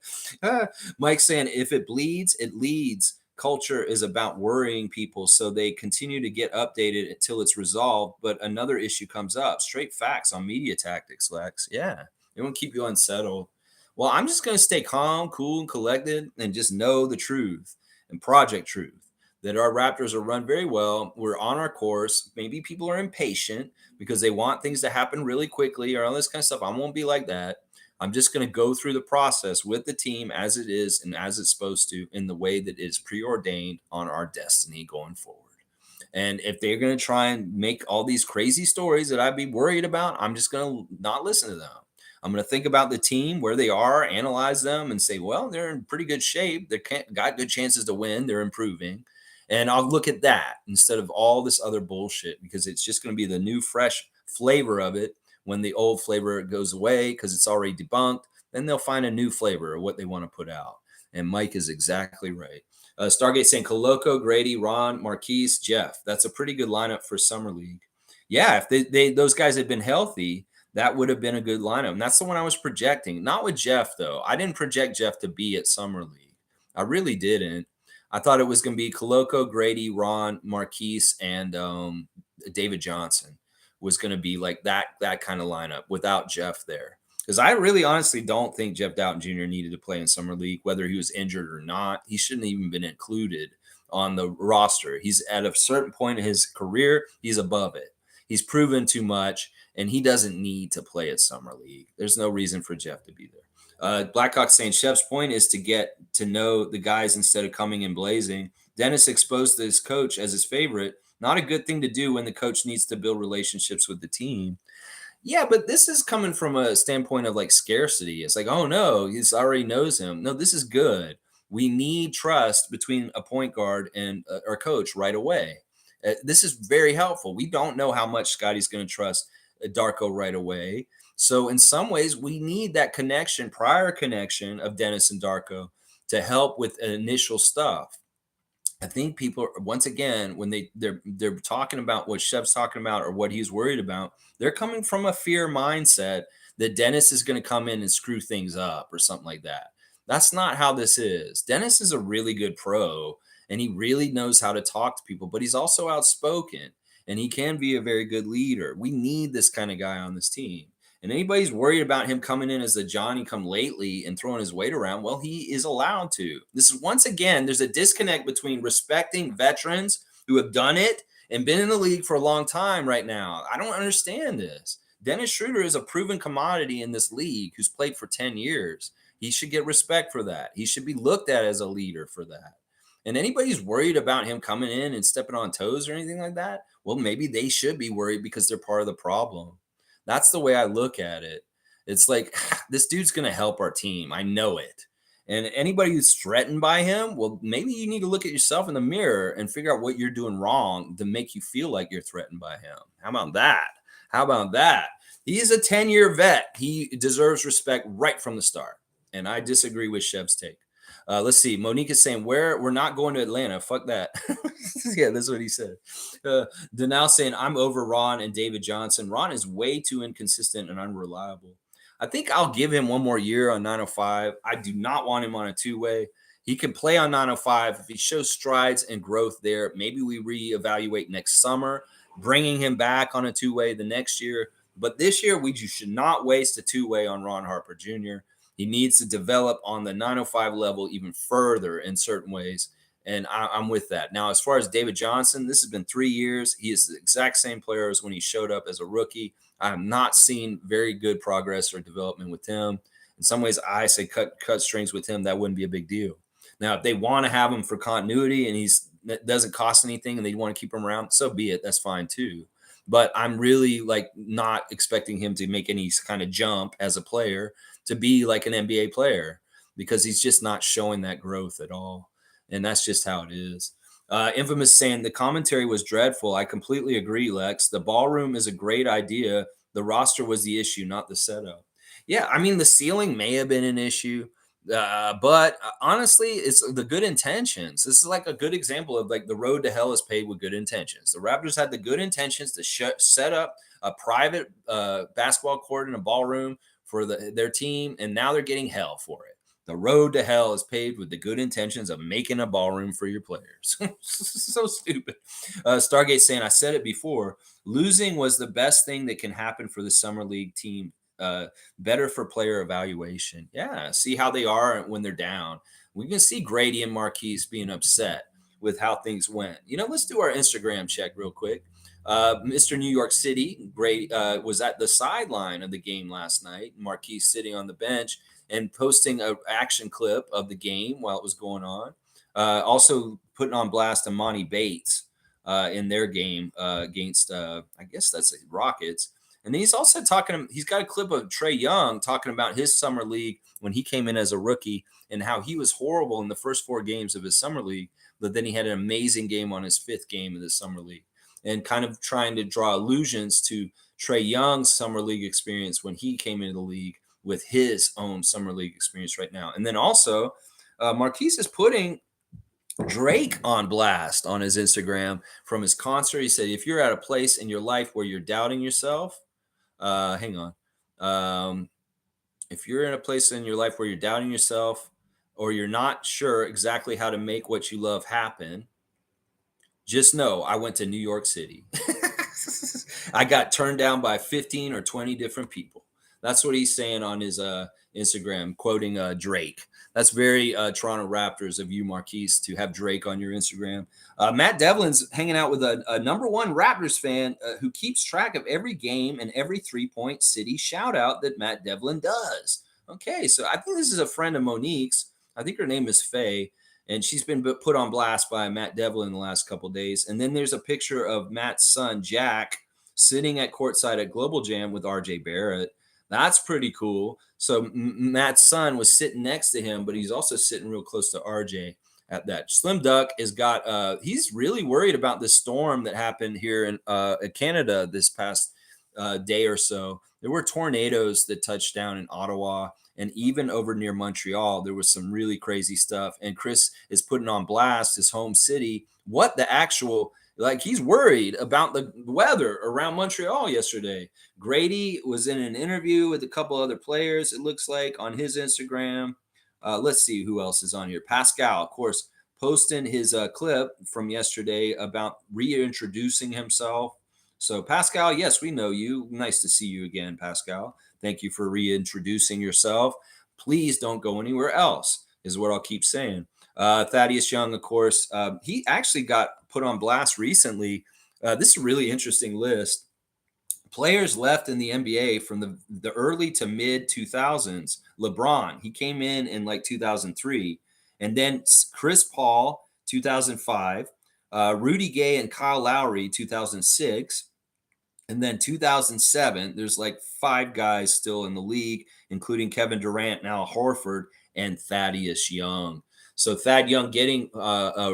Mike saying, if it bleeds, it leads. Culture is about worrying people so they continue to get updated until it's resolved, but another issue comes up. Straight facts on media tactics, Lex. Yeah, it won't keep you unsettled. Well, I'm just going to stay calm, cool, and collected and just know the truth and project truth that our Raptors are run very well. We're on our course. Maybe people are impatient because they want things to happen really quickly or all this kind of stuff. I won't be like that. I'm just going to go through the process with the team as it is and as it's supposed to in the way that is preordained on our destiny going forward. And if they're going to try and make all these crazy stories that I'd be worried about, I'm just going to not listen to them. I'm going to think about the team, where they are, analyze them, and say, well, they're in pretty good shape. They got good chances to win. They're improving. And I'll look at that instead of all this other bullshit because it's just going to be the new, fresh flavor of it. When the old flavor goes away because it's already debunked, then they'll find a new flavor of what they want to put out. And Mike is exactly right. Stargate saying Coloco, Grady, Ron, Marquise, Jeff. That's a pretty good lineup for Summer League. Yeah, if those guys had been healthy, that would have been a good lineup. And that's the one I was projecting. Not with Jeff, though. I didn't project Jeff to be at Summer League. I really didn't. I thought it was going to be Coloco, Grady, Ron, Marquise, and David Johnson was going to be like that kind of lineup without Jeff there. Because I really honestly don't think Jeff Doughton Jr. needed to play in Summer League, whether he was injured or not. He shouldn't have even been included on the roster. He's at a certain point in his career, he's above it. He's proven too much, and he doesn't need to play at Summer League. There's no reason for Jeff to be there. Blackhawk saying Chef's point is to get to know the guys instead of coming in blazing. Dennis exposed his coach as his favorite. Not a good thing to do when the coach needs to build relationships with the team. Yeah, but this is coming from a standpoint of like scarcity. It's like, oh no, he already knows him. No, this is good. We need trust between a point guard and our coach right away. This is very helpful. We don't know how much Scotty's going to trust Darko right away. So in some ways, we need that prior connection of Dennis and Darko to help with initial stuff. I think people, once again, when they're talking about what Shev's talking about or what he's worried about, they're coming from a fear mindset that Dennis is going to come in and screw things up or something like that. That's not how this is. Dennis is a really good pro, and he really knows how to talk to people, but he's also outspoken, and he can be a very good leader. We need this kind of guy on this team. And anybody's worried about him coming in as a Johnny come lately and throwing his weight around, well, he is allowed to. This is, once again, there's a disconnect between respecting veterans who have done it and been in the league for a long time right now. I don't understand this. Dennis Schroder is a proven commodity in this league who's played for 10 years. He should get respect for that. He should be looked at as a leader for that. And anybody's worried about him coming in and stepping on toes or anything like that, well, maybe they should be worried because they're part of the problem. That's the way I look at it. It's like, this dude's going to help our team. I know it. And anybody who's threatened by him, well, maybe you need to look at yourself in the mirror and figure out what you're doing wrong to make you feel like you're threatened by him. How about that? How about that? He's a 10-year vet. He deserves respect right from the start. And I disagree with Shev's take. Let's see. Monique is saying, we're not going to Atlanta. Fuck that. Yeah, that's what he said. Danal saying, I'm over Ron and David Johnson. Ron is way too inconsistent and unreliable. I think I'll give him one more year on 905. I do not want him on a two-way. He can play on 905. If he shows strides and growth there, maybe we reevaluate next summer, bringing him back on a two-way the next year. But this year, we should not waste a two-way on Ron Harper Jr. He needs to develop on the 905 level even further in certain ways. And I'm with that. Now, as far as David Johnson, this has been 3 years. He is the exact same player as when he showed up as a rookie. I have not seen very good progress or development with him. In some ways, I say cut strings with him. That wouldn't be a big deal. Now, if they want to have him for continuity and that doesn't cost anything and they want to keep him around, so be it. That's fine too. But I'm really not expecting him to make any kind of jump as a player to be like an NBA player because he's just not showing that growth at all. And that's just how it is. Infamous saying the commentary was dreadful. I completely agree, Lex. The ballroom is a great idea. The roster was the issue, not the setup. Yeah, I mean, the ceiling may have been an issue, but honestly, it's the good intentions. This is like a good example of the road to hell is paved with good intentions. The Raptors had the good intentions to set up a private basketball court in a ballroom for their team, and now they're getting hell for it. The road to hell is paved with the good intentions of making a ballroom for your players. So stupid. Stargate saying, I said it before, losing was the best thing that can happen for the Summer League team. Better for player evaluation. Yeah, see how they are when they're down. We can see Grady and Marquise being upset with how things went. Let's do our Instagram check real quick. Mr. New York City, Grady was at the sideline of the game last night. Marquise sitting on the bench and posting an action clip of the game while it was going on. Also putting on blast Amani Bates in their game against, I guess that's the Rockets. And he's also he's got a clip of Trae Young talking about his summer league when he came in as a rookie and how he was horrible in the first 4 games of his summer league, but then he had an amazing game on his 5th game of the summer league, and kind of trying to draw allusions to Trae Young's summer league experience when he came into the league with his own summer league experience right now. And then also Marquise is putting Drake on blast on his Instagram from his concert. He said, if you're at a place in your life where you're doubting yourself, hang on. If you're in a place in your life where you're doubting yourself or you're not sure exactly how to make what you love happen, just know I went to New York City. I got turned down by 15 or 20 different people. That's what he's saying on his Instagram, quoting Drake. That's very Toronto Raptors of you, Marquise, to have Drake on your Instagram. Matt Devlin's hanging out with a number 1 Raptors fan who keeps track of every game and every 3-point city shout out that Matt Devlin does. Okay, so I think this is a friend of Monique's. I think her name is Faye, and she's been put on blast by Matt Devlin the last couple of days. And then there's a picture of Matt's son, Jack, sitting at courtside at Global Jam with RJ Barrett. That's pretty cool. So Matt's son was sitting next to him, but he's also sitting real close to RJ at that. Slim Duck has got, he's really worried about the storm that happened here in Canada this past day or so. There were tornadoes that touched down in Ottawa and even over near Montreal. There was some really crazy stuff. And Chris is putting on blast his home city. What the actual, he's worried about the weather around Montreal yesterday. Grady was in an interview with a couple other players, it looks like, on his Instagram. Let's see who else is on here. Pascal, of course, posting his clip from yesterday about reintroducing himself. So, Pascal, yes, we know you. Nice to see you again, Pascal. Thank you for reintroducing yourself. Please don't go anywhere else, is what I'll keep saying. Thaddeus Young, of course, he actually got put on blast recently. This is a really interesting list. Players left in the NBA from the early to mid 2000s. LeBron, he came in 2003. And then Chris Paul, 2005. Rudy Gay and Kyle Lowry, 2006. And then 2007, there's 5 guys still in the league, including Kevin Durant, now Horford, and Thaddeus Young. So Thad Young getting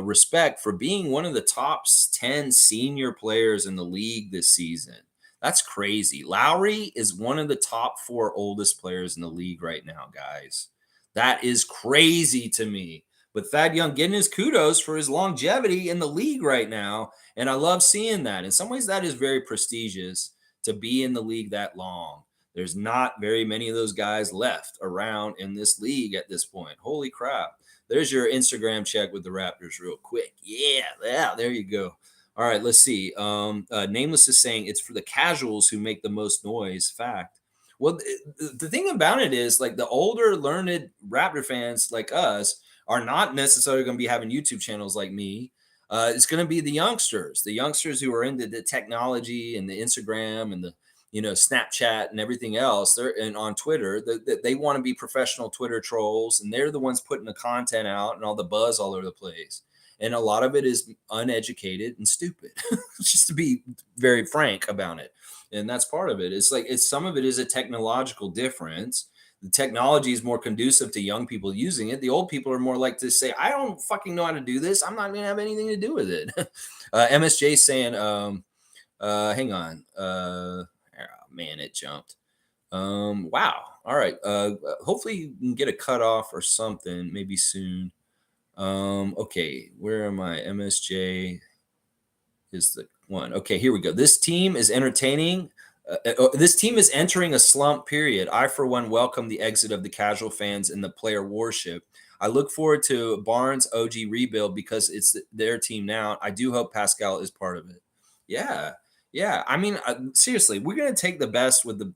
respect for being one of the top 10 senior players in the league this season. That's crazy. Lowry is one of the top 4 oldest players in the league right now, guys. That is crazy to me. But Thad Young getting his kudos for his longevity in the league right now. And I love seeing that. In some ways, that is very prestigious to be in the league that long. There's not very many of those guys left around in this league at this point. Holy crap. There's your Instagram check with the Raptors real quick. Yeah, there you go. All right, let's see. Nameless is saying it's for the casuals who make the most noise. Fact. Well, the thing about it is, like, the older, learned Raptor fans like us are not necessarily going to be having YouTube channels like me. It's going to be the youngsters who are into the technology and the Instagram and the Snapchat and everything else. And on Twitter, they want to be professional Twitter trolls, and they're the ones putting the content out and all the buzz all over the place. And a lot of it is uneducated and stupid, just to be very frank about it. And that's part of it. It's some of it is a technological difference. The technology is more conducive to young people using it. The old people are more like to say, I don't fucking know how to do this. I'm not going to have anything to do with it. MSJ saying, hang on. Man, it jumped. Wow. All right. Hopefully you can get a cutoff or something maybe soon. Okay, where am I? MSJ is the one. Okay, here we go. This team is entertaining. This team is entering a slump period. I, for one, welcome the exit of the casual fans and the player worship. I look forward to Barnes' OG rebuild because it's their team now. I do hope Pascal is part of it. Yeah. I mean, seriously, we're going to take the best with the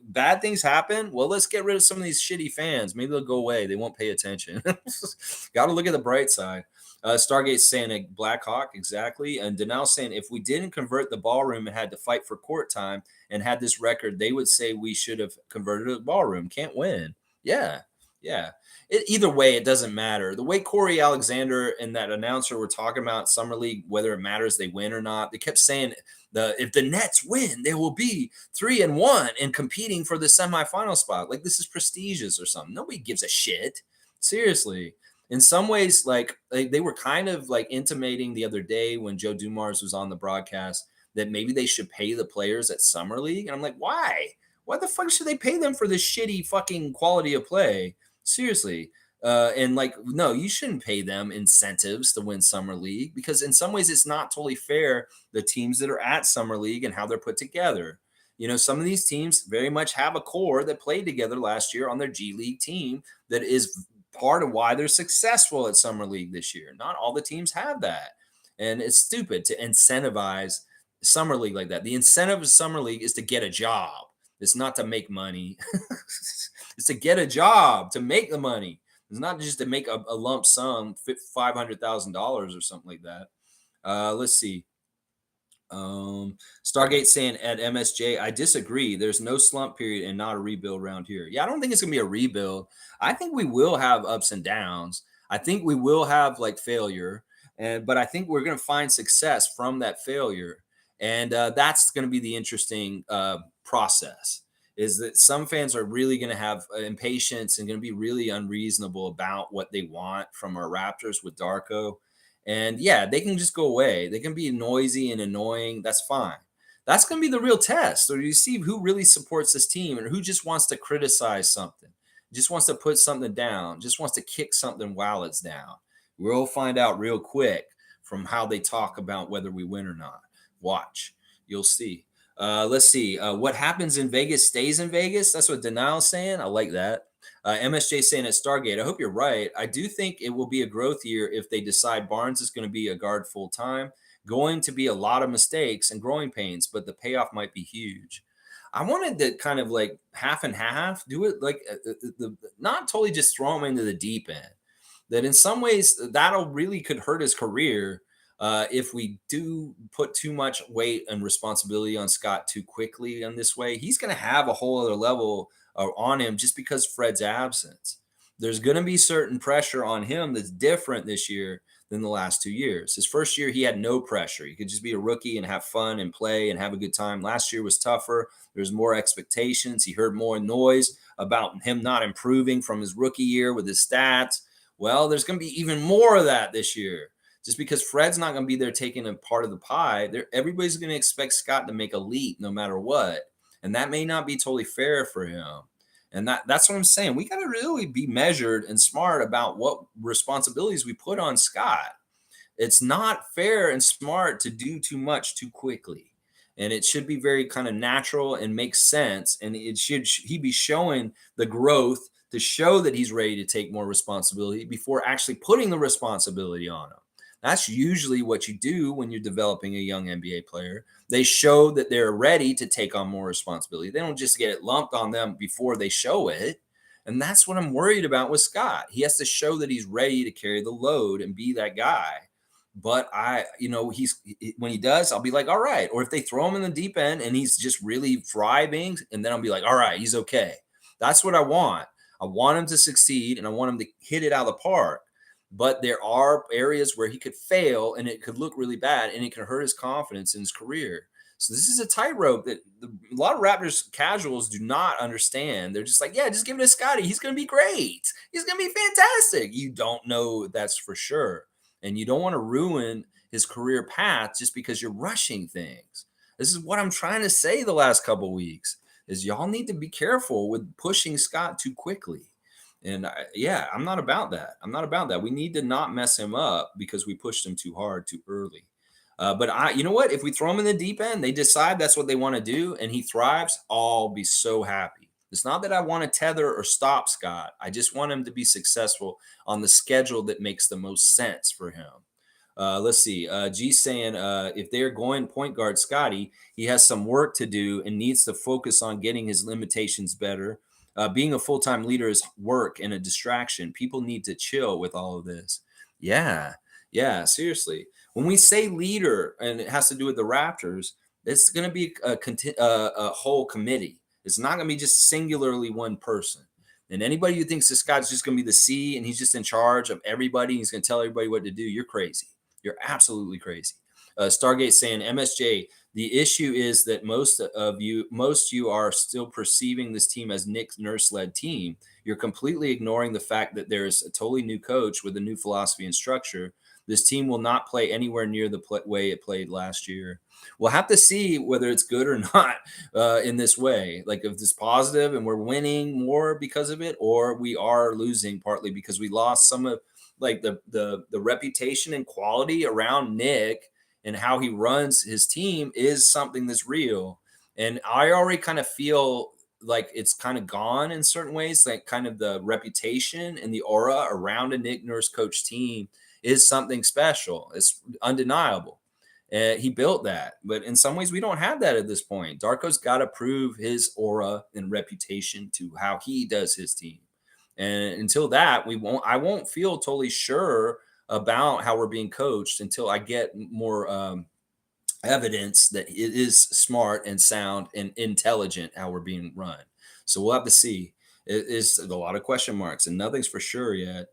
bad things happen. Well, let's get rid of some of these shitty fans. Maybe they'll go away. They won't pay attention. Got to look at the bright side. Stargate's saying a Black Hawk, exactly. And Danelle saying if we didn't convert the ballroom and had to fight for court time and had this record, they would say we should have converted the ballroom. Can't win. Yeah. Either way, it doesn't matter. The way Corey Alexander and that announcer were talking about Summer League, whether it matters they win or not, they kept saying if the Nets win, they will be 3-1 and competing for the semifinal spot. Like, this is prestigious or something. Nobody gives a shit. Seriously. In some ways, like they were kind of like intimating the other day when Joe Dumars was on the broadcast that maybe they should pay the players at Summer League. And I'm like, why? Why the fuck should they pay them for this shitty fucking quality of play? Seriously. And like, no, you shouldn't pay them incentives to win Summer League because in some ways it's not totally fair, the teams that are at Summer League and how they're put together. Some of these teams very much have a core that played together last year on their G League team that is part of why they're successful at Summer League this year. Not all the teams have that. And it's stupid to incentivize Summer League like that. The incentive of Summer League is to get a job. It's not to make money. It's to get a job, to make the money. It's not just to make a lump sum, $500,000 or something like that. Let's see. Stargate saying at MSJ, I disagree. There's no slump period and not a rebuild around here. Yeah, I don't think it's going to be a rebuild. I think we will have ups and downs. I think we will have like failure, but I think we're going to find success from that failure. And that's going to be the interesting process, is that some fans are really going to have impatience and going to be really unreasonable about what they want from our Raptors with Darko. And yeah, they can just go away. They can be noisy and annoying. That's fine. That's going to be the real test. So you see who really supports this team and who just wants to criticize something, just wants to put something down, just wants to kick something while it's down. We'll find out real quick from how they talk about whether we win or not. Watch. You'll see. Let's see. What happens in Vegas stays in Vegas. That's what Denial's saying. I like that. MSJ saying at Stargate, I hope you're right. I do think it will be a growth year if they decide Barnes is going to be a guard full time. Going to be a lot of mistakes and growing pains, but the payoff might be huge. I wanted to kind of like half and half, do it like not totally just throw him into the deep end. That in some ways that'll really could hurt his career if we do put too much weight and responsibility on Scott too quickly in this way. He's going to have a whole other level on him just because Fred's absence. There's going to be certain pressure on him that's different this year than the last 2 years. His first year, he had no pressure. He could just be a rookie and have fun and play and have a good time. Last year was tougher. There's more expectations. He heard more noise about him not improving from his rookie year with his stats. Well, there's going to be even more of that this year. Just because Fred's not going to be there taking a part of the pie, everybody's going to expect Scott to make a leap no matter what. And that may not be totally fair for him. And that's what I'm saying. We got to really be measured and smart about what responsibilities we put on Scott. It's not fair and smart to do too much too quickly. And it should be very kind of natural and make sense. And he be showing the growth to show that he's ready to take more responsibility before actually putting the responsibility on him. That's usually what you do when you're developing a young NBA player. They show that they're ready to take on more responsibility. They don't just get it lumped on them before they show it. And that's what I'm worried about with Scott. He has to show that he's ready to carry the load and be that guy. But when he does, I'll be like, all right. Or if they throw him in the deep end and he's just really thriving, and then I'll be like, all right, he's okay. That's what I want. I want him to succeed and I want him to hit it out of the park. But there are areas where he could fail and it could look really bad and it can hurt his confidence in his career. So this is a tightrope that a lot of Raptors casuals do not understand. They're just like, yeah, just give it to Scotty. He's going to be great. He's going to be fantastic. You don't know that's for sure. And you don't want to ruin his career path just because you're rushing things. This is what I'm trying to say the last couple of weeks is y'all need to be careful with pushing Scott too quickly. And I'm not about that. I'm not about that. We need to not mess him up because we pushed him too hard too early. But you know what? If we throw him in the deep end, they decide that's what they want to do, and he thrives, I'll be so happy. It's not that I want to tether or stop Scott. I just want him to be successful on the schedule that makes the most sense for him. Let's see. G's saying if they're going point guard Scotty, he has some work to do and needs to focus on getting his limitations better. Being a full-time leader is work and a distraction. People need to chill with all of this. Yeah, seriously. When we say leader, and it has to do with the Raptors, it's going to be a whole committee. It's not going to be just singularly one person. And anybody who thinks this guy's just going to be the C and he's just in charge of everybody, he's going to tell everybody what to do, you're crazy. You're absolutely crazy. Stargate saying, MSJ, the issue is that most you are still perceiving this team as Nick Nurse-led team. You're completely ignoring the fact that there's a totally new coach with a new philosophy and structure. This team will not play anywhere near the way it played last year. We'll have to see whether it's good or not in this way. Like if it's positive and we're winning more because of it, or we are losing partly because we lost some of like the reputation and quality around Nick and how he runs his team is something that's real. And I already kind of feel like it's kind of gone in certain ways, like kind of the reputation and the aura around a Nick Nurse coach team is something special. It's undeniable. He built that, but in some ways we don't have that at this point. Darko's got to prove his aura and reputation to how he does his team. And until that, I won't feel totally sure about how we're being coached until I get more evidence that it is smart and sound and intelligent how we're being run. So we'll have to see. It is a lot of question marks and nothing's for sure yet.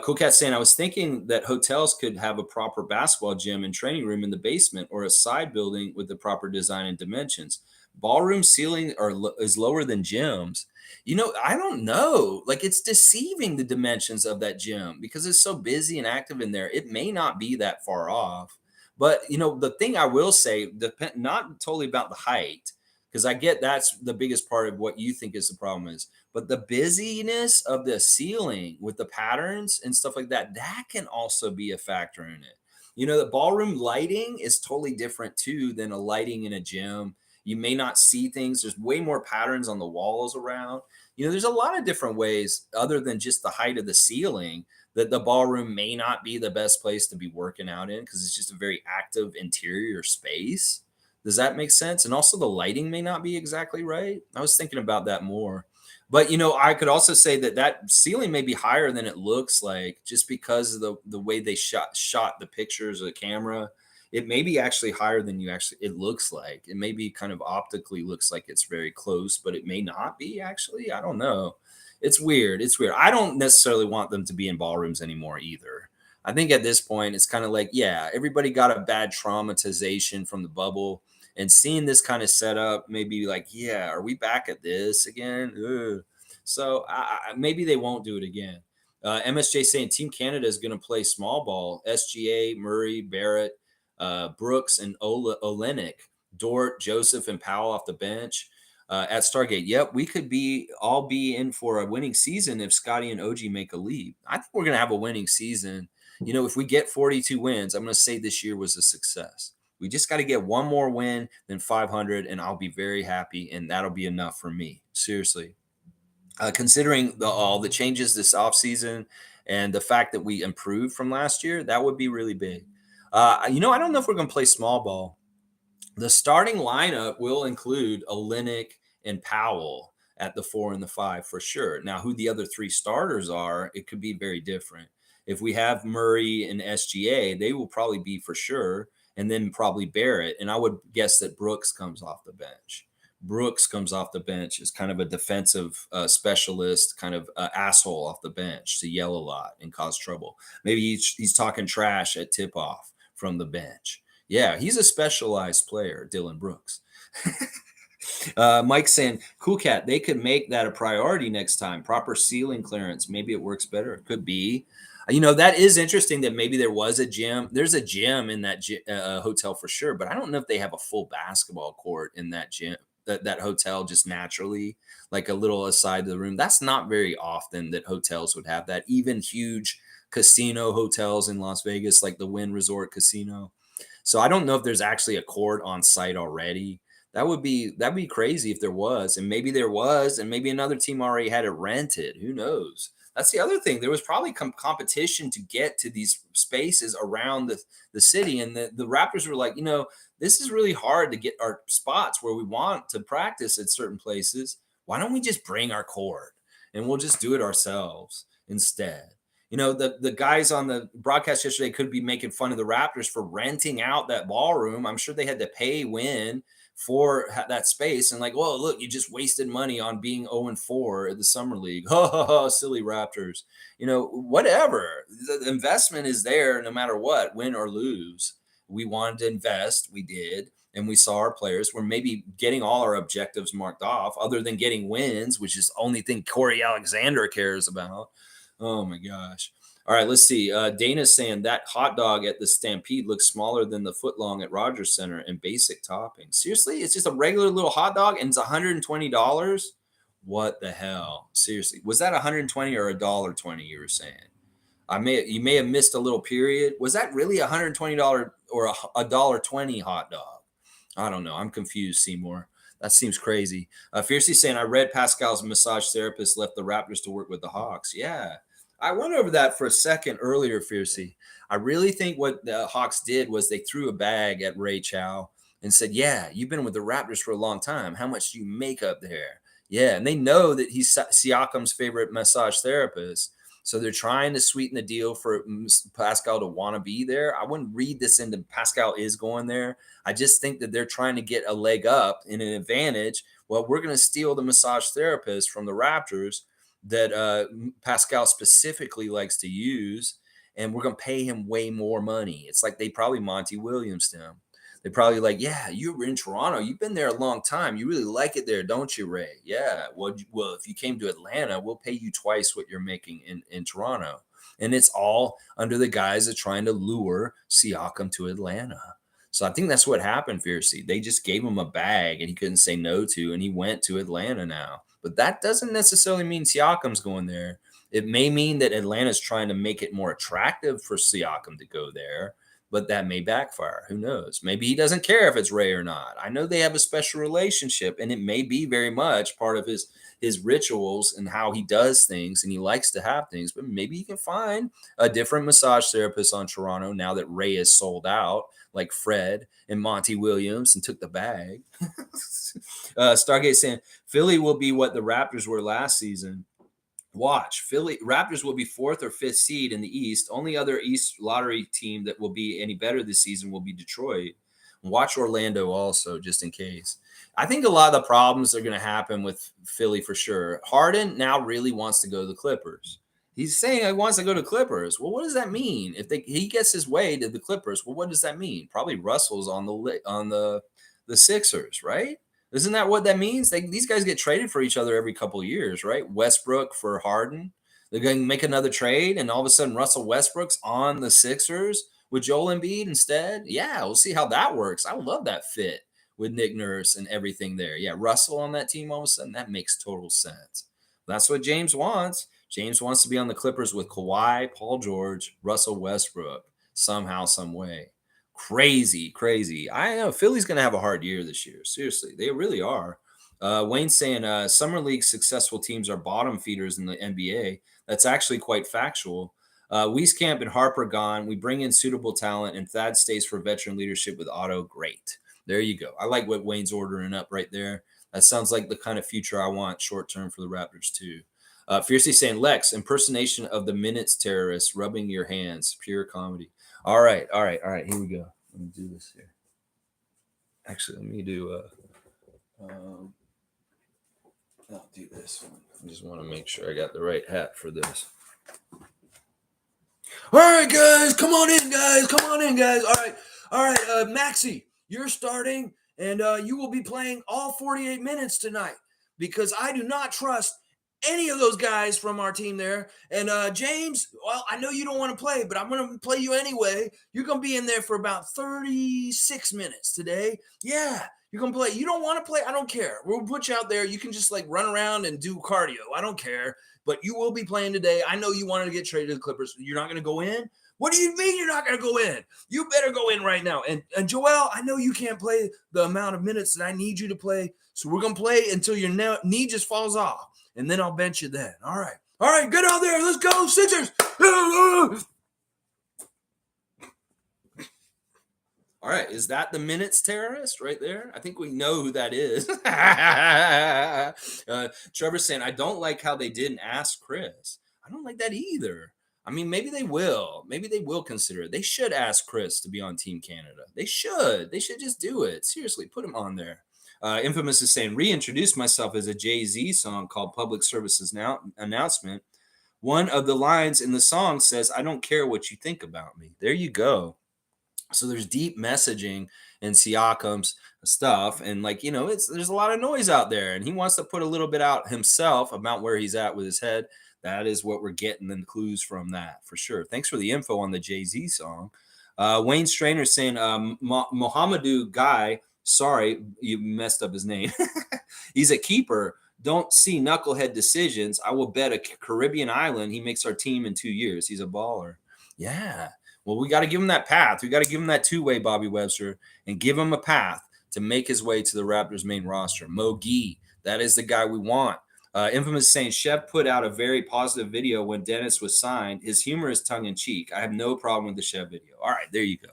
Cool Cat saying, I was thinking that hotels could have a proper basketball gym and training room in the basement or a side building with the proper design and dimensions. Ballroom ceiling is lower than gyms. I don't know. Like it's deceiving the dimensions of that gym because it's so busy and active in there. It may not be that far off. But, the thing I will say, not totally about the height, because I get that's the biggest part of what you think is the problem is. But the busyness of the ceiling with the patterns and stuff like that, that can also be a factor in it. The ballroom lighting is totally different too than a lighting in a gym. You may not see things. There's way more patterns on the walls around. There's a lot of different ways other than just the height of the ceiling that the ballroom may not be the best place to be working out in because it's just a very active interior space. Does that make sense? And also the lighting may not be exactly right. I was thinking about that more. But, I could also say that ceiling may be higher than it looks like just because of the way they shot the pictures of the camera. It may be actually higher than it looks like. It may be kind of optically looks like it's very close, but it may not be actually. I don't know. It's weird. I don't necessarily want them to be in ballrooms anymore either. I think at this point, it's kind of like, yeah, everybody got a bad traumatization from the bubble. And seeing this kind of setup, maybe like, yeah, are we back at this again? Ugh. So maybe they won't do it again. MSJ saying Team Canada is going to play small ball. SGA, Murray, Barrett, Brooks, and Olenek, Dort, Joseph, and Powell off the bench. At Stargate, yep, we could all be in for a winning season if Scotty and OG make a leap. I think we're going to have a winning season. If we get 42 wins, I'm going to say this year was a success. We just got to get one more win than 500, and I'll be very happy, and that'll be enough for me. Seriously. Considering all the changes this offseason and the fact that we improved from last year, that would be really big. I don't know if we're going to play small ball. The starting lineup will include Olenek and Powell at the 4 and the 5 for sure. Now, who the other 3 starters are, it could be very different. If we have Murray and SGA, they will probably be for sure, and then probably Barrett. And I would guess that Brooks comes off the bench. Brooks comes off the bench as kind of a defensive specialist, kind of asshole off the bench to yell a lot and cause trouble. Maybe he's talking trash at tip off from the bench. Yeah, he's a specialized player, Dylan Brooks. Mike saying, Cool Cat, they could make that a priority next time. Proper ceiling clearance. Maybe it works better. It could be. That is interesting that maybe there was a gym. There's a gym in that hotel for sure, but I don't know if they have a full basketball court in that gym. That hotel just naturally, like a little aside of the room. That's not very often that hotels would have that. Even huge casino hotels in Las Vegas, like the Wynn Resort Casino. So I don't know if there's actually a court on site already. That'd be crazy if there was, and maybe there was, and maybe another team already had it rented. Who knows? That's the other thing. There was probably competition to get to these spaces around the city, and the Raptors were like, this is really hard to get our spots where we want to practice at certain places. Why don't we just bring our court and we'll just do it ourselves instead? The guys on the broadcast yesterday could be making fun of the Raptors for renting out that ballroom. I'm sure they had to pay Wynn for that space and like, well, look, you just wasted money on being 0-4 at the summer league. Silly Raptors. Whatever. The investment is there no matter what, win or lose. We wanted to invest. We did. And we saw our players were maybe getting all our objectives marked off other than getting wins, which is the only thing Corey Alexander cares about. Oh my gosh. All right, let's see. Dana's saying that hot dog at the Stampede looks smaller than the footlong at Rogers Center and basic toppings. Seriously, it's just a regular little hot dog and it's $120. What the hell? Seriously, was that $120 or $1.20 you were saying? You may have missed a little period. Was that really $120 or a $1.20 hot dog? I don't know. I'm confused, Seymour. That seems crazy. Fiercely saying, I read Pascal's massage therapist left the Raptors to work with the Hawks. Yeah. I went over that for a second earlier, Fiercey. I really think what the Hawks did was they threw a bag at Ray Chow and said, yeah, you've been with the Raptors for a long time. How much do you make up there? Yeah. And they know that he's Siakam's favorite massage therapist. So they're trying to sweeten the deal for Pascal to want to be there. I wouldn't read this into Pascal is going there. I just think that they're trying to get a leg up and an advantage. Well, we're going to steal the massage therapist from the Raptors that Pascal specifically likes to use, and we're going to pay him way more money. It's like they probably Monty Williams him. They're probably like, yeah, you were in Toronto. You've been there a long time. You really like it there, don't you, Ray? Yeah. Well, if you came to Atlanta, we'll pay you twice what you're making in Toronto. And it's all under the guise of trying to lure Siakam to Atlanta. So I think that's what happened, Fiercey. They just gave him a bag and he couldn't say no to, and he went to Atlanta now. But that doesn't necessarily mean Siakam's going there. It may mean that Atlanta's trying to make it more attractive for Siakam to go there, but that may backfire. Who knows? Maybe he doesn't care if it's Ray or not. I know they have a special relationship, and it may be very much part of his rituals and how he does things, and he likes to have things. But maybe he can find a different massage therapist on Toronto now that Ray is sold out, like Fred and Monty Williams, and took the bag. Stargate saying Philly will be what the Raptors were last season. Watch, Raptors will be 4th or 5th seed in the East. Only other East lottery team that will be any better this season will be Detroit. Watch Orlando also, just in case. I think a lot of the problems are going to happen with Philly for sure. Harden now really wants to go to the Clippers. He's saying he wants to go to Clippers. Well, what does that mean? If he gets his way to the Clippers, well, what does that mean? Probably Russell's on the Sixers, right? Isn't that what that means? These guys get traded for each other every couple of years, right? Westbrook for Harden. They're going to make another trade, and all of a sudden Russell Westbrook's on the Sixers with Joel Embiid instead. Yeah, we'll see how that works. I would love that fit with Nick Nurse and everything there. Yeah, Russell on that team all of a sudden, that makes total sense. That's what James wants. James wants to be on the Clippers with Kawhi, Paul George, Russell Westbrook, somehow, some way. Crazy, crazy. I know Philly's going to have a hard year this year. Seriously, they really are. Wayne's saying summer league successful teams are bottom feeders in the NBA. That's actually quite factual. Wieskamp and Harper gone. We bring in suitable talent, and Thad stays for veteran leadership with Otto. Great. There you go. I like what Wayne's ordering up right there. That sounds like the kind of future I want short term for the Raptors too. Fiercely saying, Lex, impersonation of the minutes terrorist, rubbing your hands, pure comedy. All right. Here we go. Let me do this here. Actually, let me do. I'll do this one. I just want to make sure I got the right hat for this. All right, guys, come on in, guys. All right, Maxie, you're starting, and you will be playing all 48 minutes tonight because I do not trust any of those guys from our team there. And James, well, I know you don't want to play, but I'm going to play you anyway. You're going to be in there for about 36 minutes today. Yeah, you're going to play. You don't want to play? I don't care. We'll put you out there. You can just like run around and do cardio. I don't care. But you will be playing today. I know you wanted to get traded to the Clippers. You're not going to go in? What do you mean you're not going to go in? You better go in right now. And Joel, I know you can't play the amount of minutes that I need you to play. So we're going to play until your knee just falls off. And then I'll bench you then. All right, get out there. Let's go, Sixers. All right, is that the minutes terrorist right there? I think we know who that is. Trevor's saying, I don't like how they didn't ask Chris. I don't like that either. I mean, maybe they will. Maybe they will consider it. They should ask Chris to be on Team Canada. They should. They should just do it. Seriously, put him on there. Infamous is saying, reintroduce myself as a Jay-Z song called Public Services Announcement. One of the lines in the song says, I don't care what you think about me. There you go. So there's deep messaging in Siakam's stuff. And there's a lot of noise out there. And he wants to put a little bit out himself about where he's at with his head. That is what we're getting the clues from that for sure. Thanks for the info on the Jay-Z song. Wayne Strainer saying, Mohamedou Guy, sorry, you messed up his name. He's a keeper. Don't see knucklehead decisions. I will bet a Caribbean island he makes our team in 2 years. He's a baller. Yeah. Well, we got to give him that path. We got to give him that two-way, Bobby Webster, and give him a path to make his way to the Raptors main roster. Mo Gee, that is the guy we want. Infamous saying, Chef put out a very positive video when Dennis was signed. His humor is tongue-in-cheek. I have no problem with the Chef video. All right, there you go.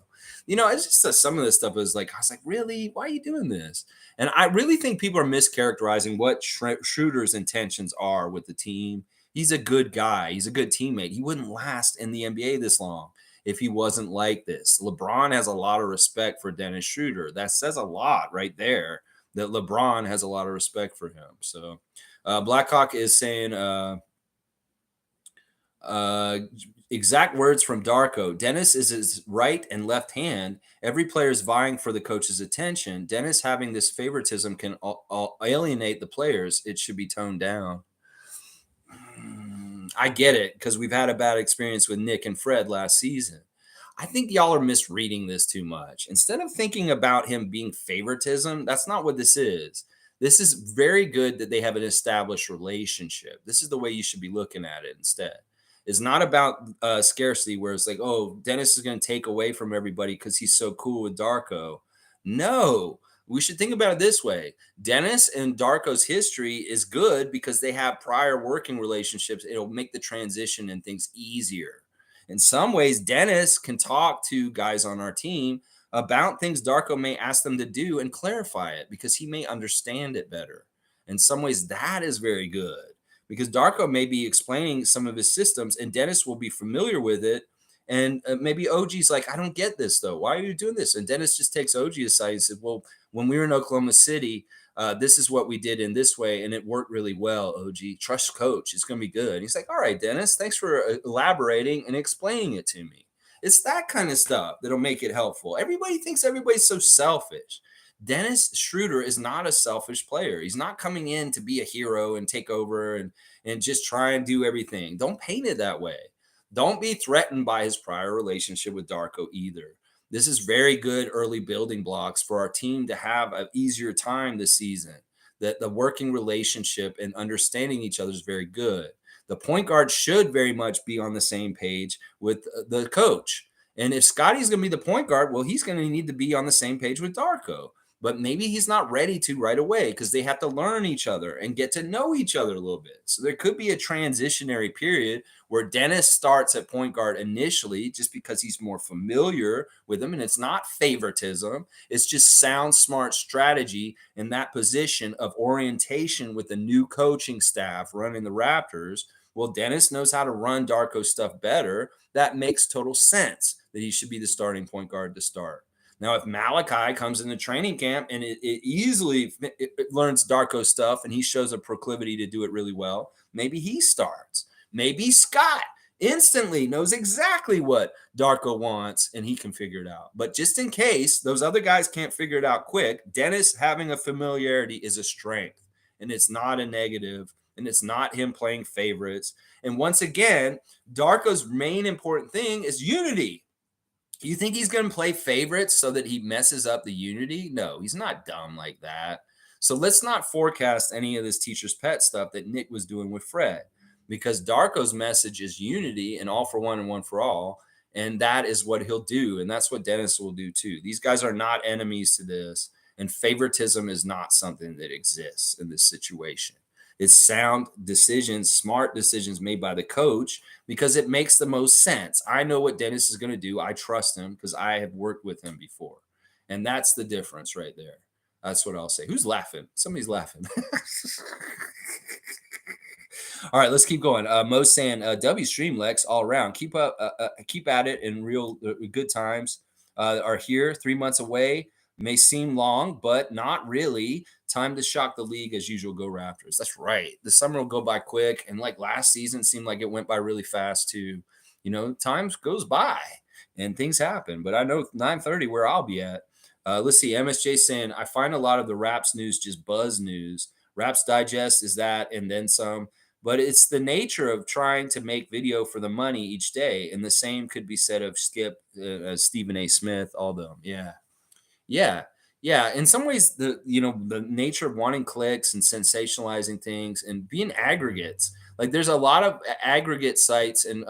It's just some of this stuff is like, I was like, really? Why are you doing this? And I really think people are mischaracterizing what Schroeder's intentions are with the team. He's a good guy. He's a good teammate. He wouldn't last in the NBA this long if he wasn't like this. LeBron has a lot of respect for Dennis Schroder. That says a lot right there, that LeBron has a lot of respect for him. So Blackhawk is saying, exact words from Darko. Dennis is his right and left hand. Every player is vying for the coach's attention. Dennis having this favoritism can alienate the players. It should be toned down. I get it because we've had a bad experience with Nick and Fred last season. I think y'all are misreading this too much. Instead of thinking about him being favoritism, that's not what this is. This is very good that they have an established relationship. This is the way you should be looking at it instead. It's not about scarcity where it's like, oh, Dennis is going to take away from everybody because he's so cool with Darko. No, we should think about it this way. Dennis and Darko's history is good because they have prior working relationships. It'll make the transition and things easier. In some ways, Dennis can talk to guys on our team about things Darko may ask them to do and clarify it because he may understand it better. In some ways, that is very good because Darko may be explaining some of his systems and Dennis will be familiar with it. And maybe OG's like, I don't get this, though. Why are you doing this? And Dennis just takes OG aside and says, well, when we were in Oklahoma City, this is what we did in this way, and it worked really well. OG, trust coach. It's going to be good. He's like, all right, Dennis, thanks for elaborating and explaining it to me. It's that kind of stuff that'll make it helpful. Everybody thinks everybody's so selfish. Dennis Schroder is not a selfish player. He's not coming in to be a hero and take over and just try and do everything. Don't paint it that way. Don't be threatened by his prior relationship with Darko either. This is very good early building blocks for our team to have an easier time this season. That the working relationship and understanding each other is very good. The point guard should very much be on the same page with the coach. And if Scotty's going to be the point guard, well, he's going to need to be on the same page with Darko. But maybe he's not ready to right away because they have to learn each other and get to know each other a little bit. So there could be a transitionary period where Dennis starts at point guard initially just because he's more familiar with him. And it's not favoritism. It's just sound, smart strategy in that position of orientation with the new coaching staff running the Raptors. Well, Dennis knows how to run Darko stuff better. That makes total sense that he should be the starting point guard to start. Now, if Malachi comes into training camp and it easily learns Darko stuff and he shows a proclivity to do it really well, maybe he starts. Maybe Scott instantly knows exactly what Darko wants and he can figure it out. But just in case those other guys can't figure it out quick, Dennis having a familiarity is a strength, and it's not a negative, and it's not him playing favorites. And once again, Darko's main important thing is unity. You think he's going to play favorites so that he messes up the unity? No, he's not dumb like that. So let's not forecast any of this teacher's pet stuff that Nick was doing with Fred, because Darko's message is unity and all for one and one for all. And that is what he'll do. And that's what Dennis will do too. These guys are not enemies to this. And favoritism is not something that exists in this situation. It's sound decisions, smart decisions made by the coach because it makes the most sense. I know what Dennis is going to do. I trust him because I have worked with him before. And that's the difference right there. That's what I'll say. Who's laughing? Somebody's laughing. All right, let's keep going. Mo's saying, W stream Lex all around. Keep up, keep at it in real good times. Are here 3 months away. May seem long, but not really. Time to shock the league as usual. Go Raptors. That's right. The summer will go by quick. And like last season seemed like it went by really fast too. You know, time goes by and things happen. But I know 9:30 where I'll be at. Let's see. MSJ saying, I find a lot of the Raps news just buzz news. Raps Digest is that and then some. But it's the nature of trying to make video for the money each day. And the same could be said of Skip, Stephen A. Smith, all of them. Yeah. Yeah. In some ways, the nature of wanting clicks and sensationalizing things and being aggregates. Like there's a lot of aggregate sites and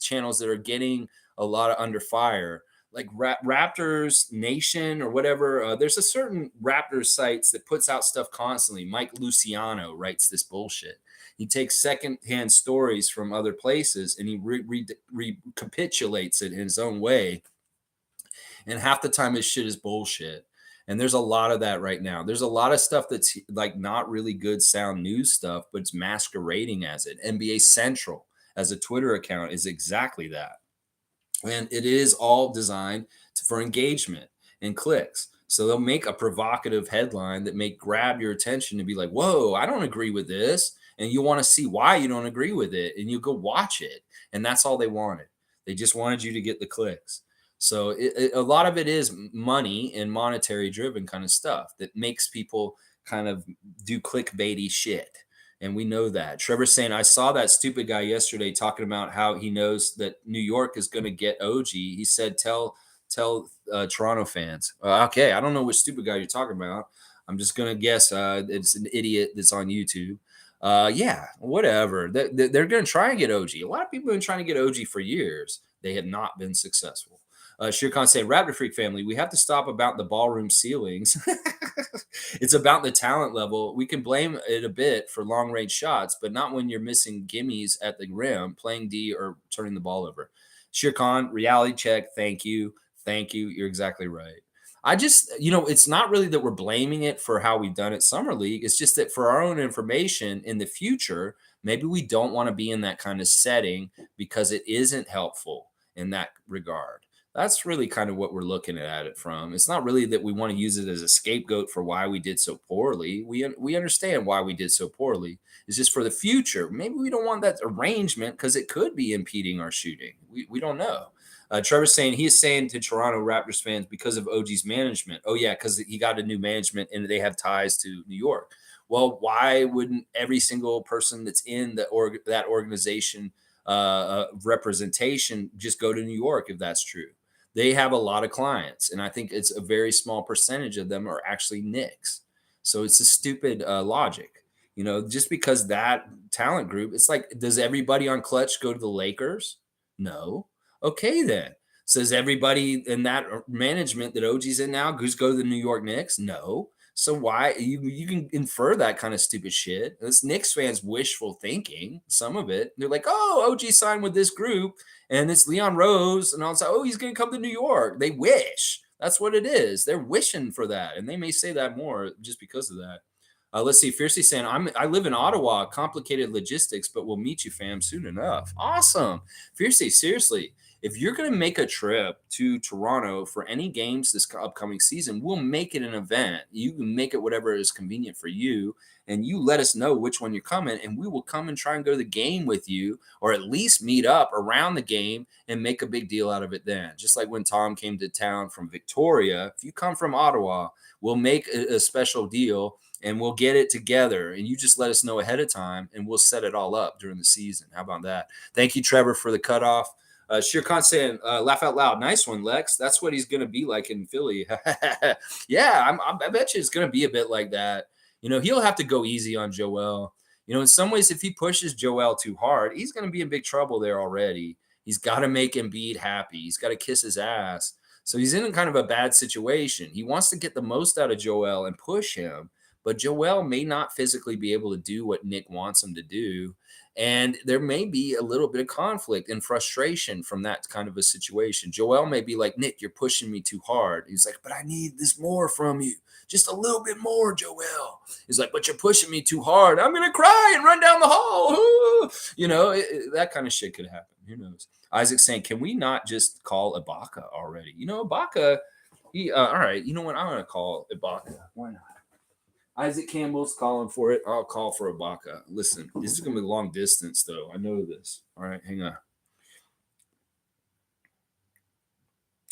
channels that are getting a lot of under fire. Like Raptors Nation or whatever. There's a certain Raptors sites that puts out stuff constantly. Mike Luciano writes this bullshit. He takes secondhand stories from other places and he recapitulates it in his own way. And half the time his shit is bullshit. And there's a lot of that right now. There's a lot of stuff that's like not really good sound news stuff, but it's masquerading as it. NBA Central as a Twitter account is exactly that. And it is all designed for engagement and clicks. So they'll make a provocative headline that may grab your attention and be like, whoa, I don't agree with this. And you want to see why you don't agree with it. And you go watch it. And that's all they wanted. They just wanted you to get the clicks. So a lot of it is money and monetary driven kind of stuff that makes people kind of do clickbaity shit. And we know that. Trevor's saying, I saw that stupid guy yesterday talking about how he knows that New York is going to get OG. He said, tell Toronto fans. Okay, I don't know which stupid guy you're talking about. I'm just going to guess it's an idiot that's on YouTube. Yeah, whatever. They're going to try and get OG. A lot of people have been trying to get OG for years. They have not been successful. Shirkan said, Raptor Freak family, we have to stop about the ballroom ceilings. It's about the talent level. We can blame it a bit for long range shots, but not when you're missing gimmies at the rim, playing D, or turning the ball over. Shirkan, reality check. Thank you. Thank you. You're exactly right. I just, it's not really that we're blaming it for how we've done it Summer League. It's just that for our own information in the future, maybe we don't want to be in that kind of setting because it isn't helpful in that regard. That's really kind of what we're looking at it from. It's not really that we want to use it as a scapegoat for why we did so poorly. We understand why we did so poorly. It's just for the future. Maybe we don't want that arrangement because it could be impeding our shooting. We don't know. Trevor's saying he is saying to Toronto Raptors fans because of OG's management. Oh yeah, because he got a new management and they have ties to New York. Well, why wouldn't every single person that's in that organization representation just go to New York if that's true? They have a lot of clients, and I think it's a very small percentage of them are actually Knicks. So it's a stupid logic, just because that talent group. It's like, does everybody on Clutch go to the Lakers? No. Okay, then. Says everybody in that management that OG's in now goes go to the New York Knicks? No. So why you can infer that kind of stupid shit? It's Knicks fans wishful thinking. Some of it, they're like, "Oh, OG signed with this group, and it's Leon Rose," and all that. Oh, he's going to come to New York. They wish. That's what it is. They're wishing for that, and they may say that more just because of that. Let's see. Fiercely saying, I live in Ottawa. Complicated logistics, but we'll meet you, fam, soon enough. Awesome. Fiercely, seriously. If you're going to make a trip to Toronto for any games this upcoming season, we'll make it an event. You can make it whatever is convenient for you, and you let us know which one you're coming, and we will come and try and go to the game with you, or at least meet up around the game and make a big deal out of it then. Just like when Tom came to town from Victoria, if you come from Ottawa, we'll make a special deal and we'll get it together. And you just let us know ahead of time, and we'll set it all up during the season. How about that? Thank you, Trevor, for the cutoff. Shirkan saying, laugh out loud. Nice one, Lex. That's what he's going to be like in Philly. Yeah, I bet you it's going to be a bit like that. He'll have to go easy on Joel. In some ways, if he pushes Joel too hard, he's going to be in big trouble there already. He's got to make Embiid happy. He's got to kiss his ass. So he's in kind of a bad situation. He wants to get the most out of Joel and push him, but Joel may not physically be able to do what Nick wants him to do. And there may be a little bit of conflict and frustration from that kind of a situation. Joel may be like, Nick, you're pushing me too hard. He's like, but I need this more from you. Just a little bit more, Joel. He's like, but you're pushing me too hard. I'm going to cry and run down the hall. That kind of shit could happen. Who knows? Isaac's saying, can we not just call Ibaka already? Ibaka, all right, you know what? I'm going to call Ibaka. Why not? Isaac Campbell's calling for it. I'll call for Ibaka. Listen, this is going to be long distance, though. I know this. All right, hang on.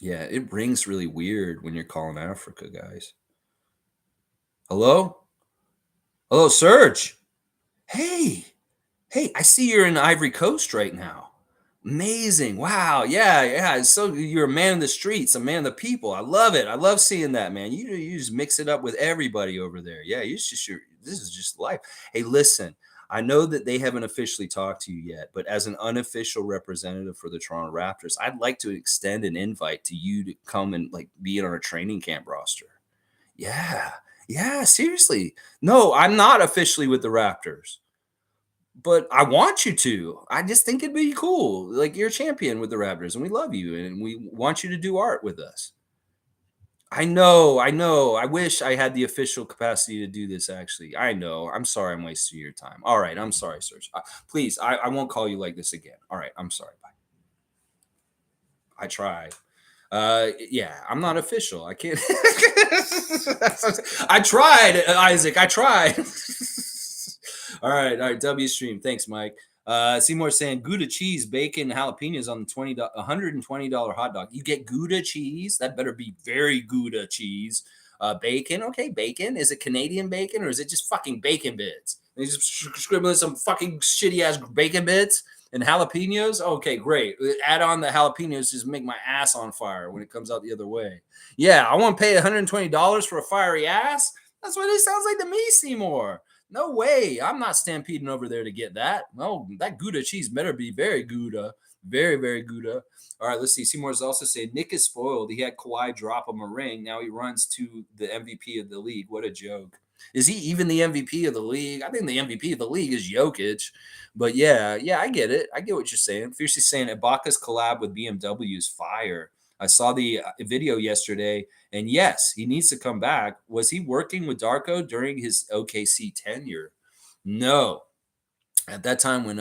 Yeah, it rings really weird when you're calling Africa, guys. Hello? Hello, Serge. Hey, I see you're in Ivory Coast right now. Amazing. Wow. Yeah. So you're a man of the streets, a man of the people. I love it. I love seeing that, man. You just mix it up with everybody over there. Yeah, this is just life. Hey, listen, I know that they haven't officially talked to you yet, but as an unofficial representative for the Toronto Raptors, I'd like to extend an invite to you to come and be in our training camp roster. Yeah. Yeah, seriously. No, I'm not officially with the Raptors. But I want you to. I just think it'd be cool. You're a champion with the Raptors, and we love you, and we want you to do art with us. I know. I wish I had the official capacity to do this, actually. I know. I'm sorry I'm wasting your time. All right. I'm sorry, Serge. Please, I won't call you like this again. All right. I'm sorry. Bye. I tried. Yeah, I'm not official. I can't. I tried, Isaac. I tried. All right. W stream. Thanks, Mike. Seymour saying Gouda cheese, bacon, jalapenos on the $120 hot dog. You get Gouda cheese. That better be very Gouda cheese. Bacon. Okay, bacon. Is it Canadian bacon or is it just fucking bacon bits? They just scribbling some fucking shitty ass bacon bits and jalapenos. Okay, great. Add on the jalapenos, just make my ass on fire when it comes out the other way. Yeah, I want to pay $120 for a fiery ass. That's what it sounds like to me, Seymour. No way. I'm not stampeding over there to get that. No, that Gouda cheese better be very Gouda. Very, very Gouda. All right, let's see. Seymour's also saying Nick is spoiled. He had Kawhi drop him a ring. Now he runs to the MVP of the league. What a joke. Is he even the MVP of the league? I think the MVP of the league is Jokic. But yeah, I get it. I get what you're saying. Fiercely saying Ibaka's collab with BMW is fire. I saw the video yesterday, and yes, he needs to come back. Was he working with Darko during his OKC tenure? No. At that time when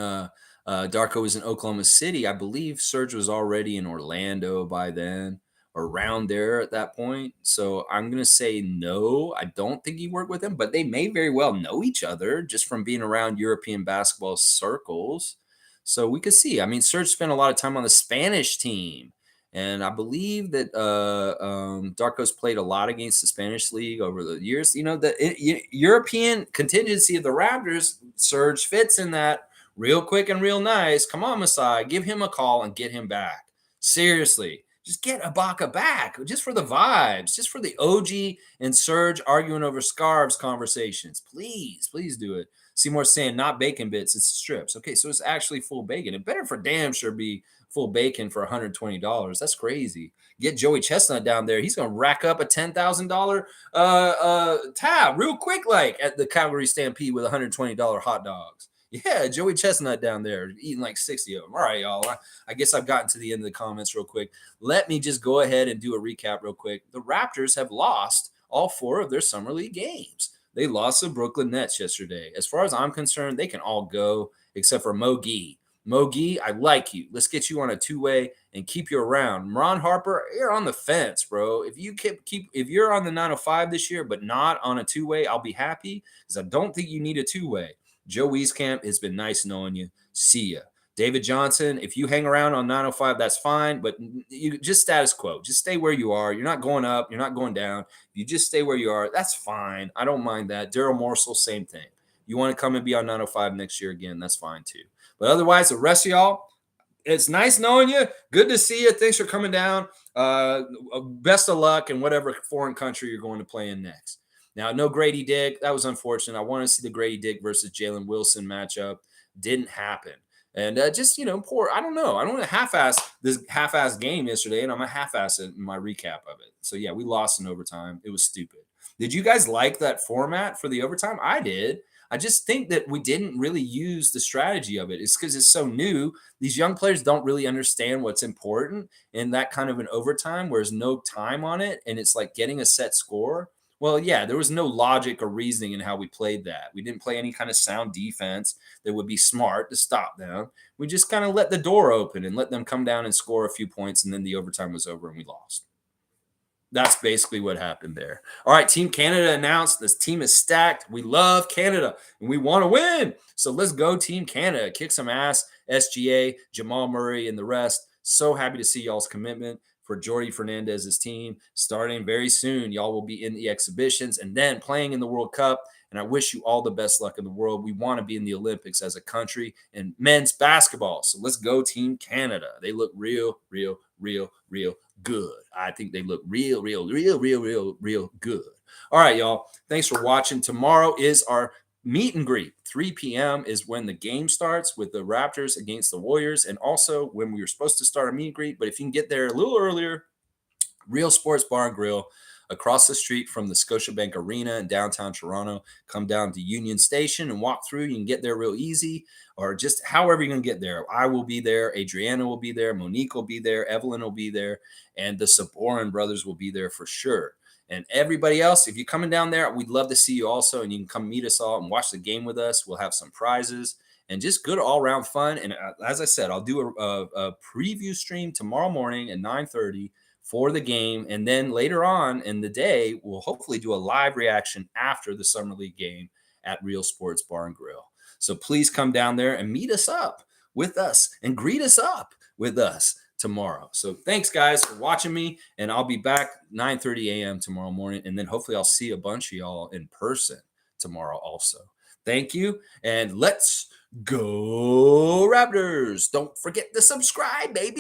Darko was in Oklahoma City. I believe Serge was already in Orlando by then, or around there at that point. So I'm going to say no. I don't think he worked with him, but they may very well know each other just from being around European basketball circles. So we could see. I mean, Serge spent a lot of time on the Spanish team. And I believe that Darko's played a lot against the Spanish league over the years. You know, the European contingency of the Raptors, Serge fits in that real quick and real nice. Come on, Masai, give him a call and get him back. Seriously, just get Ibaka back, just for the vibes, just for the OG and Serge arguing over scarves conversations. Please, please do it. Seymour's saying not bacon bits, it's strips. Okay, so it's actually full bacon. It better for damn sure be full bacon for $120. That's crazy. Get Joey Chestnut down there. He's going to rack up a $10,000 tab real quick, like at the Calgary Stampede with $120 hot dogs. Yeah, Joey Chestnut down there eating like 60 of them. All right, y'all. I guess I've gotten to the end of the comments real quick. Let me just go ahead and do a recap real quick. The Raptors have lost all 4 of their Summer League games. They lost the Brooklyn Nets yesterday. As far as I'm concerned, they can all go except for Mogi. Mogi, I like you. Let's get you on a 2-way and keep you around. Ron Harper, you're on the fence, bro. If you if you're on the 905 this year, but not on a 2-way, I'll be happy because I don't think you need a 2-way. Joe Wieskamp, has been nice knowing you. See ya. David Johnson, if you hang around on 905, that's fine, but you just status quo. Just stay where you are. You're not going up. You're not going down. You just stay where you are. That's fine. I don't mind that. Daryl Morsel, same thing. You want to come and be on 905 next year again, that's fine too. But otherwise, the rest of y'all, it's nice knowing you. Good to see you. Thanks for coming down. Best of luck in whatever foreign country you're going to play in next. Now, no Grady Dick. That was unfortunate. I wanted to see the Grady Dick versus Jalen Wilson matchup. Didn't happen. And just, poor. I don't know. I don't want to half-ass this half-ass game yesterday, and I'm a half-ass in my recap of it. So, yeah, we lost in overtime. It was stupid. Did you guys like that format for the overtime? I did. I just think that we didn't really use the strategy of it. It's because it's so new. These young players don't really understand what's important in that kind of an overtime where there's no time on it, and it's like getting a set score. Well, yeah, there was no logic or reasoning in how we played that. We didn't play any kind of sound defense that would be smart to stop them. We just kind of let the door open and let them come down and score a few points, and then the overtime was over and we lost. That's basically what happened there. All right, Team Canada announced this team is stacked. We love Canada and we want to win. So let's go, Team Canada. Kick some ass, SGA, Jamal Murray, and the rest. So happy to see y'all's commitment for Jordy Fernandez's team starting very soon. Y'all will be in the exhibitions and then playing in the World Cup. And I wish you all the best luck in the world. We want to be in the Olympics as a country in men's basketball. So let's go, Team Canada. They look real good. I think they look real good. All right, y'all. Thanks for watching. Tomorrow is our meet and greet. 3 p.m. is when the game starts with the Raptors against the Warriors, and also when we were supposed to start a meet and greet. But if you can get there a little earlier, Real Sports Bar and Grill across the street from the Scotiabank Arena in downtown Toronto. Come down to Union Station and walk through. You can get there real easy, or just however you're going to get there. I will be there. Adriana will be there. Monique will be there. Evelyn will be there. And the Saborin brothers will be there for sure. And everybody else, if you're coming down there, we'd love to see you also. And you can come meet us all and watch the game with us. We'll have some prizes and just good all-around fun. And as I said, I'll do a preview stream tomorrow morning at 9:30 for the game. And then later on in the day, we'll hopefully do a live reaction after the Summer League game at Real Sports Bar and Grill. So please come down there and meet us up with us and greet us up with us tomorrow. So thanks, guys, for watching me. And I'll be back 9:30 a.m. tomorrow morning. And then hopefully I'll see a bunch of y'all in person tomorrow also. Thank you. And let's go Raptors. Don't forget to subscribe, baby.